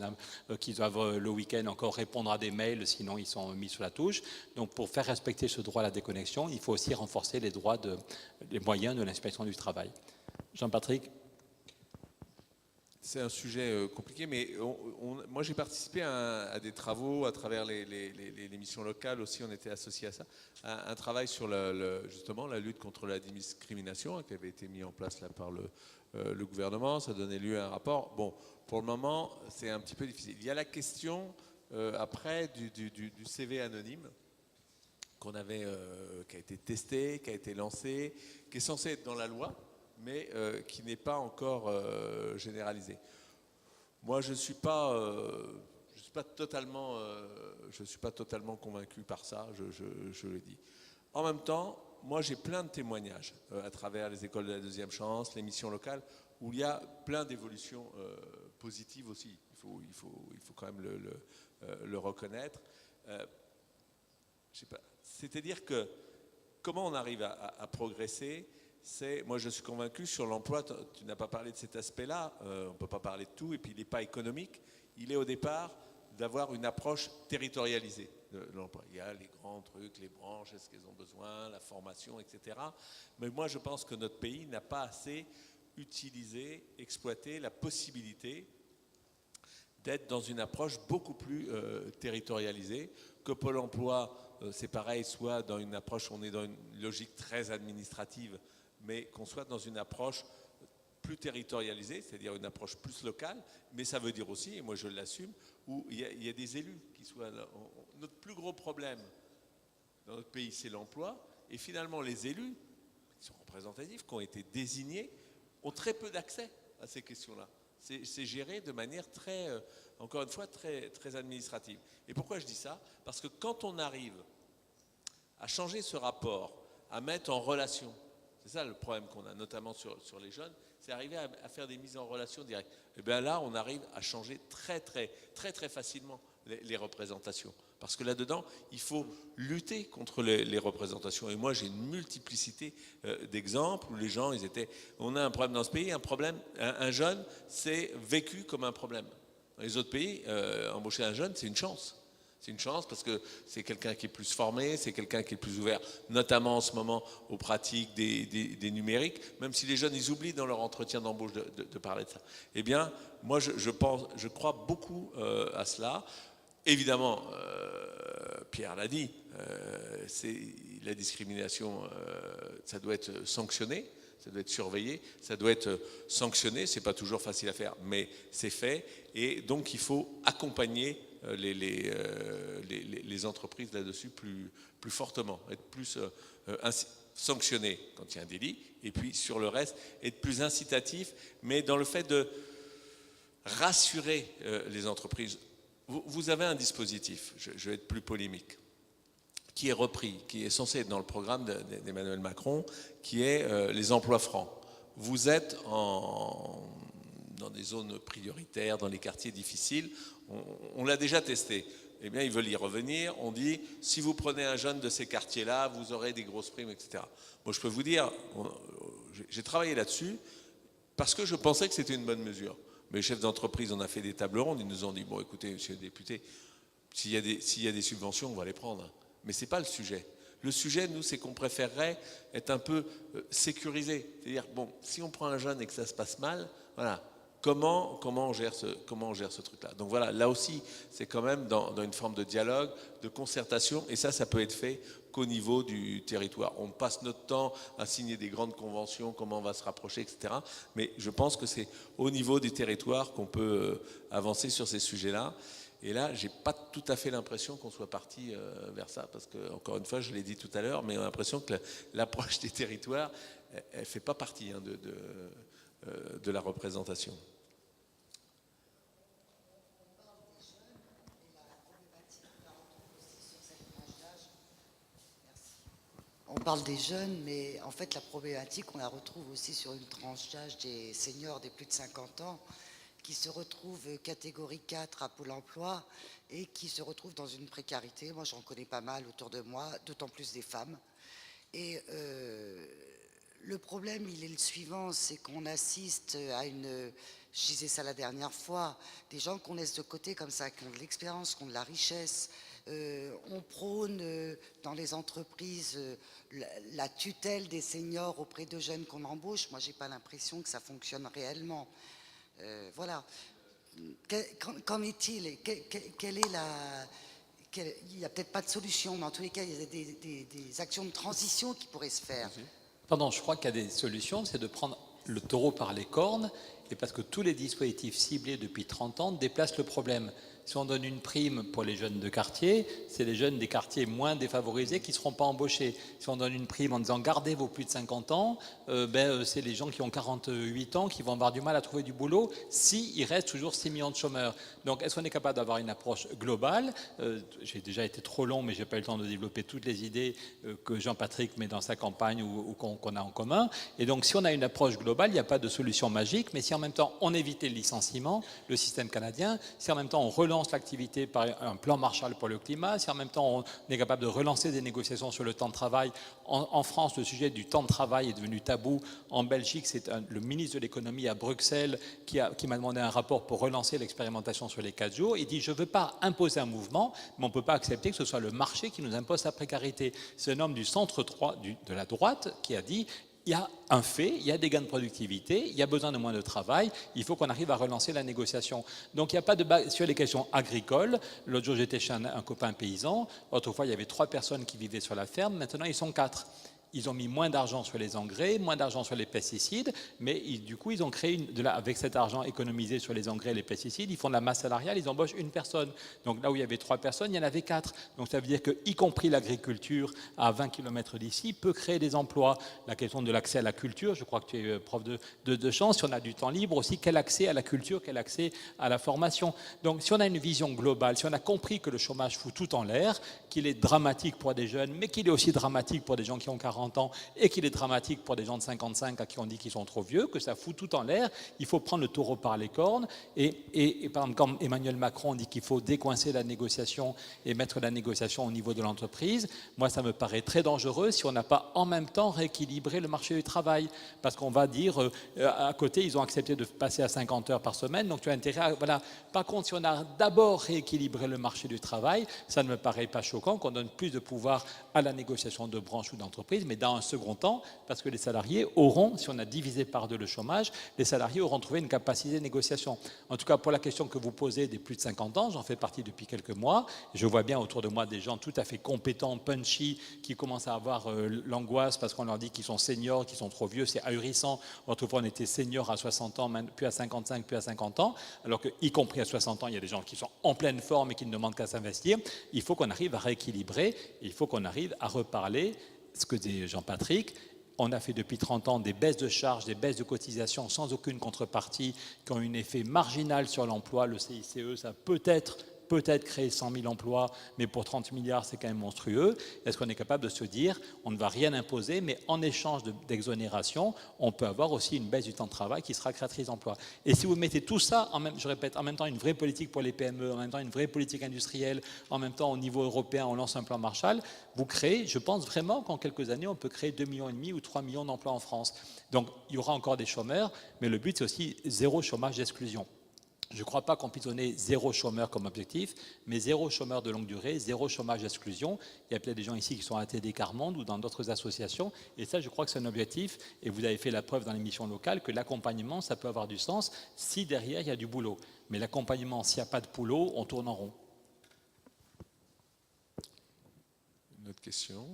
qu'ils doivent le week-end encore répondre à des mails, sinon ils sont mis sur la touche. Donc pour faire respecter ce droit à la déconnexion, il faut aussi renforcer les droits les moyens de l'inspection du travail. Jean-Patrick? C'est un sujet compliqué, mais moi j'ai participé à des travaux à travers les missions locales aussi, on était associés à ça, un travail sur justement la lutte contre la discrimination qui avait été mis en place là par le gouvernement, ça donnait lieu à un rapport. Bon, pour le moment, c'est un petit peu difficile. Il y a la question après du CV anonyme qu'on avait, qui a été testé, qui a été lancé, qui est censé être dans la loi, mais qui n'est pas encore généralisé. Moi, je suis pas totalement convaincu par ça, je le dis. En même temps, moi j'ai plein de témoignages à travers les écoles de la deuxième chance, les missions locales, où il y a plein d'évolutions positives aussi. Il faut quand même le reconnaître. C'est-à-dire que comment on arrive à progresser, moi je suis convaincu sur l'emploi, tu n'as pas parlé de cet aspect-là, on ne peut pas parler de tout, et puis il n'est pas économique, il est au départ d'avoir une approche territorialisée de l'emploi. Il y a les grands trucs, les branches, est-ce qu'elles ont besoin, la formation, etc. Mais moi je pense que notre pays n'a pas assez utilisé, exploité la possibilité d'être dans une approche beaucoup plus territorialisée, que Pôle emploi, c'est pareil, soit dans une approche, on est dans une logique très administrative, mais qu'on soit dans une approche plus territorialisée, c'est-à-dire une approche plus locale, mais ça veut dire aussi, et moi je l'assume, où il y a des élus qui soient là. Notre plus gros problème dans notre pays, c'est l'emploi, et finalement les élus, qui sont représentatifs, qui ont été désignés, ont très peu d'accès à ces questions-là. C'est géré de manière très, encore une fois, très, très administrative. Et pourquoi je dis ça? Parce que quand on arrive à changer ce rapport, à mettre en relation, c'est ça le problème qu'on a, notamment sur les jeunes, c'est arriver à faire des mises en relation directes. Et bien là, on arrive à changer très, très, très, très facilement les représentations. Parce que là-dedans, il faut lutter contre les représentations. Et moi, j'ai une multiplicité d'exemples où les gens, on a un problème dans ce pays, un jeune, c'est vécu comme un problème. Dans les autres pays, embaucher un jeune, c'est une chance. C'est une chance parce que c'est quelqu'un qui est plus formé, c'est quelqu'un qui est plus ouvert, notamment en ce moment aux pratiques des numériques, même si les jeunes, ils oublient dans leur entretien d'embauche de parler de ça. Eh bien, moi, je crois beaucoup à cela. Évidemment, Pierre l'a dit, la discrimination, ça doit être sanctionné, ça doit être surveillé, ça doit être sanctionné, c'est pas toujours facile à faire, mais c'est fait, et donc il faut accompagner les entreprises là-dessus plus fortement, être plus sanctionné quand il y a un délit, et puis sur le reste, être plus incitatif, mais dans le fait de rassurer les entreprises. Vous avez un dispositif, je vais être plus polémique, qui est repris, qui est censé être dans le programme d'Emmanuel Macron, qui est les emplois francs. Vous êtes dans des zones prioritaires, dans les quartiers difficiles, on l'a déjà testé. Eh bien, ils veulent y revenir. On dit, si vous prenez un jeune de ces quartiers-là, vous aurez des grosses primes, etc. Moi, je peux vous dire, j'ai travaillé là-dessus parce que je pensais que c'était une bonne mesure. Mais les chefs d'entreprise, on a fait des tables rondes, ils nous ont dit, bon écoutez, monsieur le député, s'il y a des subventions, on va les prendre. Mais ce n'est pas le sujet. Le sujet, nous, c'est qu'on préférerait être un peu sécurisé. C'est-à-dire, bon, si on prend un jeune et que ça se passe mal, voilà, comment on gère ce truc-là. Donc voilà, là aussi, c'est quand même dans une forme de dialogue, de concertation, et ça peut être fait qu'au niveau du territoire. On passe notre temps à signer des grandes conventions, comment on va se rapprocher, etc. Mais je pense que c'est au niveau du territoire qu'on peut avancer sur ces sujets-là. Et là, je n'ai pas tout à fait l'impression qu'on soit parti vers ça, parce que, encore une fois, je l'ai dit tout à l'heure, mais on a l'impression que l'approche des territoires, elle ne fait pas partie de la représentation. On parle des jeunes, mais en fait, la problématique, on la retrouve aussi sur une tranche d'âge des seniors des plus de 50 ans qui se retrouvent catégorie 4 à Pôle emploi et qui se retrouvent dans une précarité. Moi, j'en connais pas mal autour de moi, d'autant plus des femmes. Et le problème, il est le suivant, c'est qu'on assiste à je disais ça la dernière fois, des gens qu'on laisse de côté comme ça, qui ont de l'expérience, qui ont de la richesse. On prône dans les entreprises la tutelle des seniors auprès de jeunes qu'on embauche. Moi, j'ai pas l'impression que ça fonctionne réellement. Voilà. Qu'en est-il? Il n'y a peut-être pas de solution, mais en tous les cas, il y a des actions de transition qui pourraient se faire. Pardon, je crois qu'il y a des solutions, c'est de prendre le taureau par les cornes et parce que tous les dispositifs ciblés depuis 30 ans déplacent le problème. Si on donne une prime pour les jeunes de quartier, c'est les jeunes des quartiers moins défavorisés qui ne seront pas embauchés. Si on donne une prime en disant gardez vos plus de 50 ans, c'est les gens qui ont 48 ans qui vont avoir du mal à trouver du boulot s'il reste toujours 6 millions de chômeurs. Donc est-ce qu'on est capable d'avoir une approche globale? J'ai déjà été trop long, mais je n'ai pas eu le temps de développer toutes les idées que Jean-Patrick met dans sa campagne ou qu'on a en commun. Et donc si on a une approche globale, il n'y a pas de solution magique, mais si en même temps on évitait le licenciement, le système canadien, si en même temps on relance l'activité par un plan Marshall pour le climat, si en même temps on est capable de relancer des négociations sur le temps de travail. En France, le sujet du temps de travail est devenu tabou. En Belgique, c'est le ministre de l'économie à Bruxelles qui m'a demandé un rapport pour relancer l'expérimentation sur les 4 jours. Il dit, je ne veux pas imposer un mouvement, mais on ne peut pas accepter que ce soit le marché qui nous impose sa précarité. C'est un homme du centre droit, de la droite qui a dit, il y a un fait, il y a des gains de productivité, il y a besoin de moins de travail, il faut qu'on arrive à relancer la négociation. Donc il n'y a pas de débat sur les questions agricoles. L'autre jour j'étais chez un copain paysan, autrefois il y avait 3 personnes qui vivaient sur la ferme, maintenant ils sont 4. Ils ont mis moins d'argent sur les engrais, moins d'argent sur les pesticides, mais du coup, ils ont créé, avec cet argent économisé sur les engrais et les pesticides, ils font de la masse salariale, ils embauchent une personne. Donc là où il y avait 3 personnes, il y en avait 4. Donc ça veut dire que, y compris l'agriculture, à 20 km d'ici, peut créer des emplois. La question de l'accès à la culture, je crois que tu es prof de chance, si on a du temps libre aussi, quel accès à la culture, quel accès à la formation. Donc si on a une vision globale, si on a compris que le chômage fout tout en l'air, qu'il est dramatique pour des jeunes, mais qu'il est aussi dramatique pour des gens qui ont 40 ans et qu'il est dramatique pour des gens de 55 à qui on dit qu'ils sont trop vieux, que ça fout tout en l'air, il faut prendre le taureau par les cornes et par exemple quand Emmanuel Macron dit qu'il faut décoincer la négociation et mettre la négociation au niveau de l'entreprise, moi ça me paraît très dangereux si on n'a pas en même temps rééquilibré le marché du travail, parce qu'on va dire à côté ils ont accepté de passer à 50 heures par semaine, donc tu as intérêt à, voilà. Par contre si on a d'abord rééquilibré le marché du travail, ça ne me paraît pas choquant qu'on donne plus de pouvoir à la négociation de branche ou d'entreprise, mais dans un second temps, parce que les salariés auront, si on a divisé par 2 le chômage, les salariés auront trouvé une capacité de négociation. En tout cas, pour la question que vous posez des plus de 50 ans, j'en fais partie depuis quelques mois, je vois bien autour de moi des gens tout à fait compétents, punchy, qui commencent à avoir l'angoisse parce qu'on leur dit qu'ils sont seniors, qu'ils sont trop vieux, c'est ahurissant. Autrefois, on était seniors à 60 ans, puis à 55, puis à 50 ans, alors que, y compris à 60 ans, il y a des gens qui sont en pleine forme et qui ne demandent qu'à s'investir. Il faut qu'on arrive à rééquilibrer, il faut qu'on arrive à reparler ce que dit Jean-Patrick, on a fait depuis 30 ans des baisses de charges, des baisses de cotisations sans aucune contrepartie qui ont un effet marginal sur l'emploi. Le CICE, ça peut-être créer 100 000 emplois, mais pour 30 milliards, c'est quand même monstrueux. Est-ce qu'on est capable de se dire, on ne va rien imposer, mais en échange d'exonération, on peut avoir aussi une baisse du temps de travail qui sera créatrice d'emplois. Et si vous mettez tout ça, je répète, en même temps une vraie politique pour les PME, en même temps une vraie politique industrielle, en même temps au niveau européen, on lance un plan Marshall, vous créez, je pense vraiment qu'en quelques années, on peut créer 2,5 millions ou 3 millions d'emplois en France. Donc il y aura encore des chômeurs, mais le but c'est aussi 0 chômage d'exclusion. Je ne crois pas qu'on puisse donner 0 chômeur comme objectif, mais 0 chômeur de longue durée, 0 chômage d'exclusion. Il y a peut-être des gens ici qui sont à TD Carmonde ou dans d'autres associations, et ça je crois que c'est un objectif, et vous avez fait la preuve dans les missions locales que l'accompagnement, ça peut avoir du sens si derrière il y a du boulot. Mais l'accompagnement, s'il n'y a pas de boulot, on tourne en rond. Une autre question ?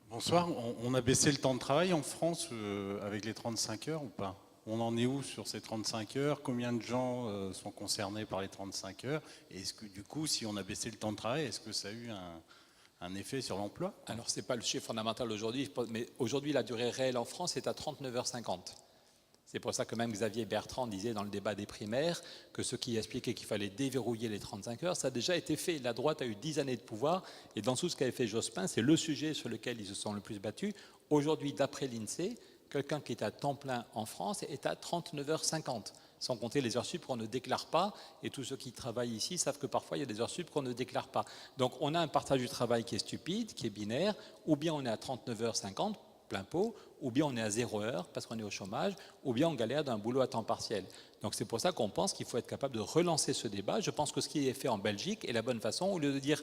Bonsoir, on a baissé le temps de travail en France avec les 35 heures ou pas? On en est où sur ces 35 heures? Combien de gens sont concernés par les 35 heures? Et est-ce que du coup, si on a baissé le temps de travail, est-ce que ça a eu un effet sur l'emploi? Alors, ce n'est pas le chiffre fondamental aujourd'hui, mais aujourd'hui, la durée réelle en France est à 39h50. C'est pour ça que même Xavier Bertrand disait dans le débat des primaires que ceux qui expliquaient qu'il fallait déverrouiller les 35 heures, ça a déjà été fait. La droite a eu 10 années de pouvoir, et dans tout ce qu'avait fait Jospin, c'est le sujet sur lequel ils se sont le plus battus. Aujourd'hui, d'après l'INSEE, quelqu'un qui est à temps plein en France est à 39h50, sans compter les heures sup qu'on ne déclare pas, et tous ceux qui travaillent ici savent que parfois il y a des heures sup qu'on ne déclare pas. Donc on a un partage du travail qui est stupide, qui est binaire, ou bien on est à 39h50, plein pot, ou bien on est à 0 heure parce qu'on est au chômage, ou bien on galère d'un boulot à temps partiel. Donc c'est pour ça qu'on pense qu'il faut être capable de relancer ce débat. Je pense que ce qui est fait en Belgique est la bonne façon, au lieu de dire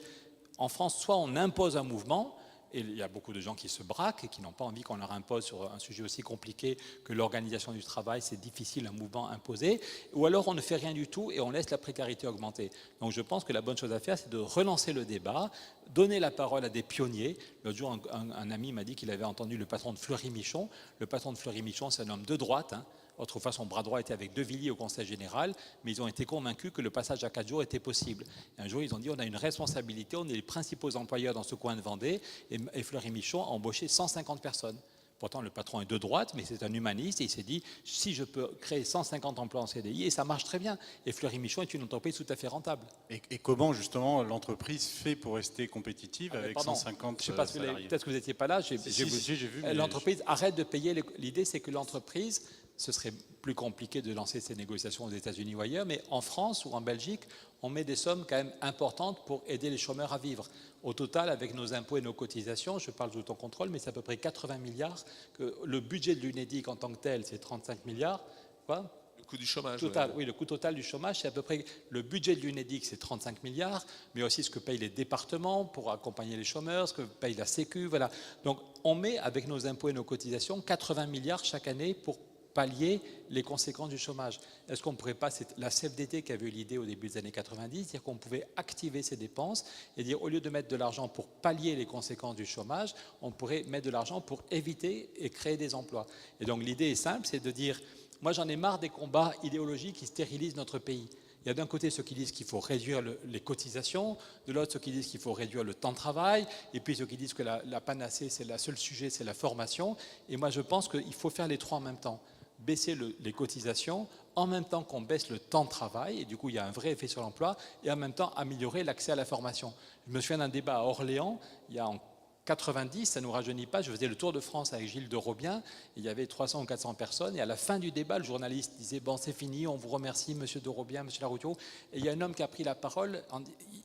en France, soit on impose un mouvement, et il y a beaucoup de gens qui se braquent et qui n'ont pas envie qu'on leur impose sur un sujet aussi compliqué que l'organisation du travail, c'est difficile, un mouvement imposé, ou alors on ne fait rien du tout et on laisse la précarité augmenter. Donc je pense que la bonne chose à faire, c'est de relancer le débat, donner la parole à des pionniers. L'autre jour, un ami m'a dit qu'il avait entendu le patron de Fleury-Michon. Le patron de Fleury-Michon, c'est un homme de droite, hein. Autrefois, son bras droit était avec De Villiers au Conseil général, mais ils ont été convaincus que le passage à 4 jours était possible. Et un jour, ils ont dit, on a une responsabilité, on est les principaux employeurs dans ce coin de Vendée, et Fleury-Michon a embauché 150 personnes. Pourtant, le patron est de droite, mais c'est un humaniste, et il s'est dit, si je peux créer 150 emplois en CDI, et ça marche très bien. Et Fleury-Michon est une entreprise tout à fait rentable. Et comment, justement, l'entreprise fait pour rester compétitive avec 150 je sais pas, salariés? Peut-être que vous n'étiez pas là. J'ai vu. L'entreprise arrête de payer. L'idée, c'est que l'entreprise, ce serait plus compliqué de lancer ces négociations aux États-Unis ou ailleurs, mais en France ou en Belgique, on met des sommes quand même importantes pour aider les chômeurs à vivre. Au total, avec nos impôts et nos cotisations, je parle sous ton contrôle, mais c'est à peu près 80 milliards. Que le budget de l'UNEDIC en tant que tel, c'est 35 milliards. Quoi ? Le coût du chômage. Total, oui, le coût total du chômage, c'est à peu près le budget de l'UNEDIC, c'est 35 milliards, mais aussi ce que payent les départements pour accompagner les chômeurs, ce que paye la Sécu, voilà. Donc on met avec nos impôts et nos cotisations 80 milliards chaque année pour pallier les conséquences du chômage. Est-ce qu'on ne pourrait pas, c'est la CFDT qui avait eu l'idée au début des années 90, dire qu'on pouvait activer ces dépenses et dire au lieu de mettre de l'argent pour pallier les conséquences du chômage, on pourrait mettre de l'argent pour éviter et créer des emplois. Et donc l'idée est simple, c'est de dire, moi j'en ai marre des combats idéologiques qui stérilisent notre pays. Il y a d'un côté ceux qui disent qu'il faut réduire les cotisations, de l'autre ceux qui disent qu'il faut réduire le temps de travail, et puis ceux qui disent que la panacée, c'est le seul sujet, c'est la formation. Et moi je pense qu'il faut faire les trois en même temps. Baisser les cotisations, en même temps qu'on baisse le temps de travail, et du coup il y a un vrai effet sur l'emploi, et en même temps améliorer l'accès à la formation. Je me souviens d'un débat à Orléans, il y a en 90, ça ne nous rajeunit pas, je faisais le tour de France avec Gilles de Robien, il y avait 300 ou 400 personnes, et à la fin du débat, le journaliste disait « Bon, c'est fini, on vous remercie, monsieur de Robien, monsieur Larouturou ». Et il y a un homme qui a pris la parole,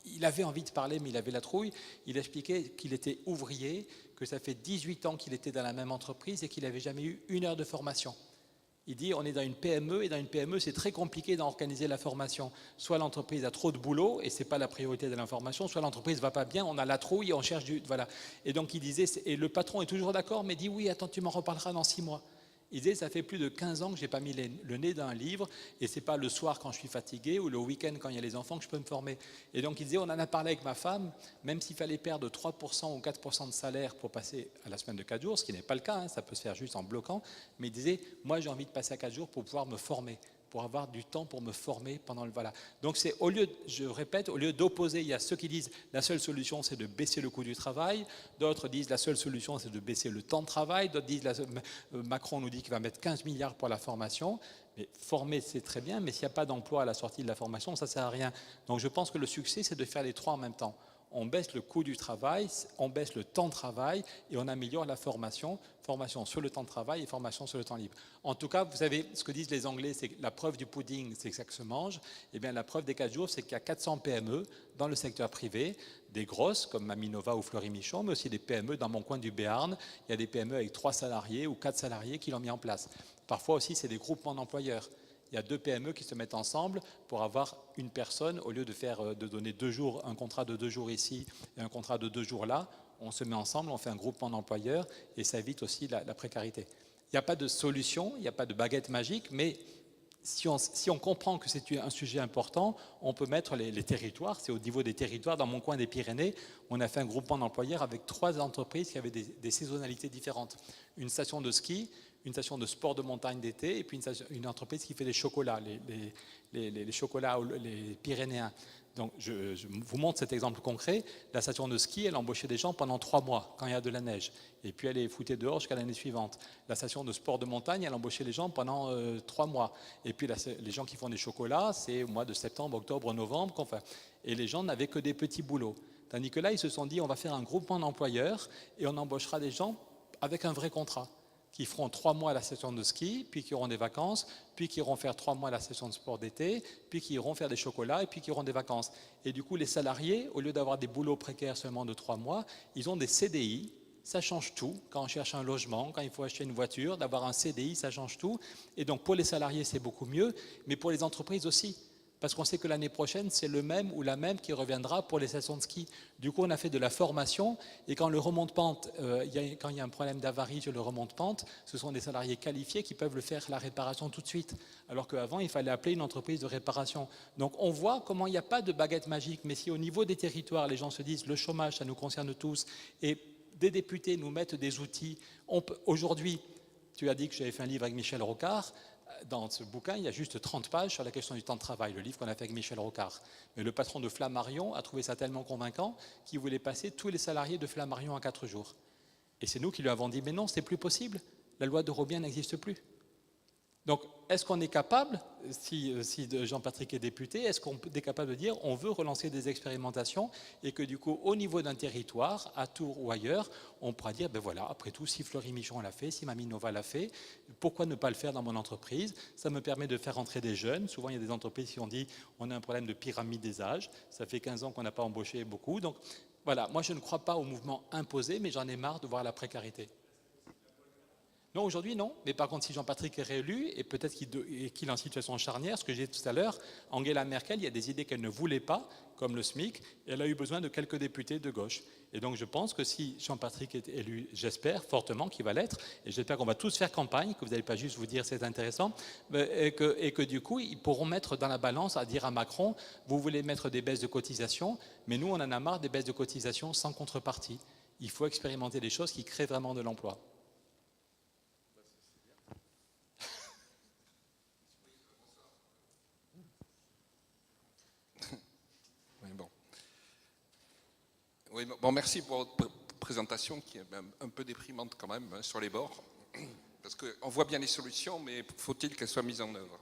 il avait envie de parler, mais il avait la trouille, il expliquait qu'il était ouvrier, que ça fait 18 ans qu'il était dans la même entreprise et qu'il n'avait jamais eu 1 heure de formation. Il dit, on est dans une PME, et dans une PME, c'est très compliqué d'organiser la formation. Soit l'entreprise a trop de boulot, et ce n'est pas la priorité de l'information, soit l'entreprise ne va pas bien, on a la trouille, on cherche du... Voilà. Et donc il disait, et le patron est toujours d'accord, mais dit, oui, attends, tu m'en reparleras dans 6 mois. Il disait, ça fait plus de 15 ans que je n'ai pas mis le nez dans un livre, et ce n'est pas le soir quand je suis fatigué, ou le week-end quand il y a les enfants que je peux me former. Et donc il disait, on en a parlé avec ma femme, même s'il fallait perdre 3% ou 4% de salaire pour passer à la semaine de 4 jours, ce qui n'est pas le cas, hein, ça peut se faire juste en bloquant, mais il disait, moi j'ai envie de passer à 4 jours pour pouvoir me former, pour avoir du temps pour me former pendant le... Voilà. Donc c'est au lieu, je répète, au lieu d'opposer, il y a ceux qui disent la seule solution c'est de baisser le coût du travail, d'autres disent la seule solution c'est de baisser le temps de travail, d'autres disent, Macron nous dit qu'il va mettre 15 milliards pour la formation, mais former c'est très bien, mais s'il n'y a pas d'emploi à la sortie de la formation, ça ne sert à rien. Donc je pense que le succès c'est de faire les trois en même temps. On baisse le coût du travail, on baisse le temps de travail et on améliore la formation, formation sur le temps de travail et formation sur le temps libre. En tout cas, vous savez, ce que disent les Anglais, c'est que la preuve du pudding, c'est que ça se mange. Eh bien, la preuve des 4 jours, c'est qu'il y a 400 PME dans le secteur privé, des grosses comme Maminova ou Fleury-Michon, mais aussi des PME dans mon coin du Béarn. Il y a des PME avec 3 salariés ou 4 salariés qui l'ont mis en place. Parfois aussi, c'est des groupements d'employeurs. Il y a 2 PME qui se mettent ensemble pour avoir une personne, au lieu de donner 2 jours, un contrat de 2 jours ici et un contrat de 2 jours là, on se met ensemble, on fait un groupement d'employeurs et ça évite aussi la précarité. Il n'y a pas de solution, il n'y a pas de baguette magique, mais si on comprend que c'est un sujet important, on peut mettre les territoires, c'est au niveau des territoires, dans mon coin des Pyrénées, on a fait un groupement d'employeurs avec 3 entreprises qui avaient des saisonnalités différentes. Une station de ski, une station de sport de montagne d'été et puis une entreprise qui fait des chocolats, les chocolats les pyrénéens. Donc je vous montre cet exemple concret. La station de ski, elle embauchait des gens pendant 3 mois quand il y a de la neige. Et puis elle les foutait dehors jusqu'à l'année suivante. La station de sport de montagne, elle embauchait les gens pendant 3 mois. Et puis les gens qui font des chocolats, c'est au mois de septembre, octobre, novembre. Enfin, et les gens n'avaient que des petits boulots. Tandis que là, ils se sont dit, on va faire un groupement d'employeurs et on embauchera des gens avec un vrai contrat, qui feront 3 mois à la station de ski, puis qui auront des vacances, puis qui iront faire 3 mois à la station de sport d'été, puis qui iront faire des chocolats, et puis qui auront des vacances. Et du coup, les salariés, au lieu d'avoir des boulots précaires seulement de 3 mois, ils ont des CDI. Ça change tout. Quand on cherche un logement, quand il faut acheter une voiture, d'avoir un CDI, ça change tout. Et donc, pour les salariés, c'est beaucoup mieux, mais pour les entreprises aussi. parce qu'on sait que l'année prochaine, c'est le même ou la même qui reviendra pour les stations de ski. Du coup, on a fait de la formation, et quand le remonte-pente, quand il y a un problème d'avarie sur le remonte-pente, ce sont des salariés qualifiés qui peuvent le faire la réparation tout de suite, alors qu'avant, il fallait appeler une entreprise de réparation. Donc on voit comment il n'y a pas de baguette magique, mais si au niveau des territoires, les gens se disent le chômage, ça nous concerne tous, et des députés nous mettent des outils. Aujourd'hui, tu as dit que j'avais fait un livre avec Michel Rocard. Dans ce bouquin, il y a juste 30 pages sur la question du temps de travail, le livre qu'on a fait avec Michel Rocard. Mais le patron de Flammarion a trouvé ça tellement convaincant qu'il voulait passer tous les salariés de Flammarion à 4 jours. Et c'est nous qui lui avons dit, mais non, c'est plus possible, la loi de Robien n'existe plus. Donc, est-ce qu'on est capable, si Jean-Patrick est député, est-ce qu'on est capable de dire on veut relancer des expérimentations et que du coup, au niveau d'un territoire, à Tours ou ailleurs, on pourra dire, ben voilà, après tout, si Fleury-Michon l'a fait, si Maminova l'a fait, pourquoi ne pas le faire dans mon entreprise? Ça me permet de faire entrer des jeunes. Souvent, il y a des entreprises qui ont dit, on a un problème de pyramide des âges, ça fait 15 ans qu'on n'a pas embauché beaucoup. Donc, voilà, moi je ne crois pas au mouvement imposé, mais j'en ai marre de voir la précarité. Non, aujourd'hui, non. Mais par contre, si Jean-Patrick est réélu, et peut-être qu'il est en situation charnière, ce que j'ai dit tout à l'heure, Angela Merkel, il y a des idées qu'elle ne voulait pas, comme le SMIC, et elle a eu besoin de quelques députés de gauche. Et donc, je pense que si Jean-Patrick est élu, j'espère fortement qu'il va l'être, et j'espère qu'on va tous faire campagne, que vous n'allez pas juste vous dire c'est intéressant, et que du coup, ils pourront mettre dans la balance à dire à Macron, vous voulez mettre des baisses de cotisation, mais nous, on en a marre des baisses de cotisation sans contrepartie. Il faut expérimenter des choses qui créent vraiment de l'emploi. Oui, bon, merci pour votre présentation qui est un peu déprimante quand même, hein, sur les bords, parce qu'on voit bien les solutions, mais faut-il qu'elles soient mises en œuvre?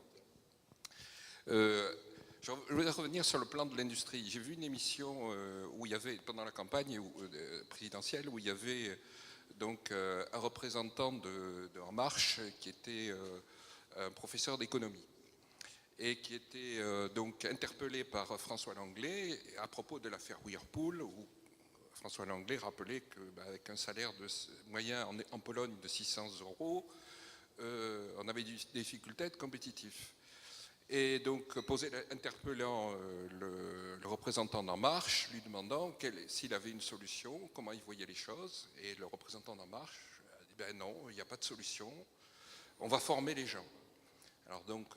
Je voudrais revenir sur le plan de l'industrie. J'ai vu une émission où il y avait, pendant la campagne présidentielle, où il y avait donc un représentant de En Marche qui était un professeur d'économie, et qui était donc interpellé par François Langlais à propos de l'affaire Whirlpool, où François Langlais rappelait qu'avec un salaire moyen en Pologne de 600 €, on avait des difficultés à être compétitif. Et donc, interpellant le représentant d'En Marche, lui demandant s'il avait une solution, comment il voyait les choses. Et le représentant d'En Marche a dit, ben non, il n'y a pas de solution, on va former les gens. Alors donc,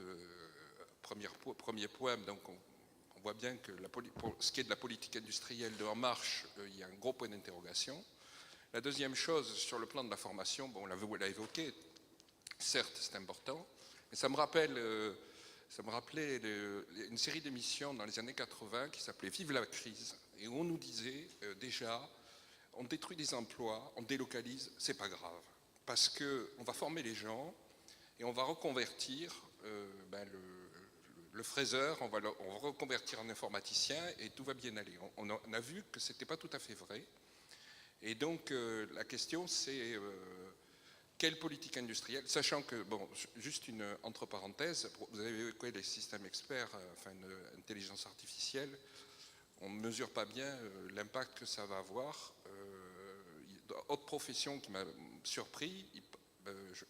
premier point, donc on voit bien que pour ce qui est de la politique industrielle de En Marche, il y a un gros point d'interrogation. La deuxième chose, sur le plan de la formation, bon, on l'a évoqué, certes c'est important, mais ça me rappelait une série d'émissions dans les années 80 qui s'appelait Vive la crise, et où on nous disait déjà, on détruit des emplois, on délocalise, c'est pas grave, parce qu'on va former les gens et on va reconvertir le fraiseur, on va reconvertir en informaticien et tout va bien aller. On a vu que ce n'était pas tout à fait vrai. Et donc la question c'est quelle politique industrielle, sachant que, bon, juste entre parenthèses, vous avez évoqué les systèmes experts, enfin l'intelligence artificielle, on ne mesure pas bien l'impact que ça va avoir. Autre profession qui m'a surpris,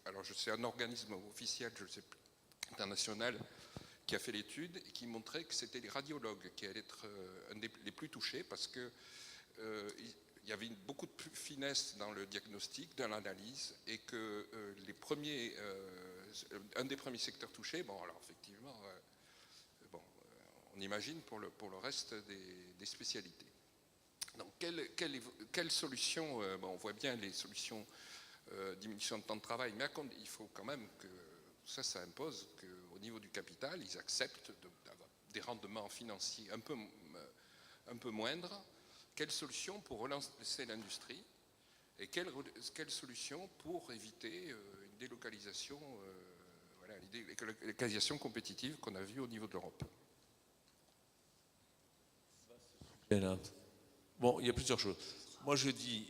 alors je sais un organisme officiel, je sais international, qui a fait l'étude et qui montrait que c'était les radiologues qui allaient être les plus touchés parce que il y avait beaucoup de finesse dans le diagnostic, dans l'analyse, et que un des premiers secteurs touchés, bon alors effectivement, on imagine pour le reste des spécialités. Donc quelle solution, on voit bien les solutions, diminution de temps de travail, mais il faut quand même que ça impose qu'au niveau du capital, ils acceptent d'avoir des rendements financiers un peu moindres. Quelle solution pour relancer l'industrie et quelle solution pour éviter une délocalisation, une délocalisation compétitive qu'on a vue au niveau de l'Europe? Bon, il y a plusieurs choses. Moi, je dis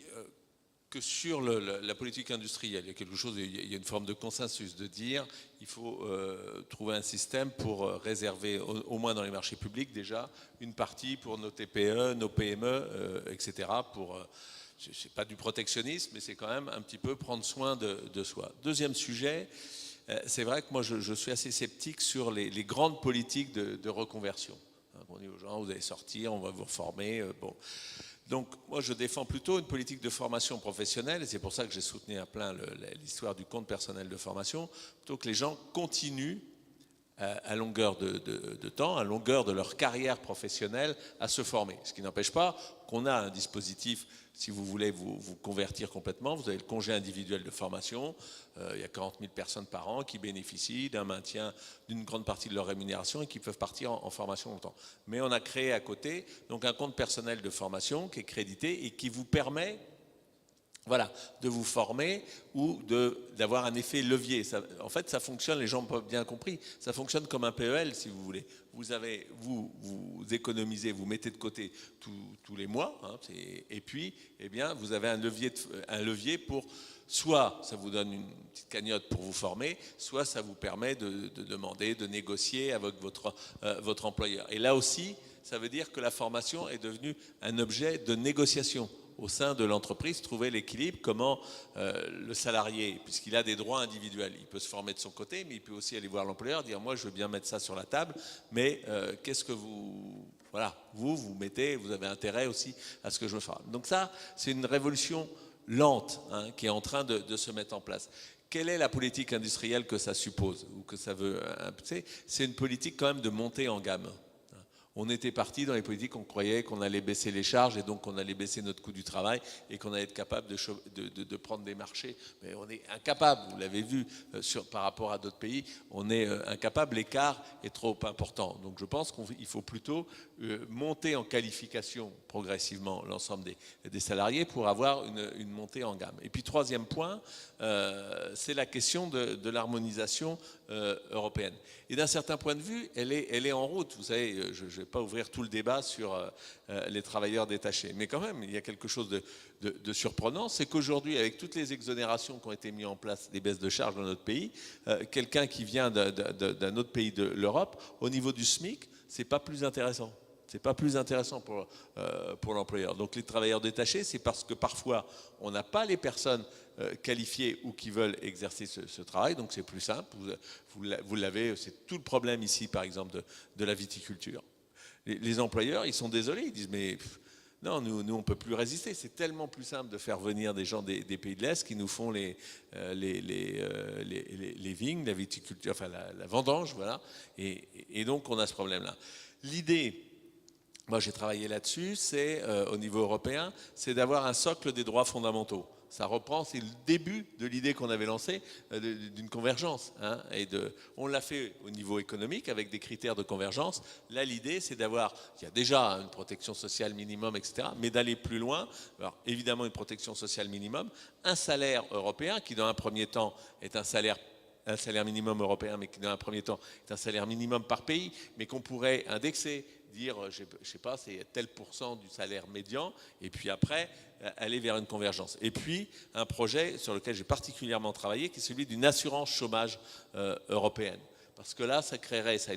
que sur la politique industrielle, il y a quelque chose, il y a une forme de consensus de dire il faut trouver un système pour réserver, au moins dans les marchés publics déjà, une partie pour nos TPE, nos PME, etc. C'est pas du protectionnisme, mais c'est quand même un petit peu prendre soin de soi. Deuxième sujet, c'est vrai que moi je suis assez sceptique sur les grandes politiques de reconversion. On dit aux gens, vous allez sortir, on va vous reformer. Bon. Donc moi je défends plutôt une politique de formation professionnelle, et c'est pour ça que j'ai soutenu à plein l'histoire du compte personnel de formation, plutôt que les gens continuent à longueur de temps, à longueur de leur carrière professionnelle, à se former. Ce qui n'empêche pas qu'on a un dispositif, si vous voulez vous convertir complètement, vous avez le congé individuel de formation, il y a 40 000 personnes par an qui bénéficient d'un maintien d'une grande partie de leur rémunération et qui peuvent partir en formation longtemps. Mais on a créé à côté donc un compte personnel de formation qui est crédité et qui vous permet de vous former ou d'avoir un effet levier. En fait, ça fonctionne, les gens ont bien compris, ça fonctionne comme un PEL, si vous voulez. Vous économisez, vous mettez de côté tous les mois, et puis, eh bien, vous avez un levier pour, soit ça vous donne une petite cagnotte pour vous former, soit ça vous permet de demander, de négocier avec votre employeur. Et là aussi, ça veut dire que la formation est devenue un objet de négociation au sein de l'entreprise, trouver l'équilibre, comment le salarié, puisqu'il a des droits individuels, il peut se former de son côté, mais il peut aussi aller voir l'employeur, dire moi je veux bien mettre ça sur la table, mais qu'est-ce que vous mettez, vous avez intérêt aussi à ce que je me forme. Donc ça, c'est une révolution lente qui est en train de se mettre en place. Quelle est la politique industrielle que ça suppose ou que ça veut? C'est une politique quand même de montée en gamme. On était parti dans les politiques, on croyait qu'on allait baisser les charges et donc on allait baisser notre coût du travail et qu'on allait être capable de prendre des marchés. Mais on est incapable, vous l'avez vu par rapport à d'autres pays, on est incapable, l'écart est trop important. Donc je pense qu'il faut plutôt monter en qualification progressivement l'ensemble des salariés pour avoir une montée en gamme. Et puis troisième point, c'est la question de l'harmonisation européenne. Et d'un certain point de vue, elle est en route. Vous savez, je ne vais pas ouvrir tout le débat sur les travailleurs détachés, mais quand même, il y a quelque chose de surprenant, c'est qu'aujourd'hui, avec toutes les exonérations qui ont été mises en place, des baisses de charges dans notre pays, quelqu'un qui vient d'un autre pays de l'Europe, au niveau du SMIC, c'est pas plus intéressant. C'est pas plus intéressant pour l'employeur. Donc les travailleurs détachés, c'est parce que parfois on n'a pas les personnes qualifiées ou qui veulent exercer ce travail, donc c'est plus simple. Vous l'avez, c'est tout le problème ici, par exemple, de la viticulture. Les employeurs, ils sont désolés, ils disent mais non, nous on peut plus résister. C'est tellement plus simple de faire venir des gens des pays de l'Est qui nous font les vignes, la viticulture, enfin la vendange, voilà. Et donc on a ce problème-là. L'idée, moi j'ai travaillé là-dessus, c'est au niveau européen, c'est d'avoir un socle des droits fondamentaux. Ça reprend, c'est le début de l'idée qu'on avait lancée d'une convergence. On l'a fait au niveau économique avec des critères de convergence. Là, l'idée, c'est d'avoir, il y a déjà une protection sociale minimum, etc., mais d'aller plus loin. Alors, évidemment, une protection sociale minimum, un salaire européen qui, dans un premier temps, est un salaire minimum européen, mais qui, dans un premier temps, est un salaire minimum par pays, mais qu'on pourrait indexer, dire, je ne sais pas, c'est tel % du salaire médian, et puis après, aller vers une convergence. Et puis, un projet sur lequel j'ai particulièrement travaillé, qui est celui d'une assurance chômage européenne. Parce que là, ça créerait, ça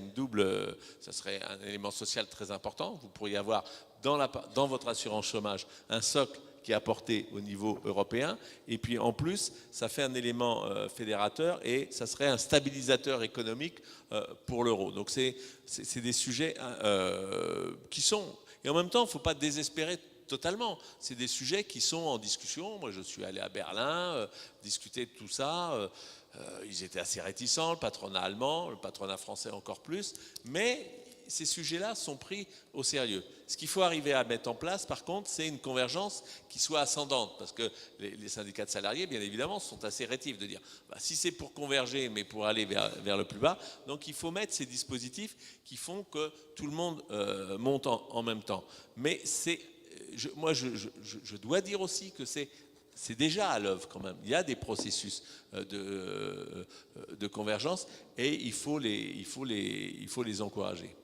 serait un élément social très important. Vous pourriez avoir dans votre assurance chômage un socle qui est apporté au niveau européen, et puis en plus, ça fait un élément fédérateur et ça serait un stabilisateur économique pour l'euro. Donc c'est des sujets qui sont, et en même temps, il ne faut pas désespérer totalement. C'est des sujets qui sont en discussion. Moi, je suis allé à Berlin, discuter de tout ça. Ils étaient assez réticents, le patronat allemand, le patronat français encore plus, mais ces sujets-là sont pris au sérieux. Ce qu'il faut arriver à mettre en place, par contre, c'est une convergence qui soit ascendante, parce que les syndicats de salariés, bien évidemment, sont assez rétifs de dire si c'est pour converger, mais pour aller vers le plus bas, donc il faut mettre ces dispositifs qui font que tout le monde monte en même temps. Mais je dois dire aussi que c'est déjà à l'œuvre quand même. Il y a des processus de convergence et il faut les encourager.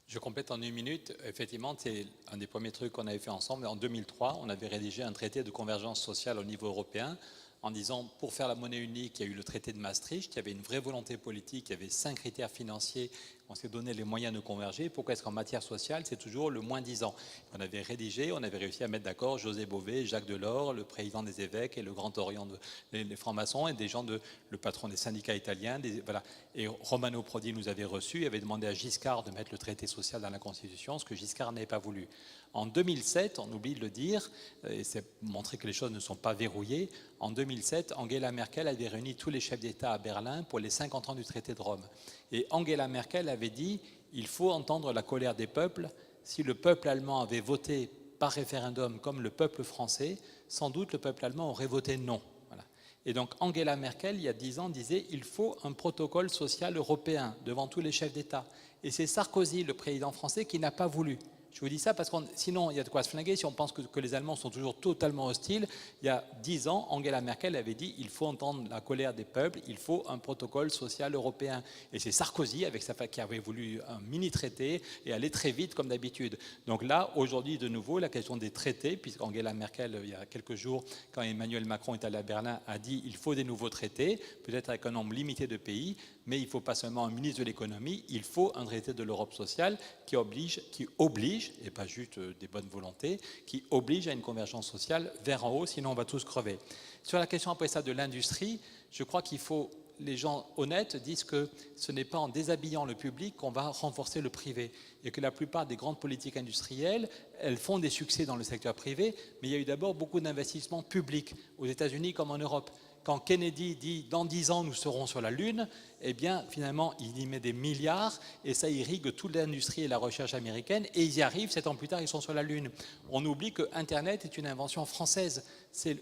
Je complète en une minute. Effectivement, c'est un des premiers trucs qu'on avait fait ensemble. En 2003, on avait rédigé un traité de convergence sociale au niveau européen en disant, pour faire la monnaie unique, il y a eu le traité de Maastricht, il y avait une vraie volonté politique, il y avait 5 critères financiers. On s'est donné les moyens de converger. Pourquoi est-ce qu'en matière sociale, c'est toujours le moins 10 ans? On avait rédigé, on avait réussi à mettre d'accord José Bové, Jacques Delors, le président des évêques et le Grand Orient, les francs-maçons, et des gens, le patron des syndicats italiens. Voilà. Et Romano Prodi nous avait reçus et avait demandé à Giscard de mettre le traité social dans la Constitution, ce que Giscard n'avait pas voulu. En 2007, on oublie de le dire, et c'est montrer que les choses ne sont pas verrouillées, en 2007, Angela Merkel avait réuni tous les chefs d'État à Berlin pour les 50 ans du traité de Rome. Et Angela Merkel avait dit « il faut entendre la colère des peuples. Si le peuple allemand avait voté par référendum comme le peuple français, sans doute le peuple allemand aurait voté non. » Voilà. Et donc Angela Merkel, il y a 10 ans, disait « il faut un protocole social européen devant tous les chefs d'État ». Et c'est Sarkozy, le président français, qui n'a pas voulu. Je vous dis ça parce que sinon, il y a de quoi se flinguer si on pense que les Allemands sont toujours totalement hostiles. Il y a 10 ans, Angela Merkel avait dit il faut entendre la colère des peuples, il faut un protocole social européen. Et c'est Sarkozy qui avait voulu un mini-traité et aller très vite comme d'habitude. Donc là, aujourd'hui, de nouveau, la question des traités, puisqu'Angela Merkel, il y a quelques jours, quand Emmanuel Macron est allé à Berlin, a dit il faut des nouveaux traités, peut-être avec un nombre limité de pays, mais il ne faut pas seulement un ministre de l'économie, il faut un traité de l'Europe sociale qui oblige, et pas juste des bonnes volontés, qui oblige à une convergence sociale vers en haut, sinon on va tous crever. Sur la question après ça de l'industrie, je crois qu'il faut, les gens honnêtes disent que ce n'est pas en déshabillant le public qu'on va renforcer le privé, et que la plupart des grandes politiques industrielles, elles font des succès dans le secteur privé, mais il y a eu d'abord beaucoup d'investissements publics, aux États-Unis comme en Europe. Quand Kennedy dit « dans 10 ans, nous serons sur la Lune », eh bien, finalement, il y met des milliards et ça irrigue toute l'industrie et la recherche américaine et ils y arrivent, 7 ans plus tard, ils sont sur la Lune. On oublie que Internet est une invention française,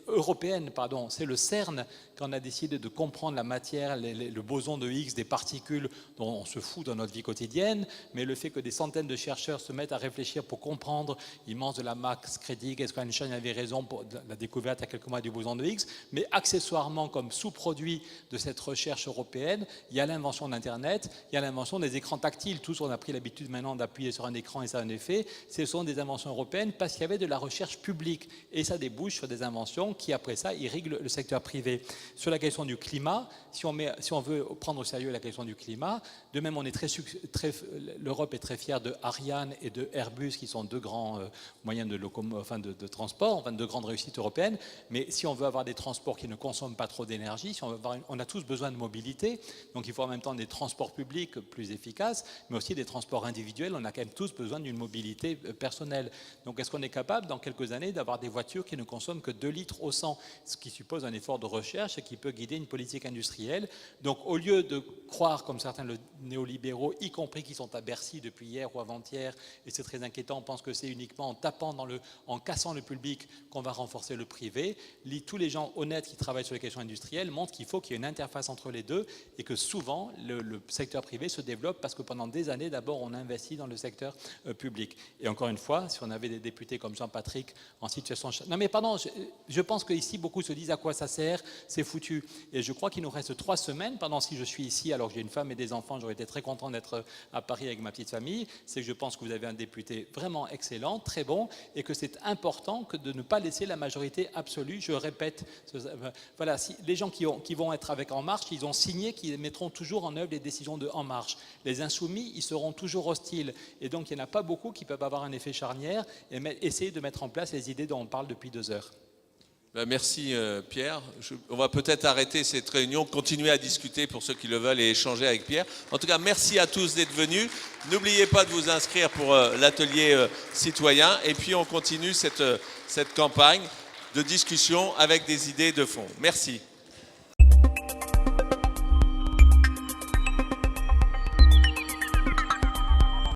européenne, pardon, c'est le CERN quand on a décidé de comprendre la matière, le boson de Higgs, des particules dont on se fout dans notre vie quotidienne, mais le fait que des centaines de chercheurs se mettent à réfléchir pour comprendre, ils mangent de la Max Crédit, est-ce qu'Einstein avait raison pour la découverte à quelques mois du boson de Higgs, mais accessoirement comme sous-produit de cette recherche européenne, il y a l'invention d'Internet, il y a l'invention des écrans tactiles. Tous, on a pris l'habitude maintenant d'appuyer sur un écran et ça a un effet. Ce sont des inventions européennes parce qu'il y avait de la recherche publique. Et ça débouche sur des inventions qui, après ça, irriguent le secteur privé. Sur la question du climat, si on veut prendre au sérieux la question du climat, de même, l'Europe est très fière de Ariane et de Airbus, qui sont deux grands moyens de transport, de grandes réussites européennes. Mais si on veut avoir des transports qui ne consomment pas trop d'énergie, si on a tous besoin de mobilité, donc il faut en même temps des transports publics plus efficaces, mais aussi des transports individuels. On a quand même tous besoin d'une mobilité personnelle. Donc est-ce qu'on est capable, dans quelques années, d'avoir des voitures qui ne consomment que 2 litres au 100, ce qui suppose un effort de recherche et qui peut guider une politique industrielle. Donc au lieu de croire, comme certains néolibéraux, y compris qui sont à Bercy depuis hier ou avant-hier, et c'est très inquiétant, on pense que c'est uniquement en cassant le public qu'on va renforcer le privé. Tous les gens honnêtes qui travaillent sur les questions industrielles montrent qu'il faut qu'il y ait une interface entre les deux et que souvent, le secteur privé se développe parce que pendant des années, d'abord, on investit dans le secteur public. Et encore une fois, si on avait des députés comme Jean-Patrick en situation... Non mais pardon, je pense qu'ici, beaucoup se disent à quoi ça sert, c'est foutu. Et je crois qu'il nous reste 3 semaines, pendant si je suis ici, alors que j'ai une femme et des enfants, j'aurais été très content d'être à Paris avec ma petite famille, c'est que je pense que vous avez un député vraiment excellent, très bon, et que c'est important que de ne pas laisser la majorité absolue, je répète. Voilà, les gens qui vont être avec En Marche, ils ont signé qu'ils mettront toujours en œuvre les décisions de En Marche. Les insoumis, ils seront toujours hostiles. Et donc, il n'y en a pas beaucoup qui peuvent avoir un effet charnière et essayer de mettre en place les idées dont on parle depuis 2 heures. Merci Pierre. On va peut-être arrêter cette réunion, continuer à discuter pour ceux qui le veulent et échanger avec Pierre. En tout cas, merci à tous d'être venus. N'oubliez pas de vous inscrire pour l'atelier citoyen. Et puis, on continue cette campagne de discussion avec des idées de fond. Merci.